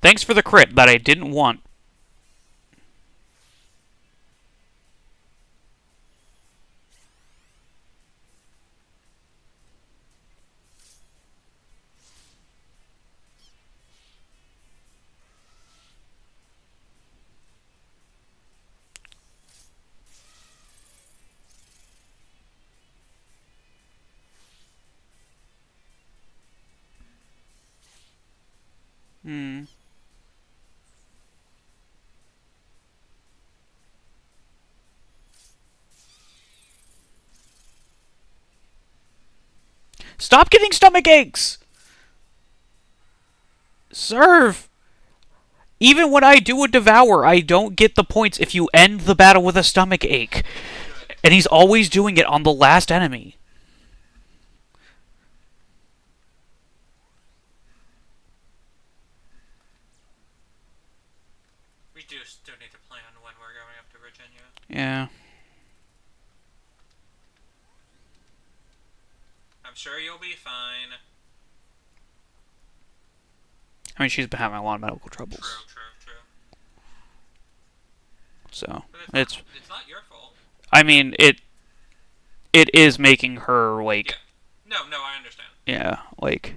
Speaker 1: Thanks for the crit that I didn't want. Hmm. Stop getting stomach aches! Serve! Even when I do a devour, I don't get the points if you end the battle with a stomach ache.
Speaker 2: Good.
Speaker 1: And he's always doing it on the last enemy.
Speaker 2: We do still need to plan when we're going up to Virginia.
Speaker 1: Yeah.
Speaker 2: I'm sure you'll be fine.
Speaker 1: I mean, she's been having a lot of medical
Speaker 2: True,
Speaker 1: troubles.
Speaker 2: true, true.
Speaker 1: So,
Speaker 2: But
Speaker 1: it's...
Speaker 2: it's not your fault.
Speaker 1: I mean, it is making her, like...
Speaker 2: Yeah. No, I understand.
Speaker 1: Yeah, like...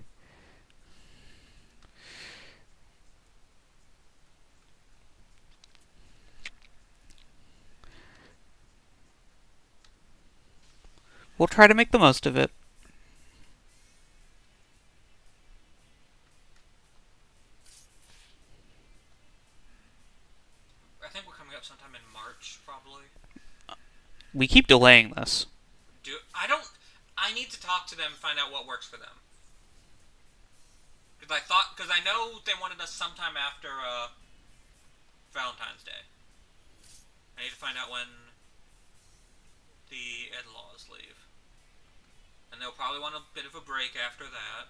Speaker 1: We'll try to make the most of it.
Speaker 2: I think we're coming up sometime in March, probably.
Speaker 1: We keep delaying this.
Speaker 2: I need to talk to them, find out what works for them. Because I know they wanted us sometime after Valentine's Day. I need to find out when the in-laws leave, and they'll probably want a bit of a break after that.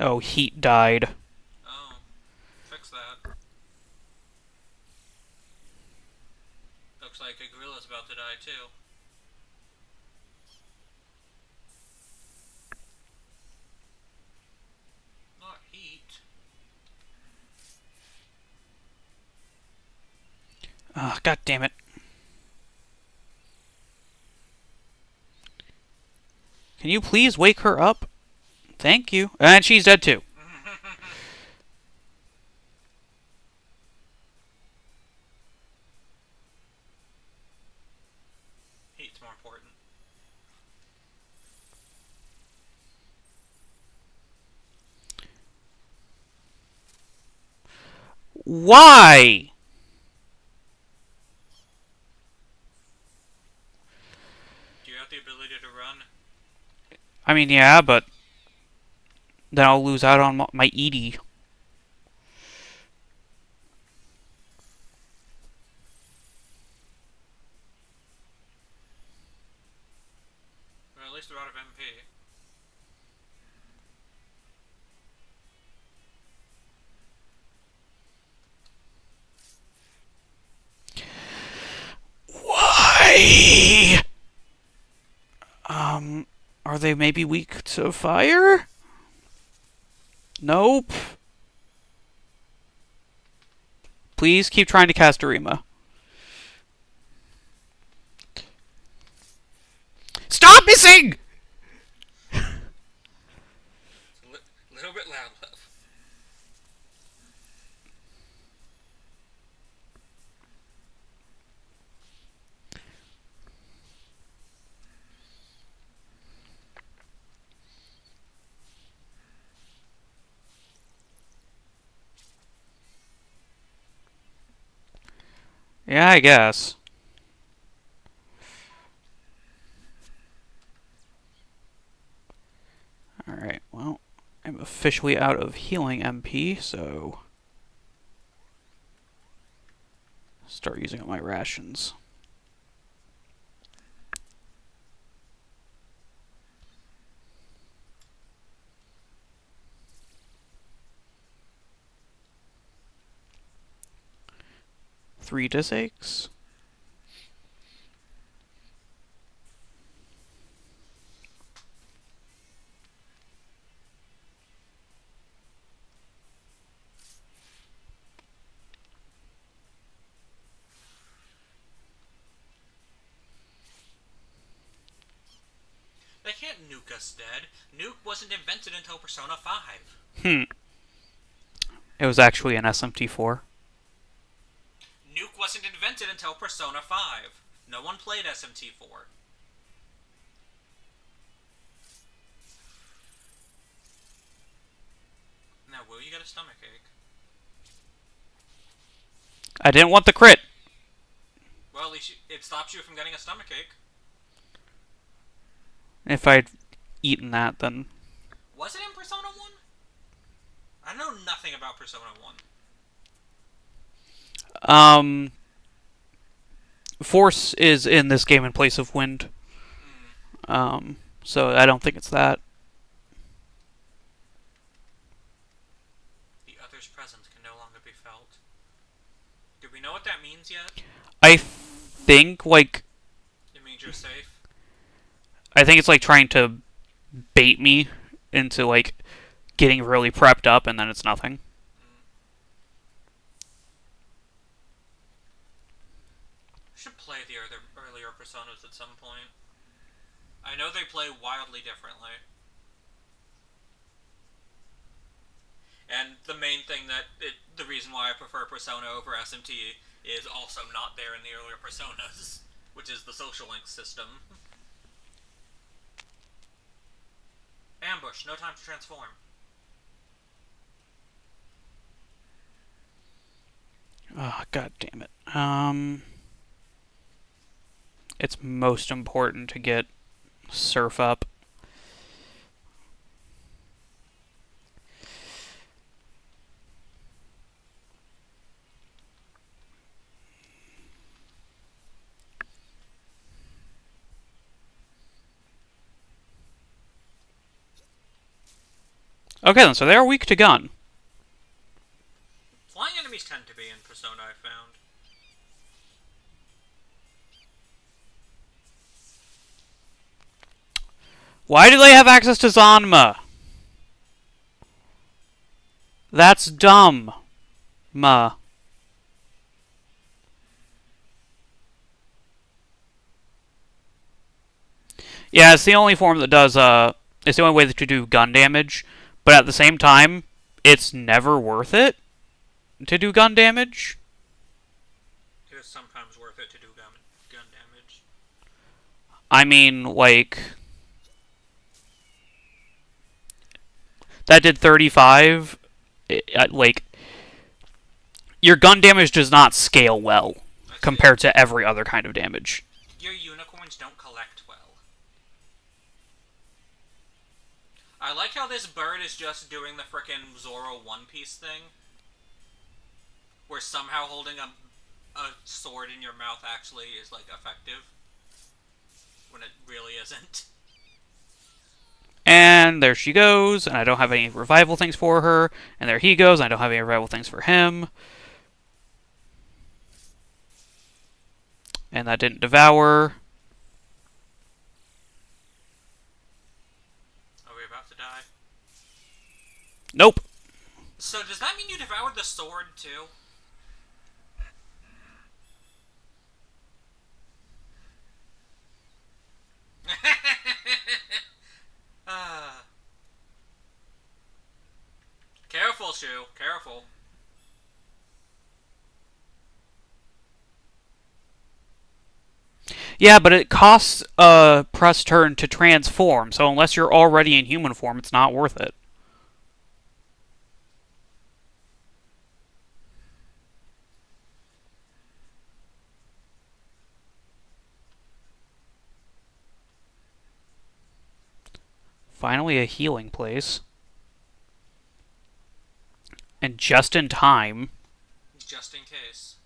Speaker 1: Oh, heat died.
Speaker 2: Oh, fix that. Looks like a gorilla's about to die too. Not heat.
Speaker 1: Ah, god damn it. Can you please wake her up? Thank you. And she's dead too.
Speaker 2: Heat's more important.
Speaker 1: Why?
Speaker 2: Do you have the ability to run?
Speaker 1: I mean, yeah, but then I'll lose out on my Edie.
Speaker 2: Well, at least they're out of MP.
Speaker 1: Why? Are they maybe weak to fire? Nope. Please keep trying to cast Arima. Stop missing!
Speaker 2: It's a little bit loud, love.
Speaker 1: Yeah, I guess. Alright, well, I'm officially out of healing MP, so start using up my rations. Three discs.
Speaker 2: They can't nuke us dead. Nuke wasn't invented until Persona 5.
Speaker 1: It was actually an SMT4.
Speaker 2: Nuke wasn't invented until Persona 5. No one played SMT4. Now, will you get a stomachache?
Speaker 1: I didn't want the crit.
Speaker 2: Well, at least it stops you from getting a stomachache.
Speaker 1: If I'd eaten that, then
Speaker 2: Was it in Persona 1? I know nothing about Persona 1.
Speaker 1: Force is in this game in place of wind. So I don't think it's that.
Speaker 2: The other's presence can no longer be felt. Do we know what that means yet?
Speaker 1: I think, like,
Speaker 2: It means you're safe.
Speaker 1: I think it's like trying to bait me into like getting really prepped up, and then it's nothing.
Speaker 2: Mm. I should play the earlier Personas at some point. I know they play wildly differently. And the main thing the reason why I prefer Persona over SMT is also not there in the earlier Personas, which is the social link system. Ambush, no time to transform.
Speaker 1: Oh, god damn it. It's most important to get Surf up. Okay then, so they are weak to gun.
Speaker 2: Flying enemies tend to be in Persona, I found.
Speaker 1: Why do they have access to Zanma? That's dumb. Ma. Yeah, it's the only form that does, it's the only way to do gun damage, but at the same time, it's never worth it to do gun damage.
Speaker 2: It is sometimes worth it to do gun damage.
Speaker 1: I mean, like, that did 35. Like, your gun damage does not scale well compared to every other kind of damage.
Speaker 2: Your unicorns don't collect well. I like how this bird is just doing the frickin' Zoro One Piece thing. Where somehow holding a sword in your mouth actually is, like, effective. When it really isn't.
Speaker 1: And there she goes, and I don't have any revival things for her. And there he goes, and I don't have any revival things for him. And that didn't devour.
Speaker 2: Are we about to die?
Speaker 1: Nope.
Speaker 2: So does that mean you devoured the sword, too? Careful, Shu. Careful.
Speaker 1: Yeah, but it costs a press turn to transform, so unless you're already in human form, it's not worth it. Finally, a healing place. And just in time.
Speaker 2: Just in case.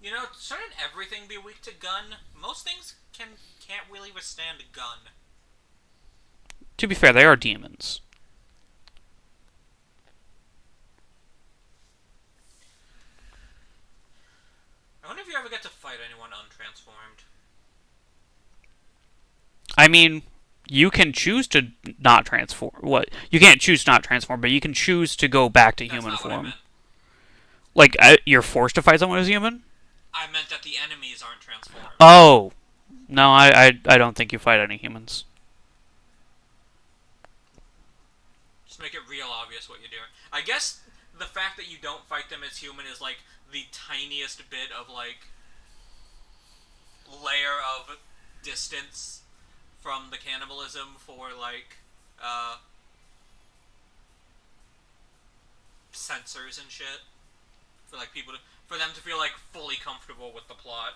Speaker 2: You know, shouldn't everything be weak to gun? Most things can't really withstand a gun.
Speaker 1: To be fair, they are demons.
Speaker 2: I wonder if you ever get to fight anyone untransformed.
Speaker 1: I mean, you can choose to not transform. What? You can't choose to not transform, but you can choose to go back to
Speaker 2: That's
Speaker 1: human
Speaker 2: not what I
Speaker 1: form.
Speaker 2: meant.
Speaker 1: Like, you're forced to fight someone who's human?
Speaker 2: I meant that the enemies aren't transformed.
Speaker 1: Oh. No, I don't think you fight any humans.
Speaker 2: Just make it real obvious what you're doing. I guess the fact that you don't fight them as human is, like, the tiniest bit of, like, layer of distance from the cannibalism for, like, censors and shit. For, like, for them to feel, like, fully comfortable with the plot.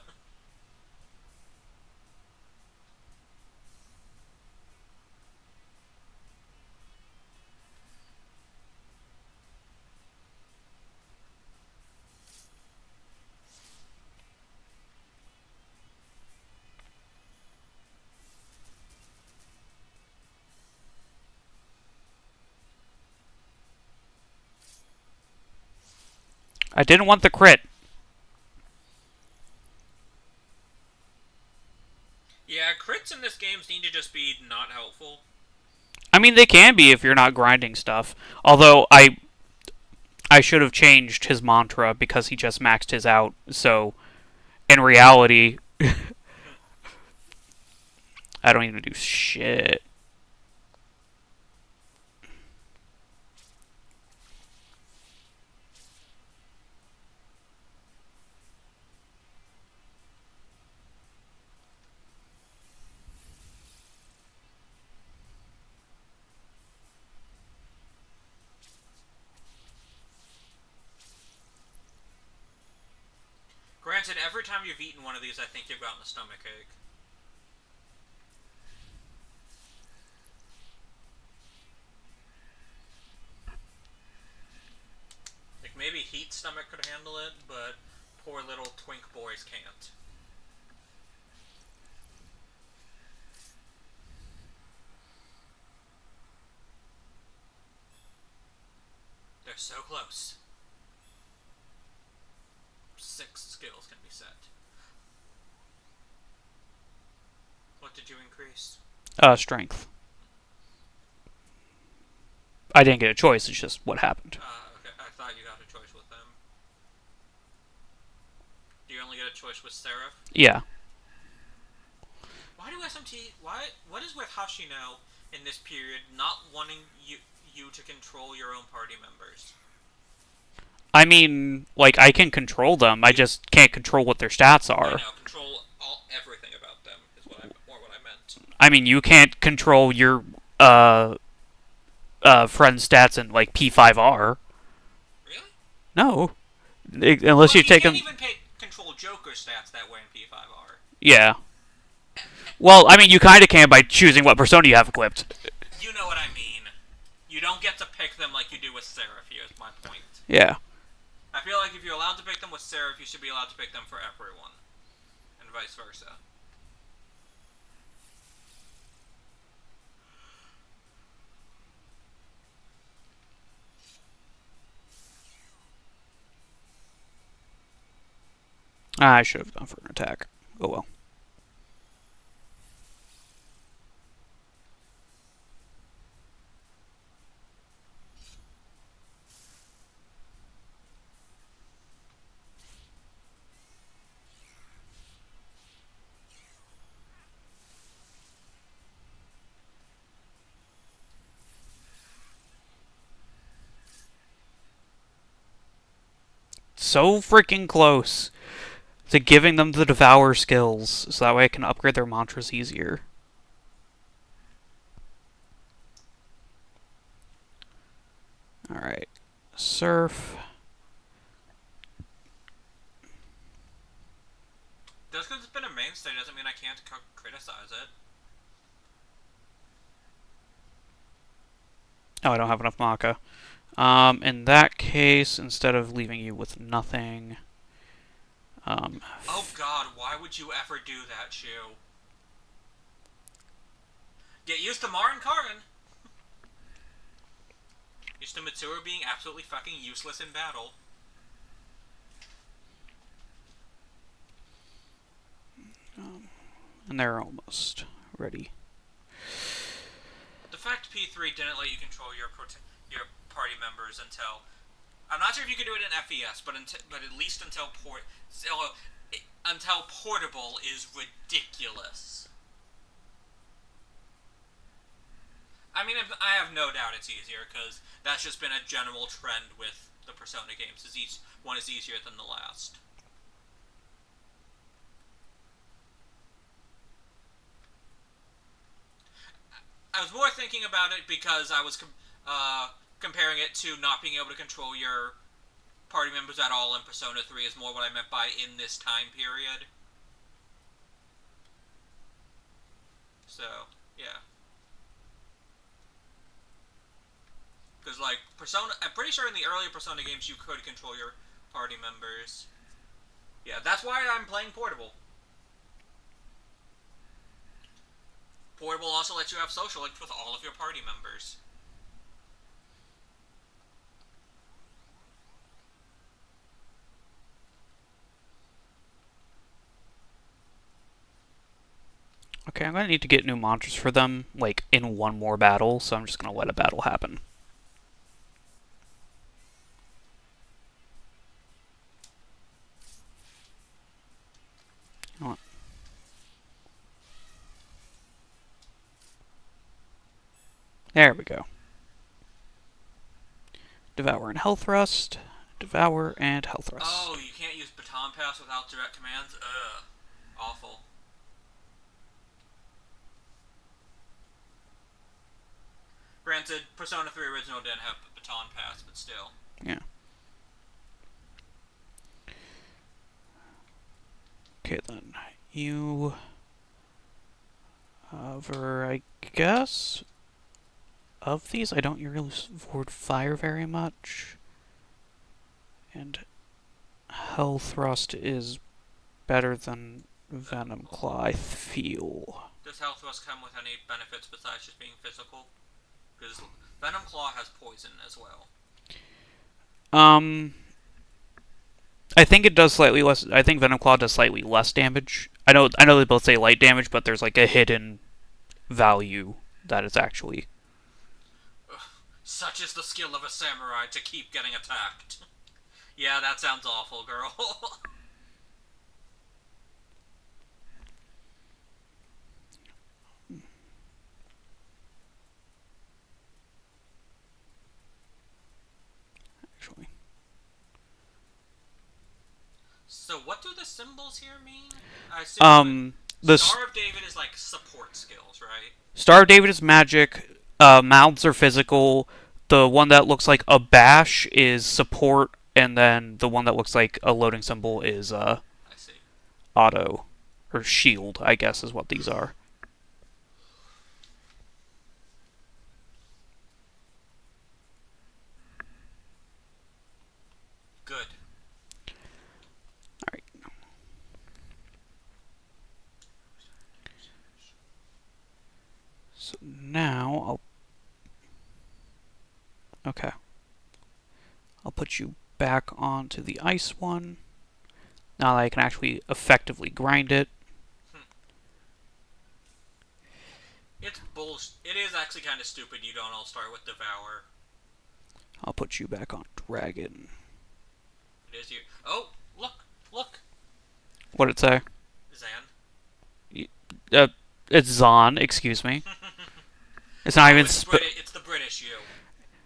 Speaker 1: I didn't want the crit.
Speaker 2: need to just be not helpful.
Speaker 1: I mean, they can be if you're not grinding stuff. Although I should have changed his mantra because he just maxed his out. So in reality, I don't even do shit.
Speaker 2: Granted, every time you've eaten one of these, I think you've gotten a stomach ache. Like, maybe Heat Stomach could handle it, but poor little twink boys can't. They're so close. 6 skills can be set. What did you increase?
Speaker 1: Strength. I didn't get a choice. It's just what happened.
Speaker 2: Okay. I thought you got a choice with them. Do you only get a choice with Seraph?
Speaker 1: Yeah.
Speaker 2: Why do SMT... What is with Hashino in this period not wanting you to control your own party members?
Speaker 1: I mean, like, I can control them. I just can't control what their stats
Speaker 2: I
Speaker 1: are.
Speaker 2: know, control everything about them is what I meant.
Speaker 1: I mean, you can't control your friend stats in like P5R.
Speaker 2: Really?
Speaker 1: No, unless
Speaker 2: Well,
Speaker 1: you take them.
Speaker 2: can't even control Joker stats that way in P5R.
Speaker 1: Yeah. Well, I mean, you kind of can by choosing what persona you have equipped.
Speaker 2: You know what I mean. You don't get to pick them like you do with Seraph, here is my point.
Speaker 1: Yeah.
Speaker 2: I feel like if you're allowed to pick them with Seraph, you should be allowed to pick them for everyone. And vice versa.
Speaker 1: I should have gone for an attack. Oh well. So freaking close to giving them the Devour skills, so that way I can upgrade their mantras easier. Alright. Surf.
Speaker 2: Just because it's been a mainstay doesn't mean I can't criticize it.
Speaker 1: Oh, I don't have enough Maka. In that case, instead of leaving you with nothing...
Speaker 2: Oh god, why would you ever do that, Shu? Get used to Mar and Karin! Used to Mitsuru being absolutely fucking useless in battle.
Speaker 1: and they're almost ready.
Speaker 2: The fact P3 didn't let you control your party members until... I'm not sure if you could do it in FES, but at least until portable is ridiculous. I mean, I have no doubt it's easier, because that's just been a general trend with the Persona games, is each one is easier than the last. I was more thinking about it because I was comparing it to not being able to control your party members at all in Persona 3 is more what I meant by in this time period. So, yeah. Because, like, Persona... I'm pretty sure in the earlier Persona games you could control your party members. Yeah, that's why I'm playing Portable. Portable also lets you have social links with all of your party members.
Speaker 1: Okay, I'm gonna need to get new monsters for them, like, in one more battle, so I'm just gonna let a battle happen. You know what? There we go. Devour and Health Thrust. Devour and Health
Speaker 2: Oh,
Speaker 1: Thrust.
Speaker 2: you can't use baton pass without direct commands? Ugh. Awful. Granted, Persona 3 Original didn't have baton pass, but still.
Speaker 1: Yeah. Okay, then. You hover, I guess. Of these, I don't use Ward Fire very much. And Hell Thrust is better than Venom Claw, I feel.
Speaker 2: Does Health Thrust come with any benefits besides just being physical? Because Venom Claw has poison as well.
Speaker 1: Um, I think it does slightly less. I think Venom Claw does slightly less damage. I know they both say light damage, but there's like a hidden value that it's actually.
Speaker 2: Ugh. Such is the skill of a samurai to keep getting attacked. Yeah, that sounds awful, girl.
Speaker 1: Actually.
Speaker 2: So, what do the symbols here mean? I assume
Speaker 1: The
Speaker 2: Star of David is like support skills, right?
Speaker 1: Star of David is magic. Mouths are physical. The one that looks like a bash is support, and then the one that looks like a loading symbol is
Speaker 2: I see.
Speaker 1: auto or shield. I guess is what these are.
Speaker 2: Good.
Speaker 1: All right. So now okay. I'll put you back onto the ice one. Now that I can actually effectively grind it.
Speaker 2: It's bullshit. It is actually kind of stupid you don't all start with Devour.
Speaker 1: I'll put you back on Dragon.
Speaker 2: It is you. Oh, look, look,
Speaker 1: What did it say?
Speaker 2: Zan.
Speaker 1: Uh, it's Zon. Excuse me. It's not even.
Speaker 2: It's the British you.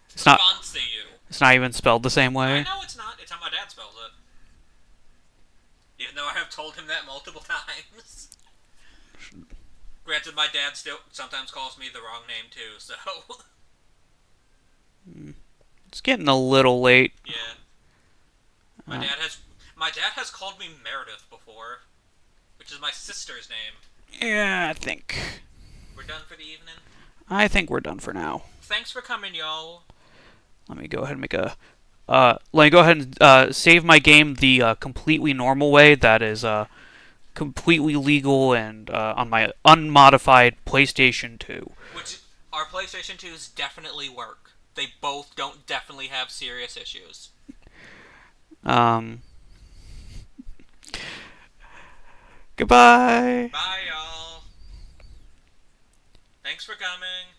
Speaker 1: It's not.
Speaker 2: Fancy you.
Speaker 1: It's not even spelled the same
Speaker 2: I
Speaker 1: way.
Speaker 2: know it's not. It's how my dad spells it. Even though I have told him that multiple times. Granted, my dad still sometimes calls me the wrong name too, so.
Speaker 1: It's getting a little late.
Speaker 2: Yeah. My dad has called me Meredith before, which is my sister's name.
Speaker 1: Yeah, I think.
Speaker 2: We're done for the evening.
Speaker 1: I think we're done for now.
Speaker 2: Thanks for coming, y'all.
Speaker 1: Let me go ahead and make a. Let me go ahead and save my game the completely normal way. That is completely legal and on my unmodified PlayStation 2.
Speaker 2: Which our PlayStation 2s definitely work. They both don't definitely have serious issues.
Speaker 1: Goodbye.
Speaker 2: Bye, y'all. Thanks for coming.